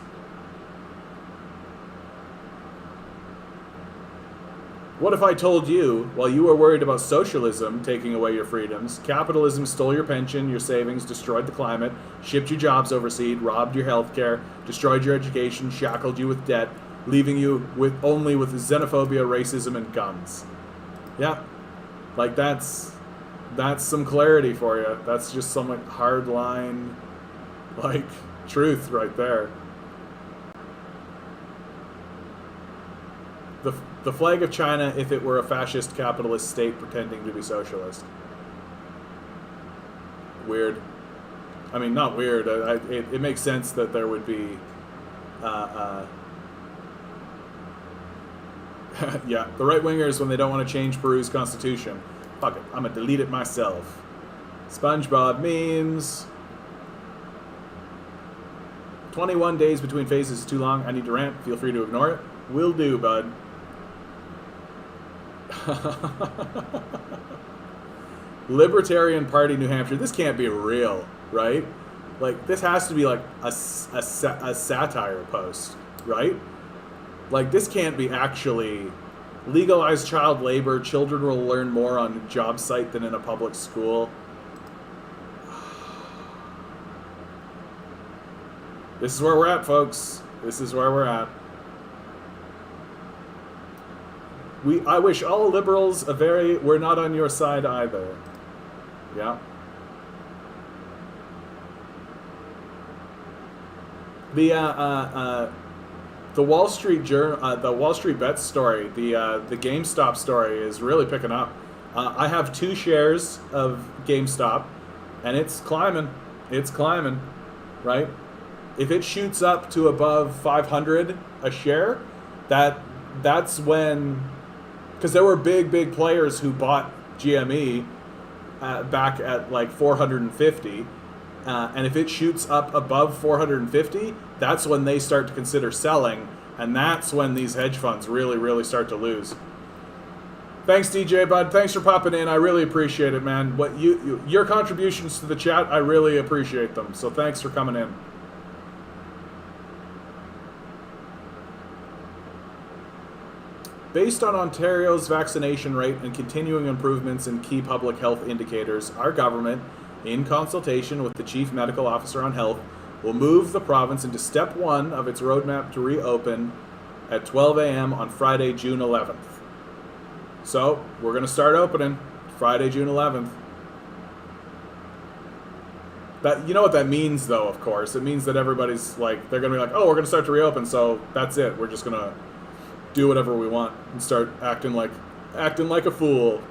What if I told you, while you were worried about socialism taking away your freedoms, capitalism stole your pension, your savings, destroyed the climate, shipped your jobs overseas, robbed your health care, destroyed your education, shackled you with debt, leaving you only with xenophobia, racism, and guns? Yeah, like that's some clarity for you. That's just some hard line, like, truth right there. The flag of China if it were a fascist capitalist state pretending to be socialist. Weird. I mean, not weird. It makes sense that there would be... yeah, the right-wingers when they don't want to change Peru's constitution. Fuck it, I'm gonna delete it myself. SpongeBob memes. 21 days between phases is too long. I need to rant. Feel free to ignore it. Will do, bud. Libertarian Party, New Hampshire. This can't be real, right? Like, this has to be like a satire post, right? Like, this can't be actually legalize child labor. Children will learn more on a job site than in a public school. This is where we're at, folks. This is where we're at. I wish all liberals we're not on your side either. Yeah. The Wall Street the Wall Street Bets story, the GameStop story is really picking up. I have 2 shares of GameStop, and it's climbing. It's climbing, right? If it shoots up to above 500 a share, that's when, because there were big players who bought GME back at like 450, and if it shoots up above 450, that's when they start to consider selling, and that's when these hedge funds really start to lose. Thanks, DJ Bud. Thanks for popping in. I really appreciate it, man. What your contributions to the chat, I really appreciate them. So thanks for coming in. Based on Ontario's vaccination rate and continuing improvements in key public health indicators, our government, in consultation with the Chief Medical Officer on Health, will move the province into Step 1 of its roadmap to reopen at 12 a.m. on Friday, June 11th. So, we're going to start opening Friday, June 11th. You know what that means, though, of course. It means that everybody's like, they're going to be like, oh, we're going to start to reopen, so that's it. We're just going to do whatever we want and start acting like a fool.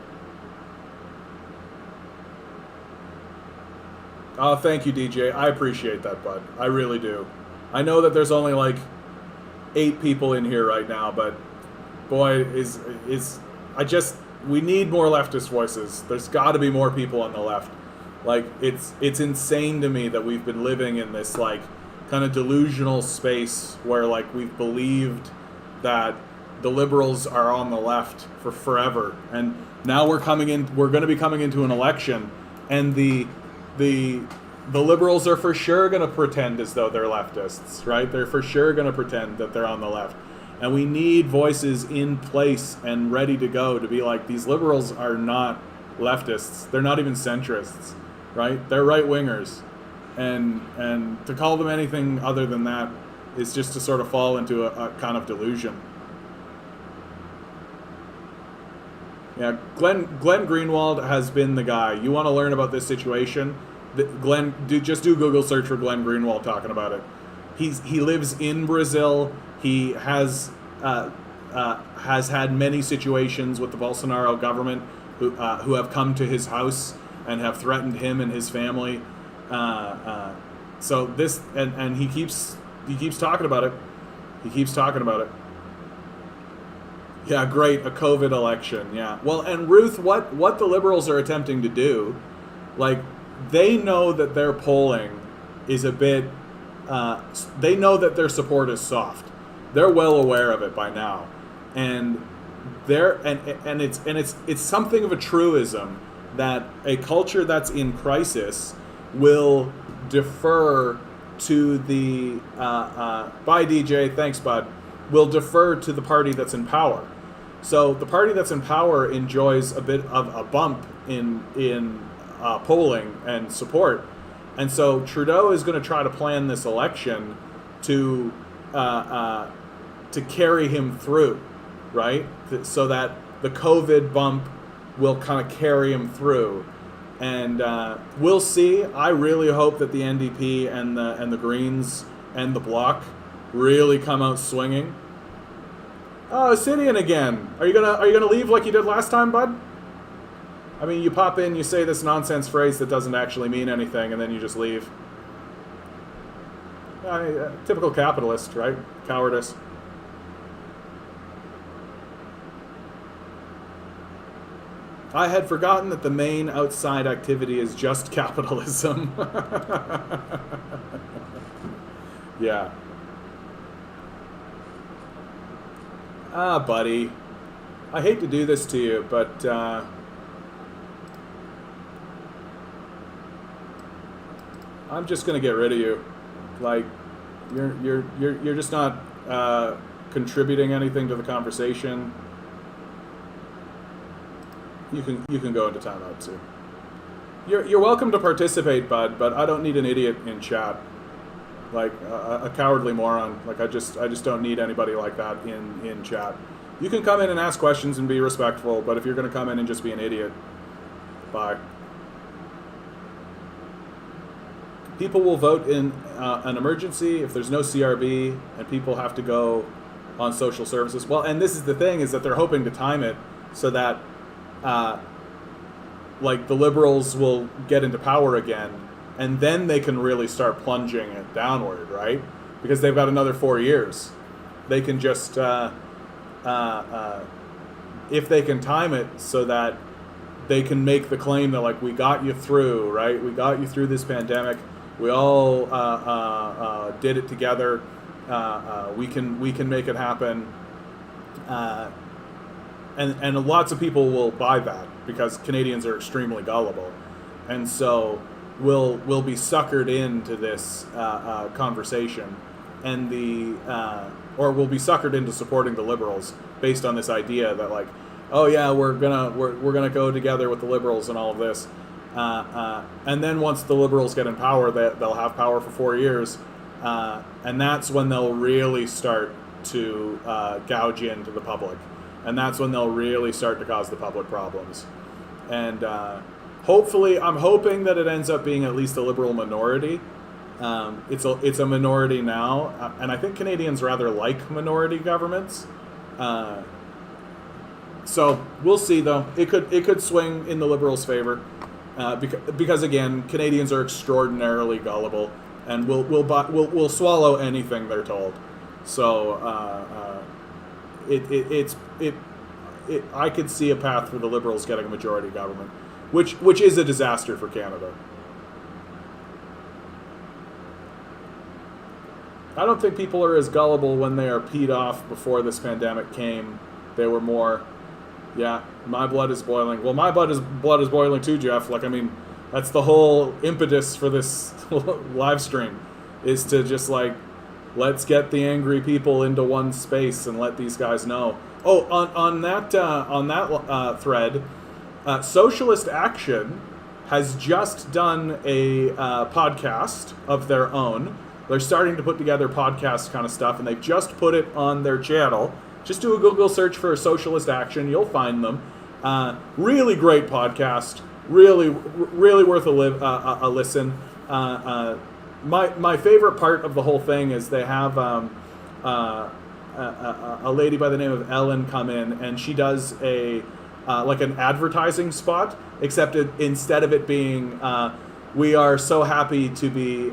Oh, thank you, DJ. I appreciate that, bud. I really do. I know that there's only like 8 people in here right now, but boy, I just we need more leftist voices. There's got to be more people on the left. Like it's insane to me that we've been living in this like kind of delusional space where like we've believed that the liberals are on the left for forever, and now we're going to be coming into an election, and the liberals are for sure going to pretend as though they're leftists, right? They're for sure going to pretend that they're on the left. And we need voices in place and ready to go to be like, these liberals are not leftists. They're not even centrists, right? They're right-wingers. And to call them anything other than that is just to sort of fall into a kind of delusion. Yeah, Glenn Greenwald has been the guy. You want to learn about this situation? Just do Google search for Glenn Greenwald talking about it. He lives in Brazil. He has had many situations with the Bolsonaro government who have come to his house and have threatened him and his family. So this and he keeps talking about it. He keeps talking about it. Yeah, great, a COVID election. Yeah. Well, and Ruth, what the liberals are attempting to do, like, they know that their polling is a bit. They know that their support is soft. They're well aware of it by now, and it's something of a truism that a culture that's in crisis will defer to the. Bye, DJ. Thanks, bud. Will defer to the party that's in power. So the party that's in power enjoys a bit of a bump in polling and support, and so Trudeau is going to try to plan this election to carry him through, right? So that the COVID bump will kind of carry him through, and we'll see. I really hope that the NDP and the Greens and the Bloc really come out swinging. Oh, Sidian again. Are you gonna leave like you did last time, bud? I mean, you pop in, you say this nonsense phrase that doesn't actually mean anything, and then you just leave. Typical capitalist, right? Cowardice. I had forgotten that the main outside activity is just capitalism. Yeah. Ah, buddy. I hate to do this to you, but I'm just gonna get rid of you. Like, you're just not contributing anything to the conversation. You can go into timeout too. You're welcome to participate, bud, but I don't need an idiot in chat. Like a cowardly moron. Like I just don't need anybody like that in chat. You can come in and ask questions and be respectful, but if you're going to come in and just be an idiot, bye. People will vote in an emergency if there's no CRB and people have to go on social services. Well, and this is the thing, is that they're hoping to time it so that like the liberals will get into power again, and then they can really start plunging it downward, right? Because they've got another 4 years. They can just, if they can time it so that they can make the claim that, like, we got you through, right? We got you through this pandemic. We all did it together. We can make it happen. And lots of people will buy that because Canadians are extremely gullible, and so we'll be suckered into this conversation, and or we'll be suckered into supporting the liberals based on this idea that, like, oh yeah, we're gonna go together with the liberals and all of this, and then once the liberals get in power, they'll have power for 4 years, and that's when they'll really start to gouge into the public. And that's when they'll really start to cause the public problems. And hopefully, I'm hoping that it ends up being at least a liberal minority. It's a minority now, and I think Canadians rather like minority governments. So we'll see, though. It could swing in the liberals' favor. because again, Canadians are extraordinarily gullible, and will swallow anything they're told. So I could see a path for the Liberals getting a majority government, which is a disaster for Canada. I don't think people are as gullible when they are peed off before this pandemic came. They were more, yeah, my blood is boiling. Well, my blood is boiling too, Jeff. Like, I mean, that's the whole impetus for this live stream, is to just like, let's get the angry people into one space and let these guys know. Oh, on that thread, Socialist Action has just done a podcast of their own. They're starting to put together podcast kind of stuff, and they've just put it on their channel. Just do a Google search for Socialist Action. You'll find them. Really great podcast. Really worth a listen. My favorite part of the whole thing is they have a lady by the name of Ellen come in, and she does a like an advertising spot, except instead of it being we are so happy to be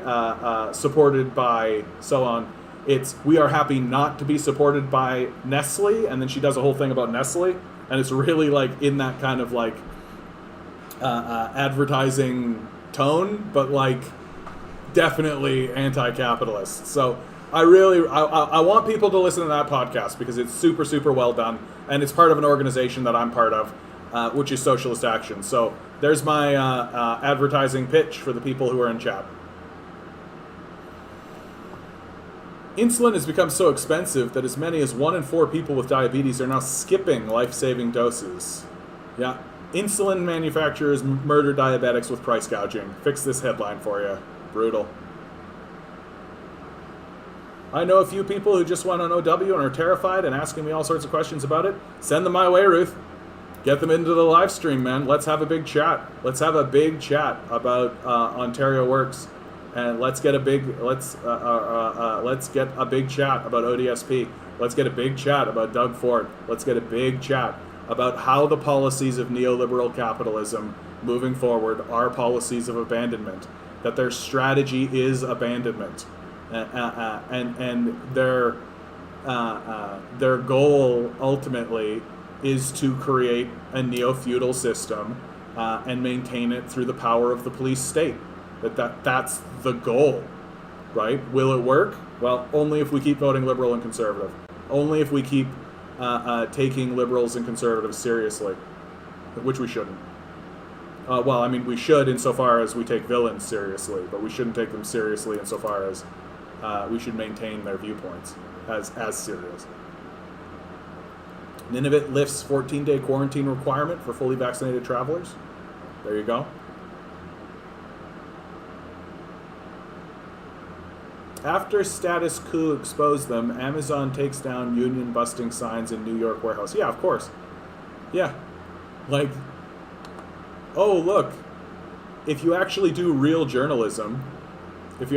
supported by so on, it's we are happy not to be supported by Nestle, and then she does a whole thing about Nestle, and it's really like in that kind of like advertising tone, but like definitely anti-capitalist. So I want people to listen to that podcast because it's super, super well done, and it's part of an organization that I'm part of, which is Socialist Action. So there's my advertising pitch for the people who are in chat. Insulin has become so expensive that as many as 1 in 4 people with diabetes are now skipping life-saving doses. Yeah, insulin manufacturers murder diabetics with price gouging. Fix this headline for you. Brutal. I know a few people who just went on OW and are terrified and asking me all sorts of questions about it. Send them my way, Ruth. Get them into the live stream, man. Let's have a big chat. Let's have a big chat about Ontario Works, and let's get a big chat about ODSP. Let's get a big chat about Doug Ford. Let's get a big chat about how the policies of neoliberal capitalism moving forward are policies of abandonment. That their strategy is abandonment. And their goal ultimately is to create a neo-feudal system and maintain it through the power of the police state. That's the goal, right? Will it work? Well, only if we keep voting liberal and conservative. Only if we keep taking liberals and conservatives seriously, which we shouldn't. Well, I mean, we should insofar as we take villains seriously, but we shouldn't take them seriously insofar as we should maintain their viewpoints as serious. Nunavut lifts 14-day quarantine requirement for fully vaccinated travelers. There you go. After status quo exposed them, Amazon takes down union-busting signs in New York warehouse. Yeah, of course. Yeah. Like, oh, look. If you actually do real journalism, it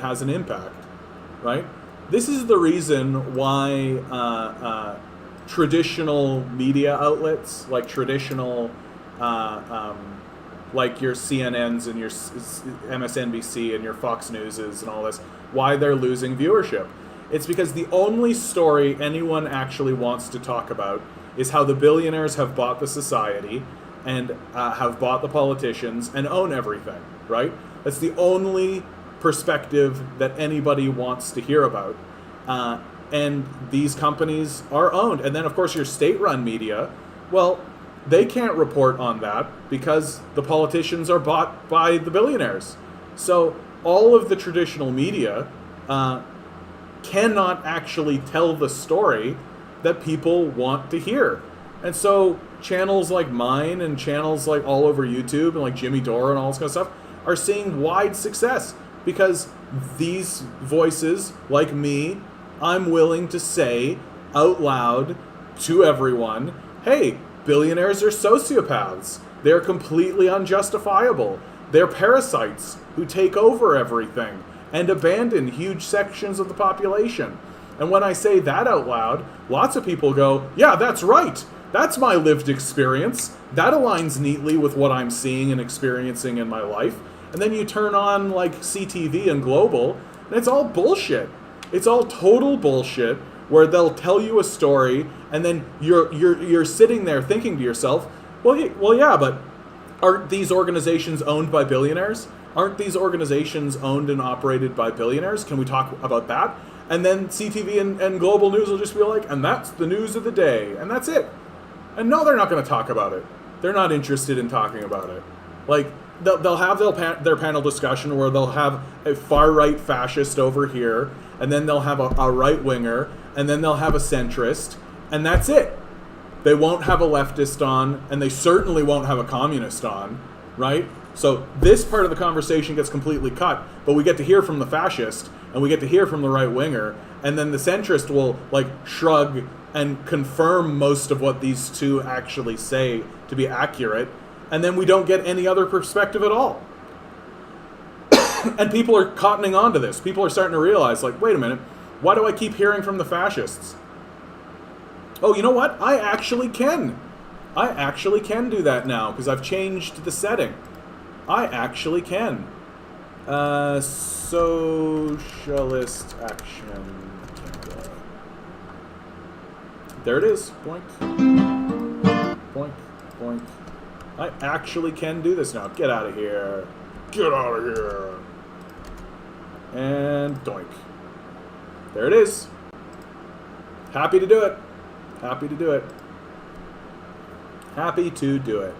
has an impact, right? This is the reason why traditional media outlets, like traditional, like your CNNs and your MSNBC and your Fox Newses and all this, why they're losing viewership. It's because the only story anyone actually wants to talk about is how the billionaires have bought the society and have bought the politicians and own everything, right? That's the only perspective that anybody wants to hear about. And these companies are owned. And then, of course, your state-run media, well, they can't report on that because the politicians are bought by the billionaires. So all of the traditional media cannot actually tell the story that people want to hear. And so channels like mine and channels like all over YouTube and like Jimmy Dore and all this kind of stuff are seeing wide success because these voices, like me, I'm willing to say out loud to everyone, hey, billionaires are sociopaths. They're completely unjustifiable. They're parasites who take over everything and abandon huge sections of the population. And when I say that out loud, lots of people go, yeah, that's right. That's my lived experience. That aligns neatly with what I'm seeing and experiencing in my life. And then you turn on like CTV and Global, and it's all bullshit. It's all total bullshit where they'll tell you a story, and then you're sitting there thinking to yourself, well, yeah, but aren't these organizations owned by billionaires? Aren't these organizations owned and operated by billionaires? Can we talk about that? And then CTV and Global News will just be like, and that's the news of the day, and that's it. And no, they're not going to talk about it. They're not interested in talking about it. Like, they'll have their panel discussion where they'll have a far-right fascist over here, and then they'll have a right-winger, and then they'll have a centrist, and that's it. They won't have a leftist on, and they certainly won't have a communist on, right? So this part of the conversation gets completely cut, but we get to hear from the fascist, and we get to hear from the right-winger, and then the centrist will, like, shrug and confirm most of what these two actually say to be accurate, and then we don't get any other perspective at all. And people are cottoning on to this. People are starting to realize, like, wait a minute, why do I keep hearing from the fascists? Oh, you know what? I actually can do that now, because I've changed the setting. I actually can. Socialist Action Canada. There it is. Boink. Boink. Boink. I actually can do this now. Get out of here. Get out of here. And doink. There it is. Happy to do it. Happy to do it. Happy to do it.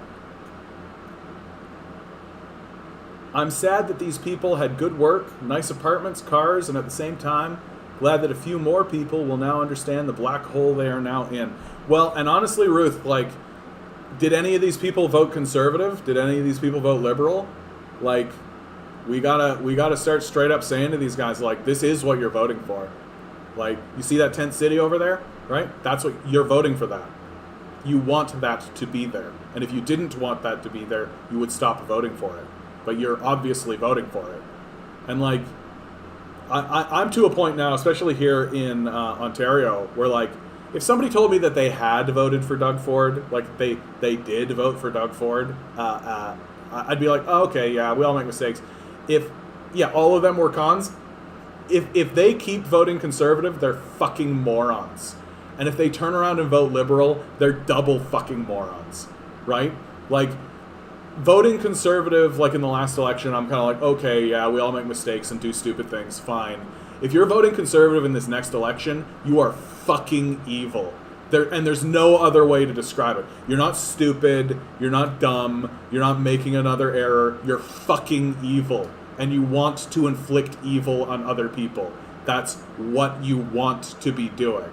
I'm sad that these people had good work, nice apartments, cars, and at the same time, glad that a few more people will now understand the black hole they are now in. Well, and honestly, Ruth, like, did any of these people vote conservative? Did any of these people vote liberal? Like, we gotta start straight up saying to these guys, like, this is what you're voting for. Like, you see that tent city over there, right? That's what you're voting for. That you want that to be there, and if you didn't want that to be there, you would stop voting for it. But you're obviously voting for it, and like, I'm to a point now, especially here in Ontario, where like, if somebody told me that they had voted for Doug Ford, like they did vote for Doug Ford, I'd be like, oh, okay, yeah, we all make mistakes. If all of them were cons, if they keep voting conservative, they're fucking morons. And if they turn around and vote liberal, they're double fucking morons, right? Like, voting conservative, like in the last election, I'm kind of like, okay, yeah, we all make mistakes and do stupid things, fine. If you're voting conservative in this next election, you are fucking evil. There's no other way to describe it. You're not stupid, you're not dumb, you're not making another error, you're fucking evil. And you want to inflict evil on other people. That's what you want to be doing.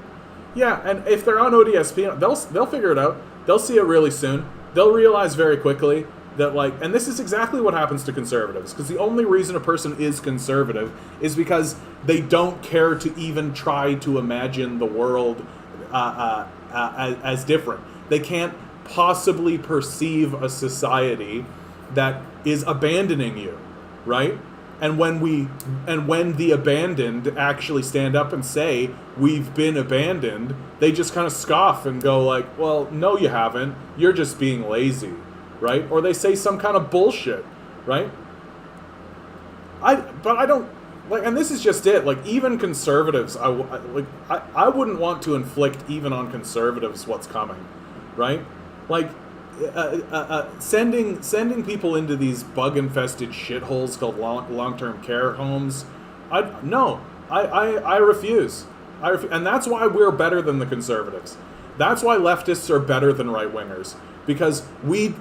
Yeah, and if they're on ODSP, they'll figure it out. They'll see it really soon. They'll realize very quickly that, like, and this is exactly what happens to conservatives, because the only reason a person is conservative is because they don't care to even try to imagine the world as different. They can't possibly perceive a society that is abandoning you, right? And when the abandoned actually stand up and say, we've been abandoned, they just kind of scoff and go like, well, no, you haven't. You're just being lazy, right? Or they say some kind of bullshit, right? But I don't, like, and this is just it. Like, even conservatives, I wouldn't want to inflict even on conservatives what's coming, right? Like, sending people into these bug-infested shitholes called long-term care homes. I refuse. And that's why we're better than the conservatives. That's why leftists are better than right-wingers, because we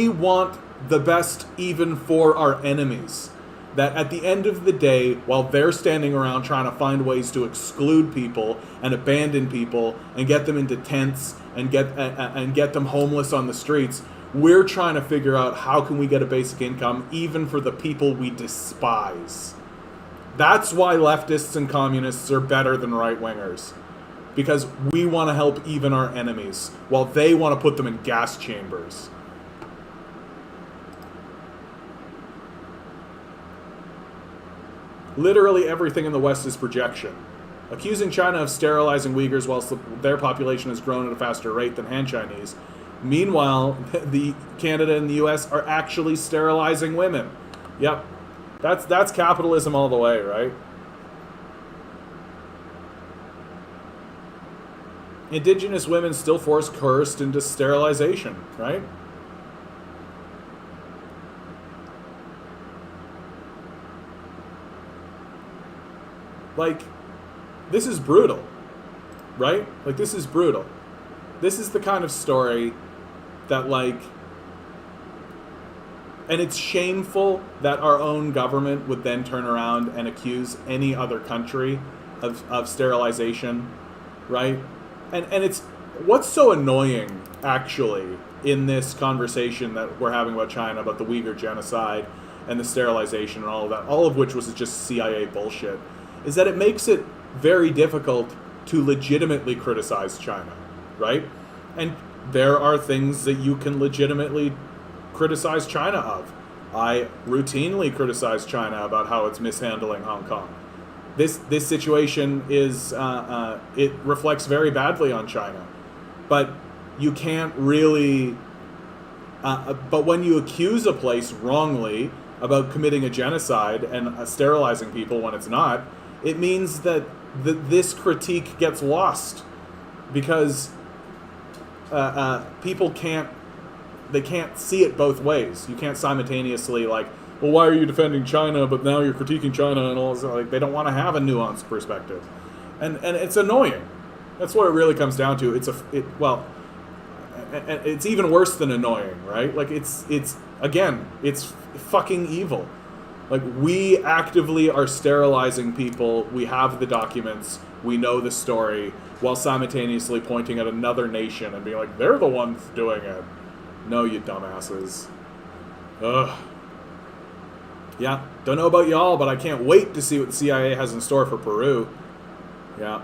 want the best even for our enemies. That at the end of the day, while they're standing around trying to find ways to exclude people and abandon people and get them into tents and get them homeless on the streets, we're trying to figure out how can we get a basic income even for the people we despise. That's why leftists and communists are better than right-wingers. Because we want to help even our enemies, while they want to put them in gas chambers. Literally everything in the West is projection. accusing China of sterilizing Uyghurs whilst their population has grown at a faster rate than Han Chinese. Meanwhile, the Canada and the U.S. are actually sterilizing women. Yep, that's capitalism all the way, right? Indigenous women still coerced into sterilization, right? Like, this is brutal, right? Like, this is brutal. This is the kind of story that, like, and it's shameful that our own government would then turn around and accuse any other country of sterilization, right? And it's, what's so annoying, actually, in this conversation that we're having about China, about the Uyghur genocide and the sterilization and all of that, all of which was just CIA bullshit, is that it makes it very difficult to legitimately criticize China, right? And there are things that you can legitimately criticize China of. I routinely criticize China about how it's mishandling Hong Kong. This situation is it reflects very badly on China, but you can't really. But when you accuse a place wrongly about committing a genocide and sterilizing people when it's not, it means that this critique gets lost because people can't see it both ways. You can't simultaneously, like, well, why are you defending China, but now you're critiquing China and all this? Like, they don't want to have a nuanced perspective, and it's annoying. That's what it really comes down to. It's even worse than annoying, right? Like, it's fucking evil. Like, we actively are sterilizing people. We have the documents. We know the story, while simultaneously pointing at another nation and being like, they're the ones doing it. No, you dumbasses. Ugh. Yeah, don't know about y'all, but I can't wait to see what the CIA has in store for Peru. Yeah.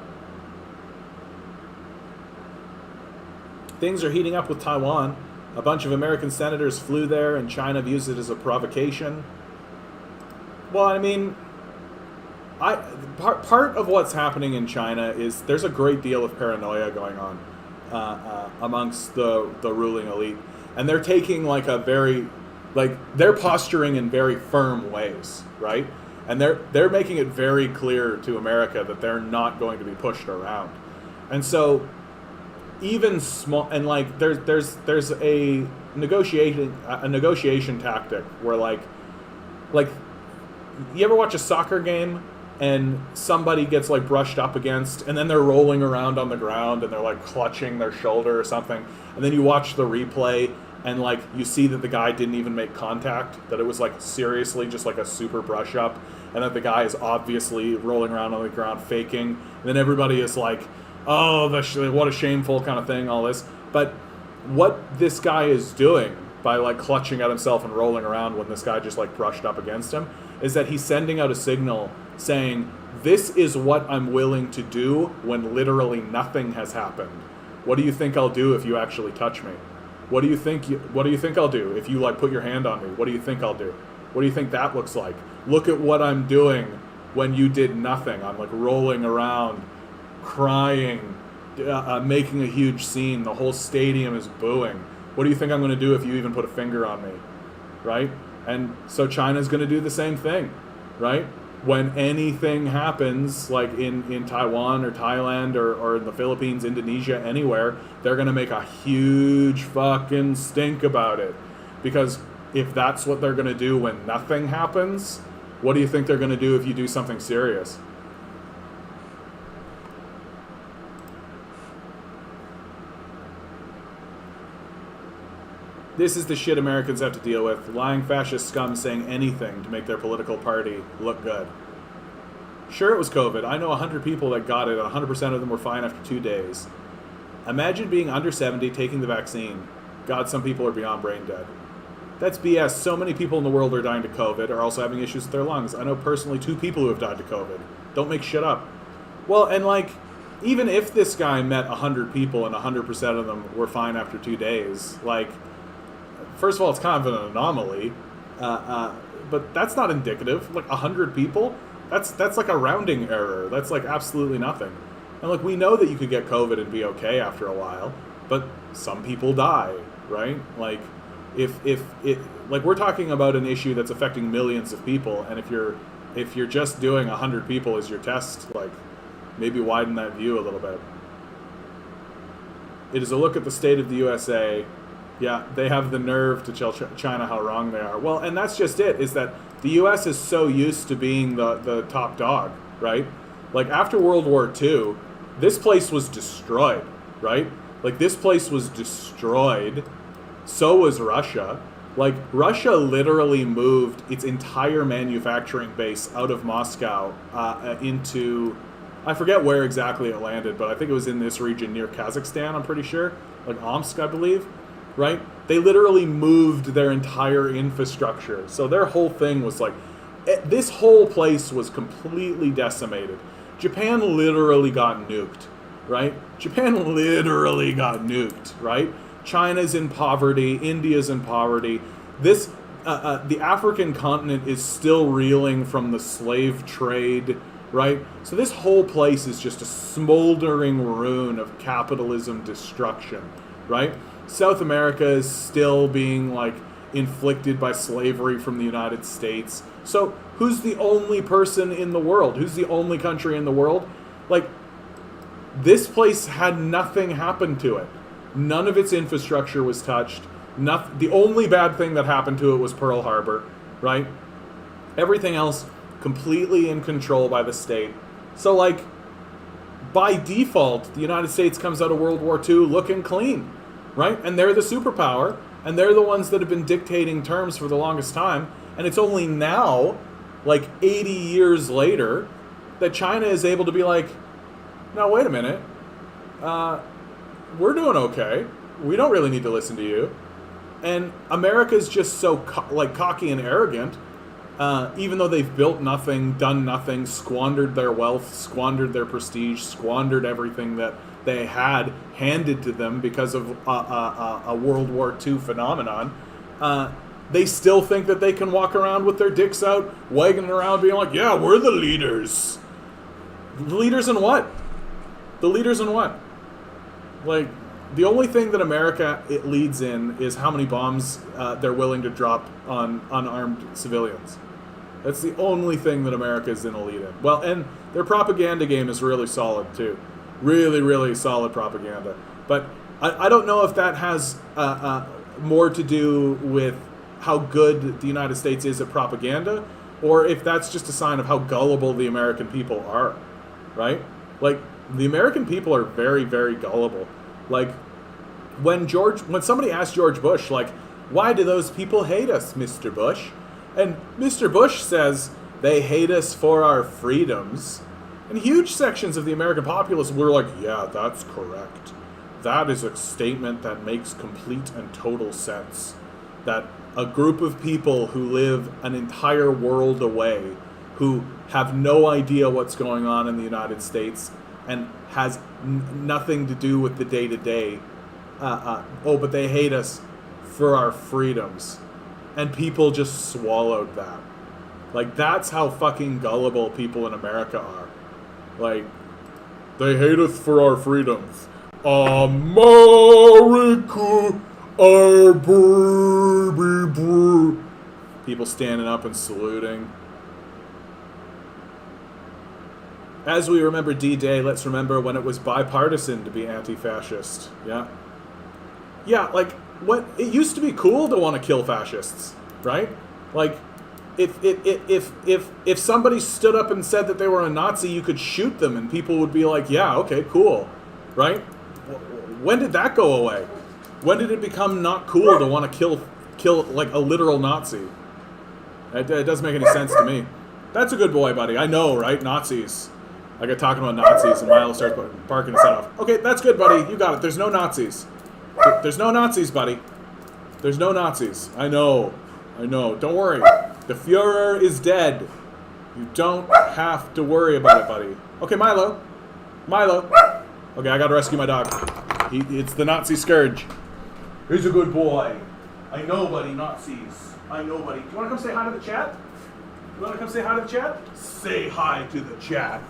Things are heating up with Taiwan. A bunch of American senators flew there, and China views it as a provocation. Well, I mean, part of what's happening in China is there's a great deal of paranoia going on amongst the ruling elite, and they're taking like a very, like, they're posturing in very firm ways, right? And they're making it very clear to America that they're not going to be pushed around, and so even small, and like there's a negotiation tactic where like you ever watch a soccer game and somebody gets like brushed up against, and then they're rolling around on the ground and they're like clutching their shoulder or something, and then you watch the replay and like you see that the guy didn't even make contact, that it was like seriously just like a super brush up, and that the guy is obviously rolling around on the ground faking, and then everybody is like, oh, what a shameful kind of thing, all this. But what this guy is doing by like clutching at himself and rolling around when this guy just like brushed up against him is that he's sending out a signal saying, this is what I'm willing to do when literally nothing has happened. What do you think I'll do if you actually touch me? What do you think I'll do if you like put your hand on me? What do you think I'll do? What do you think that looks like? Look at what I'm doing when you did nothing. I'm like rolling around, crying, making a huge scene. The whole stadium is booing. What do you think I'm going to do if you even put a finger on me? Right? And so China's going to do the same thing, right? When anything happens, like in Taiwan or Thailand or in the Philippines, Indonesia, anywhere, they're going to make a huge fucking stink about it. Because if that's what they're going to do when nothing happens, what do you think they're going to do if you do something serious? This is the shit Americans have to deal with. Lying fascist scum saying anything to make their political party look good. Sure, it was COVID. I know 100 people that got it, and 100% of them were fine after 2 days. Imagine being under 70, taking the vaccine. God, some people are beyond brain dead. That's BS. So many people in the world are dying to COVID, are also having issues with their lungs. I know personally 2 people who have died to COVID. Don't make shit up. Well, and like, even if this guy met 100 people and 100% of them were fine after 2 days, like, first of all, it's kind of an anomaly, but that's not indicative. Like 100 people, That's like a rounding error. That's like absolutely nothing. And like we know that you could get COVID and be okay after a while, but some people die, right? Like if it like we're talking about an issue that's affecting millions of people, and if you're just doing 100 people as your test, like maybe widen that view a little bit. It is a look at the state of the USA. Yeah, they have the nerve to tell China how wrong they are. Well, and that's just it, is that the US is so used to being the top dog, right? Like after World War II, this place was destroyed, right? Like this place was destroyed. So was Russia. Like Russia literally moved its entire manufacturing base out of Moscow into, I forget where exactly it landed, but I think it was in this region near Kazakhstan, I'm pretty sure. Like Omsk, I believe, right? They literally moved their entire infrastructure. So their whole thing was like, this whole place was completely decimated. Japan literally got nuked, right? Japan literally got nuked, right? China's in poverty, India's in poverty. This, the African continent is still reeling from the slave trade, right? So this whole place is just a smoldering ruin of capitalism destruction, right? South America is still being like inflicted by slavery from the United States. So who's the only person in the world? Who's the only country in the world? Like, this place had nothing happen to it. None of its infrastructure was touched. The only bad thing that happened to it was Pearl Harbor, right? Everything else completely in control by the state. So, like, by default, the United States comes out of World War II looking clean, right? And they're the superpower, and they're the ones that have been dictating terms for the longest time. And it's only now, like 80 years later, that China is able to be like, no, wait a minute. We're doing okay. We don't really need to listen to you. And America's just so cocky and arrogant, even though they've built nothing, done nothing, squandered their wealth, squandered their prestige, squandered everything that they had handed to them because of a World War II phenomenon. They still think that they can walk around with their dicks out, wagging around, being like, yeah, we're the leaders. The leaders in what? The leaders in what? Like, the only thing that America it leads in is how many bombs they're willing to drop on unarmed civilians. That's the only thing that America is in a lead in. Well, and their propaganda game is really solid, too. Really, really solid propaganda. But I don't know if that has more to do with how good the United States is at propaganda, or if that's just a sign of how gullible the American people are, right? Like, the American people are very, very gullible. Like, when somebody asked George Bush, like, why do those people hate us, Mr. Bush? And Mr. Bush says, they hate us for our freedoms. And huge sections of the American populace were like, yeah, that's correct. That is a statement that makes complete and total sense. That a group of people who live an entire world away, who have no idea what's going on in the United States and has nothing to do with the day-to-day, but they hate us for our freedoms. And people just swallowed that. Like, that's how fucking gullible people in America are. Like, they hate us for our freedoms. America, our baby. People standing up and saluting. As we remember D-Day, let's remember when it was bipartisan to be anti-fascist. Yeah. Yeah, like, it used to be cool to want to kill fascists, right? Like, if somebody stood up and said that they were a Nazi, you could shoot them and people would be like, yeah, okay, cool, right? When did that go away? When did it become not cool to want to kill like a literal Nazi? It doesn't make any sense to me. That's a good boy, buddy. I know, right? Nazis. I get talking about Nazis and Milo starts barking his head off. Okay, that's good, buddy. You got it. There's no Nazis. There's no Nazis, buddy. There's no Nazis. I know. Don't worry. The Fuhrer is dead. You don't have to worry about it, buddy. Okay, Milo. Okay, I gotta rescue my dog. It's the Nazi scourge. He's a good boy. I know, buddy. Nazis. I know, buddy. Do you want to come say hi to the chat? You want to come say hi to the chat? Say hi to the chat.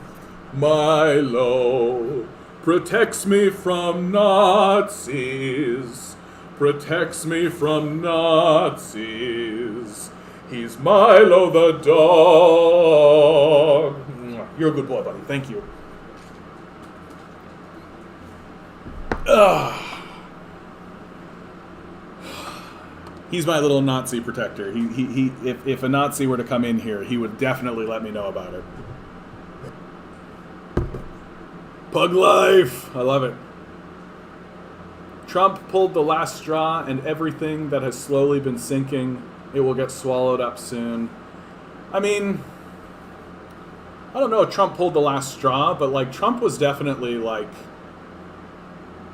Milo protects me from Nazis. Protects me from Nazis. He's Milo the dog. You're a good boy, buddy. Thank you. He's my little Nazi protector. If a Nazi were to come in here, he would definitely let me know about it. Pug life! I love it. Trump pulled the last straw, and everything that has slowly been sinking, it will get swallowed up soon. I mean, I don't know if Trump pulled the last straw, but, like, Trump was definitely, like...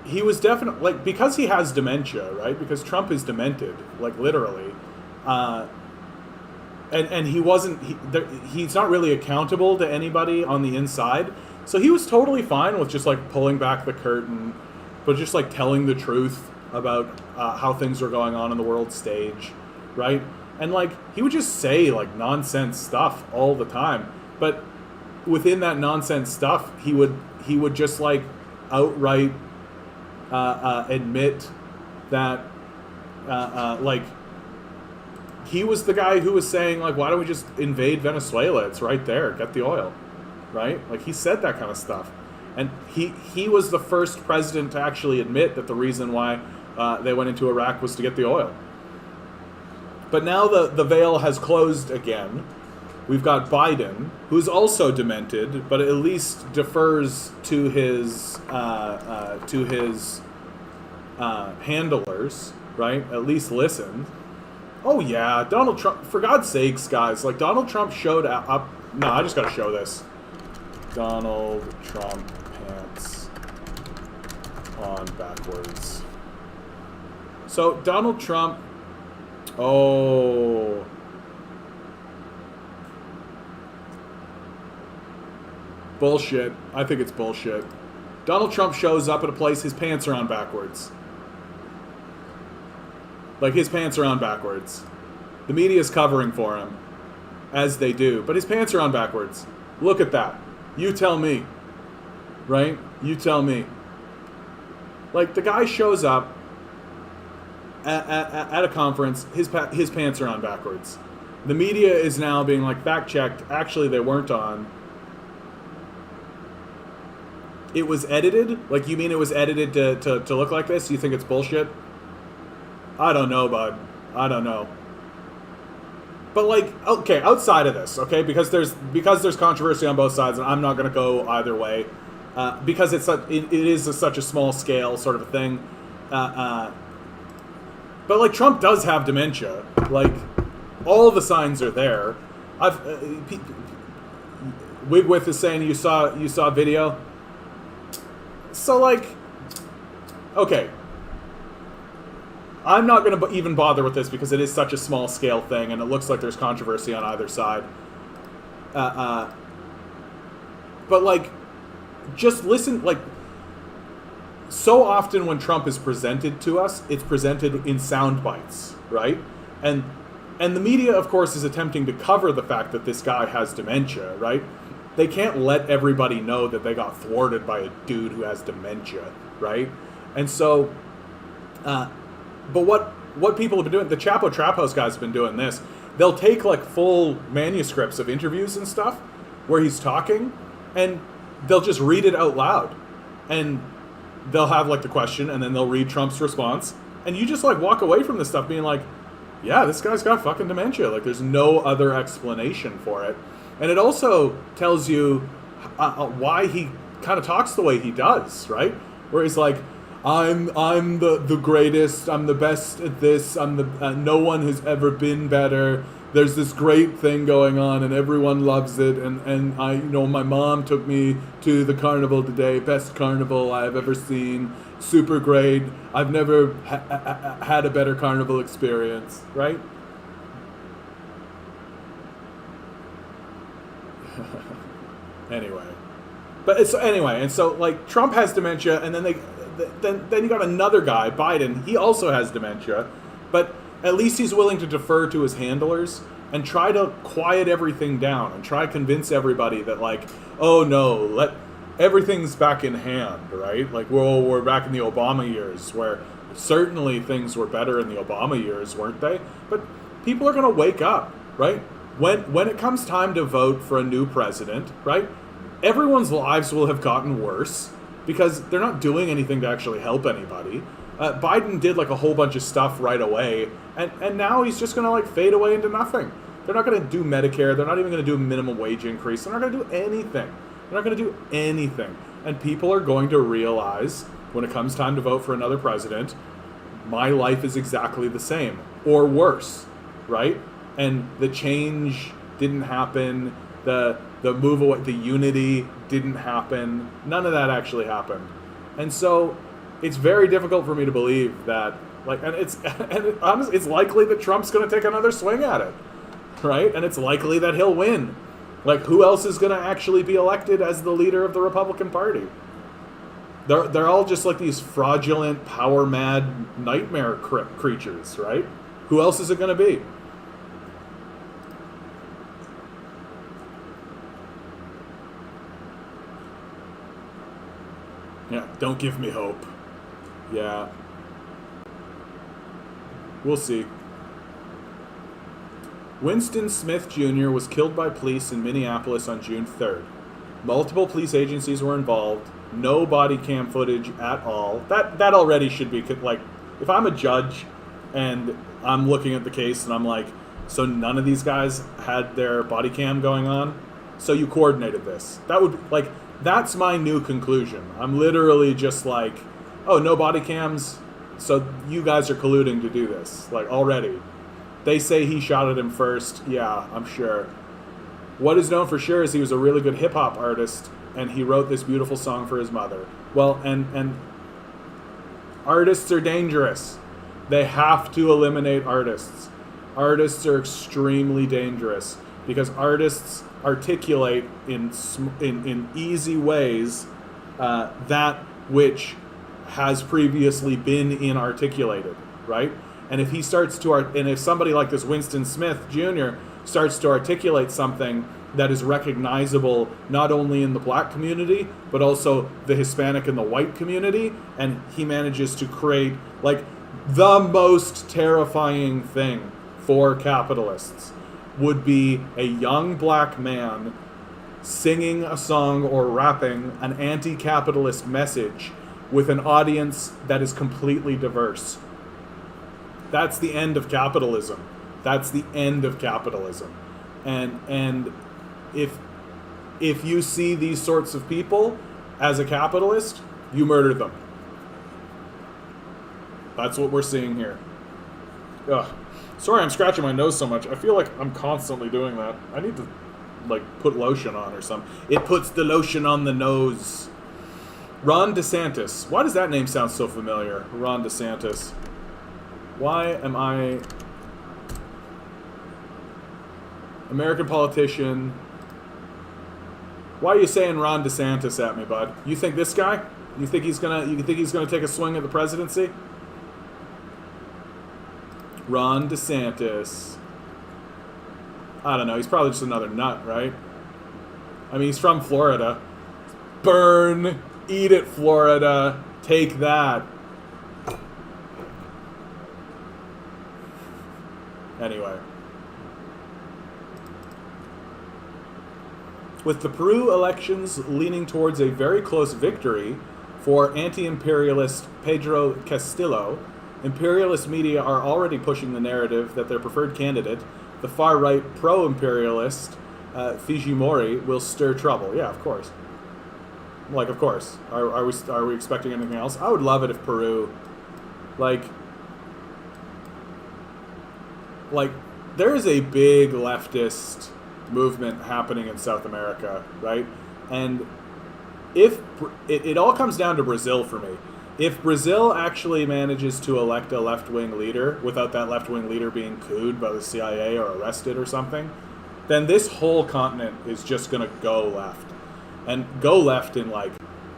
He was definitely... Like, because he has dementia, right? Because Trump is demented, like, literally. And he wasn't... He's not really accountable to anybody on the inside. So he was totally fine with just, like, pulling back the curtain, but just, like, telling the truth about how things were going on the world stage, right? And, like, he would just say, like, nonsense stuff all the time. But within that nonsense stuff, he would just, like, outright admit that, like, he was the guy who was saying, like, why don't we just invade Venezuela? It's right there. Get the oil. Right? Like, he said that kind of stuff. And he was the first president to actually admit that the reason why they went into Iraq was to get the oil. But now the veil has closed again. We've got Biden, who's also demented, but at least defers to his handlers, right? At least listens. Oh yeah, Donald Trump. For God's sakes, guys, like, Donald Trump showed up. No, I just got to show this. Donald Trump pants on backwards. So Donald Trump. Oh. Bullshit. I think it's bullshit. Donald Trump shows up at a place, his pants are on backwards. Like, his pants are on backwards. The media's covering for him, as they do, but his pants are on backwards. Look at that. You tell me. Right? You tell me. Like, the guy shows up at a conference, his pants are on backwards. The media is now being, like, fact-checked. Actually, they weren't on. It was edited? Like, you mean it was edited to look like this? You think it's bullshit? I don't know, bud. I don't know. But, like, okay, outside of this, okay, because there's controversy on both sides, and I'm not going to go either way, because it is such a small scale sort of a thing. But, like, Trump does have dementia. Like, all the signs are there. Wigwith is saying you saw a video. So, like, okay. I'm not going to even bother with this because it is such a small scale thing, and it looks like there's controversy on either side. But, like, just listen, like, so often when Trump is presented to us, it's presented in sound bites, right? And the media, of course, is attempting to cover the fact that this guy has dementia, right? They can't let everybody know that they got thwarted by a dude who has dementia, right? And so, but what people have been doing, the Chapo Trap House guys have been doing this. They'll take, like, full manuscripts of interviews and stuff where he's talking, and they'll just read it out loud. And they'll have, like, the question, and then they'll read Trump's response. And you just, like, walk away from this stuff being like, yeah, this guy's got fucking dementia. Like, there's no other explanation for it. And it also tells you why he kind of talks the way he does, right? Where he's like, I'm the greatest. I'm the best at this. No one has ever been better. There's this great thing going on, and everyone loves it. And I, my mom took me to the carnival today. Best carnival I've ever seen. Super great. I've never had a better carnival experience, right? Anyway, and so like Trump has dementia, and then then you got another guy, Biden. He also has dementia, but at least he's willing to defer to his handlers. and try to quiet everything down and try to convince everybody that, like, oh no, everything's back in hand, right? Like, well, we're back in the Obama years, where certainly things were better in the Obama years, weren't they? But people are going to wake up, right? When it comes time to vote for a new president, right? Everyone's lives will have gotten worse because they're not doing anything to actually help anybody. Biden did like a whole bunch of stuff right away, and now he's just going to like fade away into nothing. They're not going to do Medicare. They're not even going to do a minimum wage increase. They're not going to do anything. They're not going to do anything. And people are going to realize when it comes time to vote for another president, my life is exactly the same or worse, right? And the change didn't happen. The move away, the unity didn't happen. None of that actually happened. And so it's very difficult for me to believe that, like, honestly, it's likely that Trump's going to take another swing at it, right? And it's likely that he'll win. Like, who else is going to actually be elected as the leader of the Republican Party? They're all just like these fraudulent, power-mad nightmare creatures, right? Who else is it going to be? Yeah, don't give me hope. Yeah. We'll see. Winston Smith Jr. was killed by police in Minneapolis on June 3rd. Multiple police agencies were involved. No body cam footage at all. That already should be, like, if I'm a judge and I'm looking at the case and I'm like, so none of these guys had their body cam going on? So you coordinated this. That would, like, that's my new conclusion. I'm literally just like, oh, no body cams? So you guys are colluding to do this, like, already. They say he shot at him first. Yeah, I'm sure. What is known for sure is he was a really good hip-hop artist, and he wrote this beautiful song for his mother. Well, and artists are dangerous. They have to eliminate artists. Artists are extremely dangerous because artists articulate in easy ways that which has previously been inarticulated, right? And if he starts to and if somebody like this Winston Smith Jr. starts to articulate something that is recognizable not only in the black community but also the Hispanic and the white community, and he manages to create like the most terrifying thing for capitalists would be a young black man singing a song or rapping an anti-capitalist message with an audience that is completely diverse. That's the end of capitalism. That's the end of capitalism. And if you see these sorts of people as a capitalist, you murder them. That's what we're seeing here. Ugh. Sorry, I'm scratching my nose so much. I feel like I'm constantly doing that. I need to, like, put lotion on or something. It puts the lotion on the nose. Ron DeSantis. Why does that name sound so familiar? Ron DeSantis. Why am I... American politician. Why are you saying Ron DeSantis at me, bud? You think this guy? You think he's gonna take a swing at the presidency? Ron DeSantis. I don't know. He's probably just another nut, right? I mean, he's from Florida. Burn. Eat it, Florida. Take that. Anyway. With the Peru elections leaning towards a very close victory for anti-imperialist Pedro Castillo, imperialist media are already pushing the narrative that their preferred candidate, the far-right pro-imperialist Fujimori, will stir trouble. Yeah, of course. Like, of course. Are we expecting anything else? I would love it if Peru, like there is a big leftist movement happening in South America, right? And if it all comes down to Brazil for me. If Brazil actually manages to elect a left-wing leader without that left-wing leader being cooed by the CIA or arrested or something, then this whole continent is just going to go left. And go left in, like,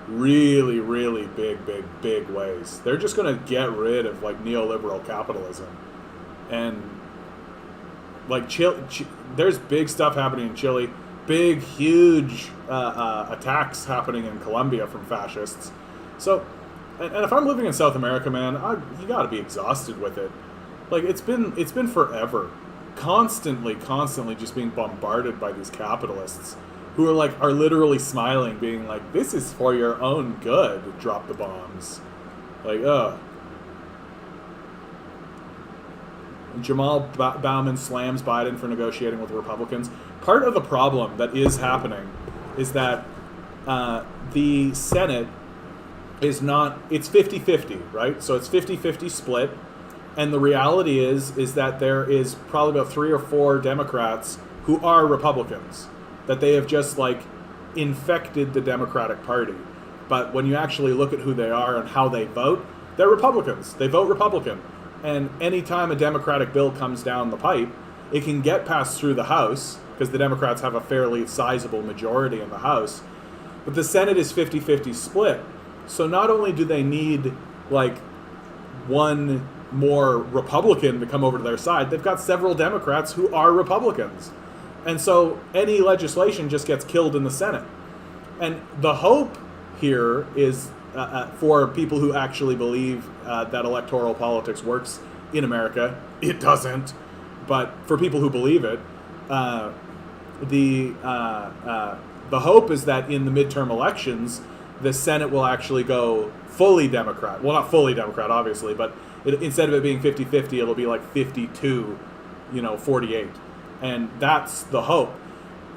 really, really big ways. They're just going to get rid of, like, neoliberal capitalism. And Like there's big stuff happening in Chile, big, huge attacks happening in Colombia from fascists. So, and if I'm living in South America, man, you got to be exhausted with it. Like it's been forever, constantly just being bombarded by these capitalists who are literally smiling, being like, "This is for your own good. Drop the bombs." Like, ugh. Jamal Bauman slams Biden for negotiating with Republicans. Part of the problem that is happening is that the Senate is not, it's 50-50, right? So it's 50-50 split. And the reality is that there is probably about 3 or 4 Democrats who are Republicans, that they have just infected the Democratic Party. But when you actually look at who they are and how they vote, they're Republicans. They vote Republican. And anytime a Democratic bill comes down the pipe, it can get passed through the House, because the Democrats have a fairly sizable majority in the House. But the Senate is 50-50 split. So not only do they need, one more Republican to come over to their side, they've got several Democrats who are Republicans. And so any legislation just gets killed in the Senate. And the hope here is for people who actually believe that electoral politics works in America. It doesn't. But for people who believe it, the hope is that in the midterm elections, the Senate will actually go fully Democrat. Well, not fully Democrat, obviously, but instead of it being 50-50, it'll be 52-48. And that's the hope.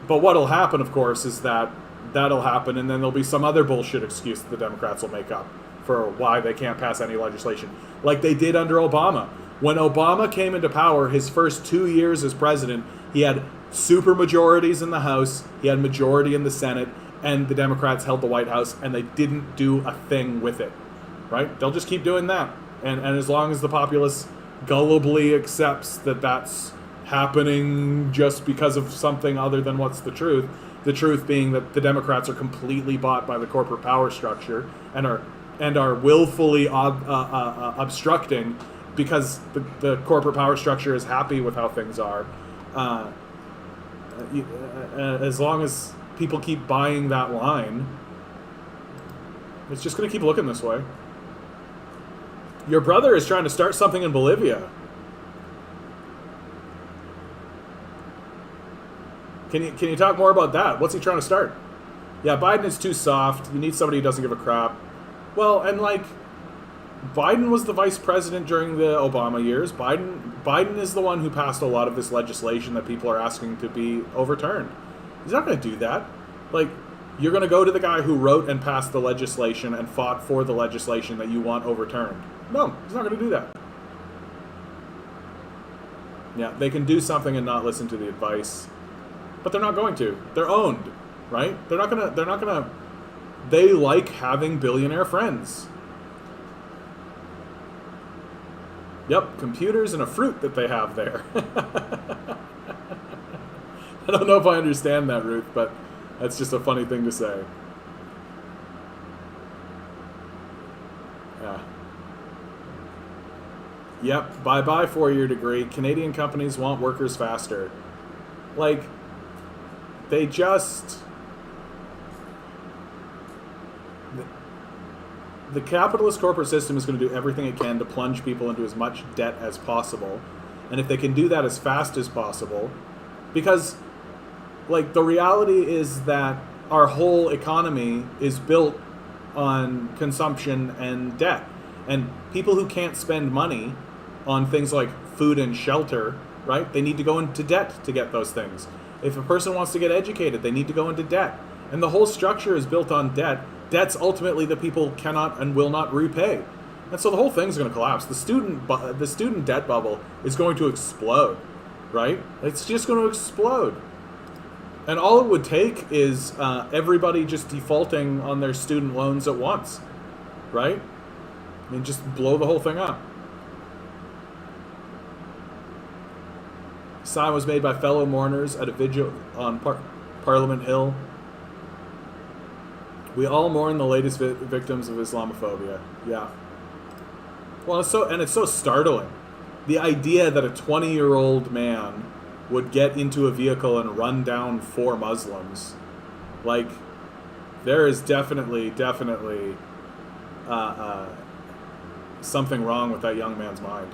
But what'll happen, of course, is that that'll happen, and then there'll be some other bullshit excuse that the Democrats will make up for why they can't pass any legislation, like they did under Obama. When Obama came into power, his first 2 years as president, he had super majorities in the House, he had majority in the Senate, and the Democrats held the White House, and they didn't do a thing with it, right? They'll just keep doing that. And as long as the populace gullibly accepts that that's happening just because of something other than what's the truth being that the Democrats are completely bought by the corporate power structure and are willfully obstructing because the corporate power structure is happy with how things are. As long as people keep buying that line, it's just going to keep looking this way. Your brother is trying to start something in Bolivia. Can you talk more about that? What's he trying to start? Yeah, Biden is too soft. You need somebody who doesn't give a crap. Well, and Biden was the vice president during the Obama years. Biden is the one who passed a lot of this legislation that people are asking to be overturned. He's not going to do that. You're going to go to the guy who wrote and passed the legislation and fought for the legislation that you want overturned. No, he's not going to do that. Yeah, they can do something and not listen to the advice, but they're not going to. They're owned, right? They're not gonna. They like having billionaire friends. Yep, computers and a fruit that they have there. I don't know if I understand that, Ruth, but that's just a funny thing to say. Yeah. Yep, bye-bye 4-year degree. Canadian companies want workers faster. They just... The capitalist corporate system is going to do everything it can to plunge people into as much debt as possible. And if they can do that as fast as possible, because, the reality is that our whole economy is built on consumption and debt. And people who can't spend money on things like food and shelter, right? They need to go into debt to get those things. If a person wants to get educated, they need to go into debt. And the whole structure is built on debt. Debt's ultimately that people cannot and will not repay. And so the whole thing's going to collapse. The student debt bubble is going to explode, right? It's just going to explode. And all it would take is everybody just defaulting on their student loans at once, right? I mean, just blow the whole thing up. Sign was made by fellow mourners at a vigil on Parliament Hill. We all mourn the latest victims of Islamophobia. Yeah. Well, it's so startling. The idea that a 20-year-old man would get into a vehicle and run down 4 Muslims. Like, there is definitely something wrong with that young man's mind.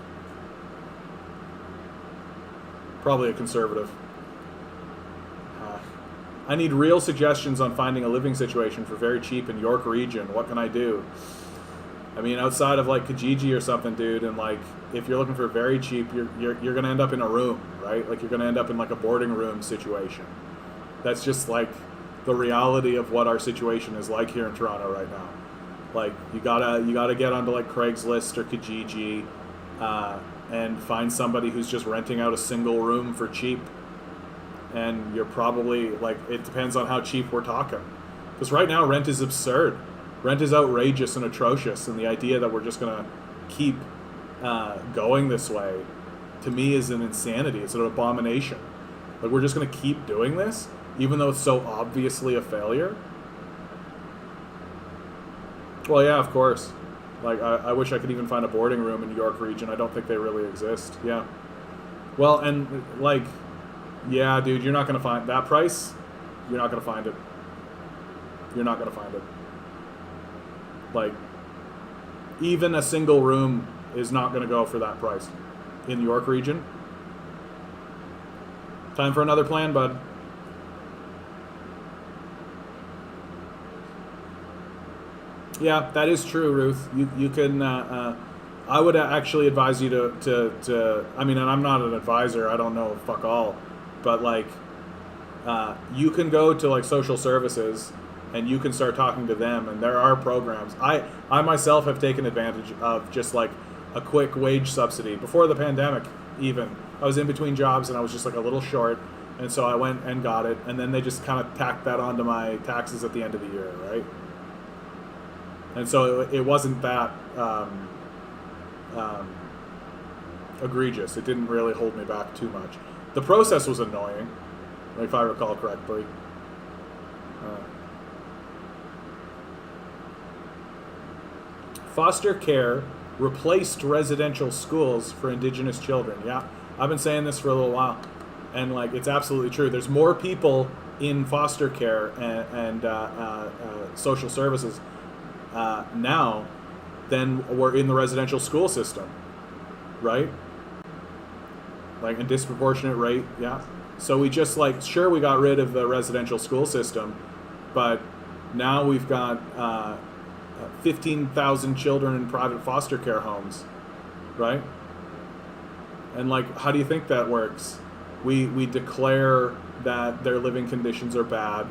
Probably a conservative. I need real suggestions on finding a living situation for very cheap in York region. What can I do? I mean, outside of like Kijiji or something, dude, and like if you're looking for very cheap, you're gonna end up in a room, right? Like you're gonna end up in like a boarding room situation. That's just like the reality of what our situation is like here in Toronto right now. Like you gotta get onto like Craigslist or Kijiji, and find somebody who's just renting out a single room for cheap. And you're probably like, it depends on how cheap we're talking. Because right now rent is absurd. Rent is outrageous and atrocious, and the idea that we're just gonna keep going this way, to me, is an insanity. It's an abomination. Like we're just gonna keep doing this, even though it's so obviously a failure. Well, yeah, of course. Like I wish I could even find a boarding room in York region. I don't think they really exist. Yeah. Well, and like, yeah, dude, you're not gonna find that price. You're not gonna find it. You're not gonna find it. Like, even a single room is not going to go for that price in the York region. Time for another plan, bud. Yeah, that is true, Ruth. You can. I would actually advise you to. I mean, and I'm not an advisor. I don't know fuck all, but like, you can go to like social services. And you can start talking to them, and there are programs. I myself have taken advantage of just like a quick wage subsidy before the pandemic. Even I was in between jobs and I was just like a little short, and so I went and got it, and then they just kind of tacked that onto my taxes at the end of the year, right? And so it wasn't that egregious. It didn't really hold me back too much. The process was annoying, if I recall correctly. Foster care replaced residential schools for Indigenous children. Yeah, I've been saying this for a little while, and like it's absolutely true. There's more people in foster care and social services now than were in the residential school system, right? Like in disproportionate rate, yeah. So we just like, sure, we got rid of the residential school system, but now we've got 15,000 children in private foster care homes, right? And like, how do you think that works? We declare that their living conditions are bad,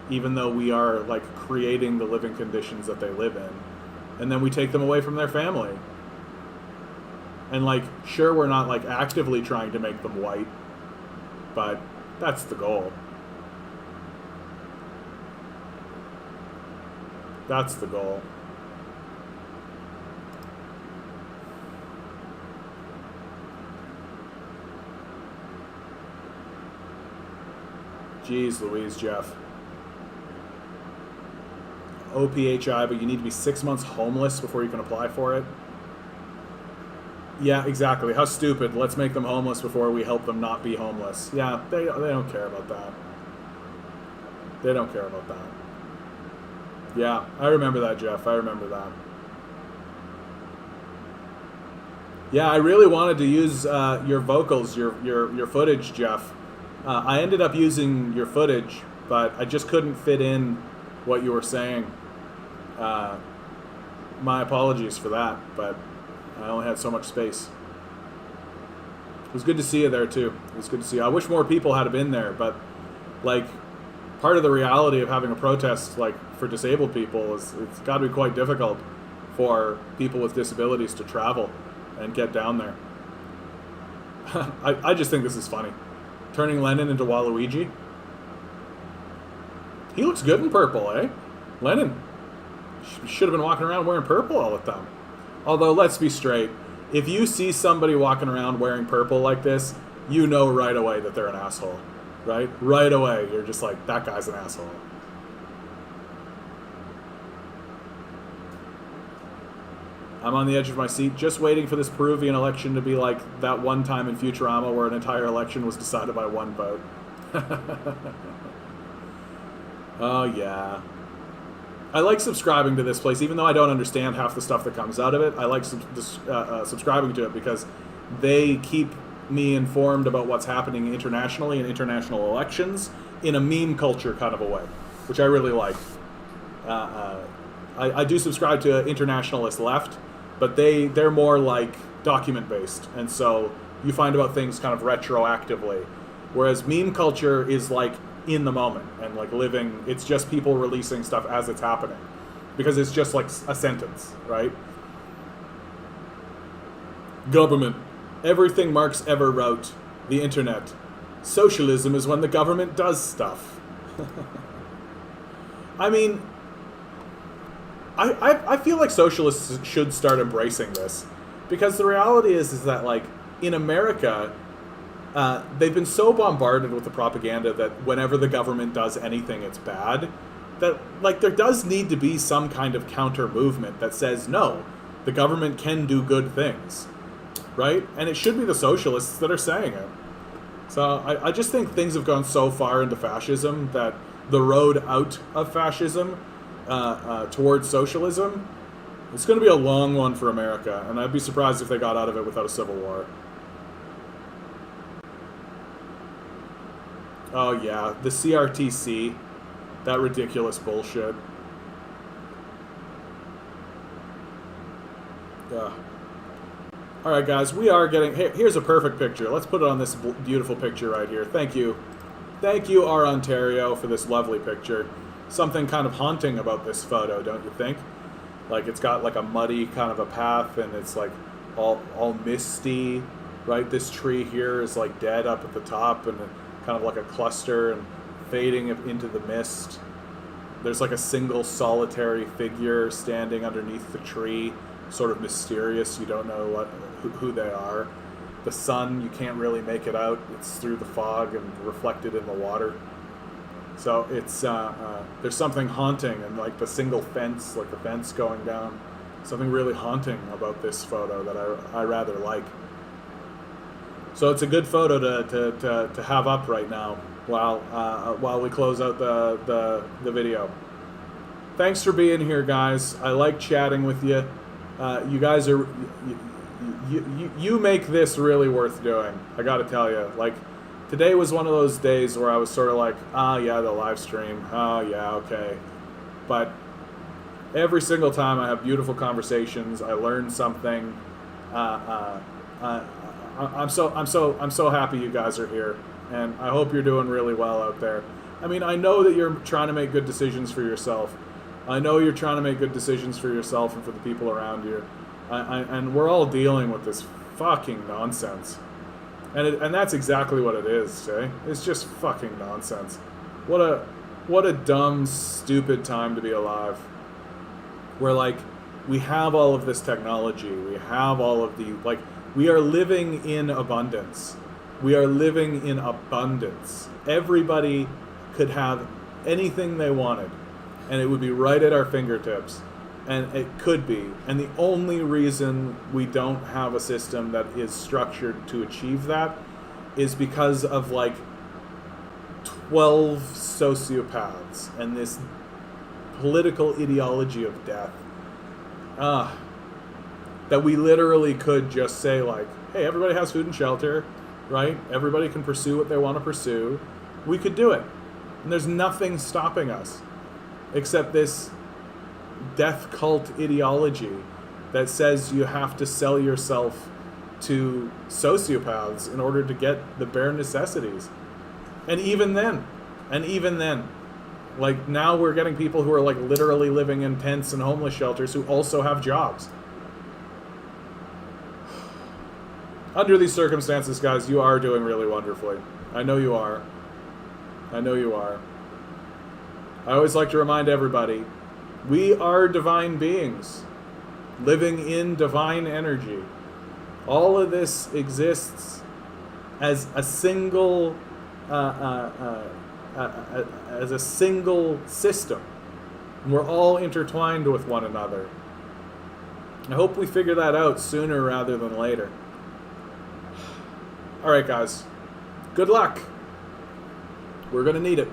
even though we are like creating the living conditions that they live in, and then we take them away from their family. And like, sure, we're not like actively trying to make them white, but that's the goal. That's the goal. Jeez Louise, Jeff. OPHI, but you need to be 6 months homeless before you can apply for it? Yeah, exactly. How stupid. Let's make them homeless before we help them not be homeless. Yeah, they don't care about that. They don't care about that. Yeah, I remember that, Jeff. I remember that. Yeah, I really wanted to use your vocals, your footage, Jeff. I ended up using your footage, but I just couldn't fit in what you were saying. My apologies for that, but I only had so much space. It was good to see you there, too. It was good to see you. I wish more people had been there, but, like, part of the reality of having a protest, like, for disabled people is it's got to be quite difficult for people with disabilities to travel and get down there. I just think this is funny. Turning Lennon into Waluigi. He looks good in purple, eh? Lennon should have been walking around wearing purple all the time. Although, let's be straight. If you see somebody walking around wearing purple like this, you know right away that they're an asshole. Right? Right away, you're just like, that guy's an asshole. I'm on the edge of my seat, just waiting for this Peruvian election to be like that one time in Futurama where an entire election was decided by one vote. Oh, yeah. I like subscribing to this place, even though I don't understand half the stuff that comes out of it. I like subscribing to it because they keep me informed about what's happening internationally in international elections in a meme culture kind of a way, which I really like. I do subscribe to Internationalist Left, but they're more like document based, and so you find about things kind of retroactively, whereas meme culture is like in the moment and like living. It's just people releasing stuff as it's happening because it's just like a sentence, right? Government. Everything Marx ever wrote. The internet. Socialism is when the government does stuff. I mean, I feel like socialists should start embracing this, because the reality is that, like, in America, they've been so bombarded with the propaganda that whenever the government does anything, it's bad, that, like, there does need to be some kind of counter movement that says, no, the government can do good things, right? And it should be the socialists that are saying it. So I just think things have gone so far into fascism that the road out of fascism towards socialism, it's going to be a long one for America, and I'd be surprised if they got out of it without a civil war. Oh yeah, the CRTC, that ridiculous bullshit. Ugh. All right, guys, we are getting... Here's a perfect picture. Let's put it on this beautiful picture right here. Thank you. Thank you, our Ontario, for this lovely picture. Something kind of haunting about this photo, don't you think? Like, it's got like a muddy kind of a path, and it's like all misty, right? This tree here is like dead up at the top, and kind of like a cluster and fading into the mist. There's like a single solitary figure standing underneath the tree, sort of mysterious. You don't know who they are. The sun, you can't really make it out. It's through the fog and reflected in the water. So it's there's something haunting, and like the single fence, like the fence going down, something really haunting about this photo that I rather like. So it's a good photo to have up right now while we close out the video. Thanks for being here, guys. I like chatting with you. You guys are you make this really worth doing. I got to tell you, like, today was one of those days where I was sort of like, yeah, the live stream. Oh yeah, okay. But every single time I have beautiful conversations, I learn something. I'm so happy you guys are here, and I hope you're doing really well out there. I mean, I know that you're trying to make good decisions for yourself. I know you're trying to make good decisions for yourself and for the people around you. And we're all dealing with this fucking nonsense. And that's exactly what it is, eh? It's just fucking nonsense. What a dumb, stupid time to be alive. Where, like, we have all of this technology. We have all of the, like, we are living in abundance. We are living in abundance. Everybody could have anything they wanted, and it would be right at our fingertips. And it could be. And the only reason we don't have a system that is structured to achieve that is because of, like, 12 sociopaths and this political ideology of death. That we literally could just say, like, hey, everybody has food and shelter, right? Everybody can pursue what they want to pursue. We could do it. And there's nothing stopping us except this death cult ideology that says you have to sell yourself to sociopaths in order to get the bare necessities. And even then, like, now we're getting people who are, like, literally living in tents and homeless shelters who also have jobs. Under these circumstances, guys, you are doing really wonderfully. I know you are. I know you are. I always like to remind everybody, we are divine beings, living in divine energy. All of this exists as a single, as a single system. And we're all intertwined with one another. I hope we figure that out sooner rather than later. All right, guys. Good luck. We're going to need it.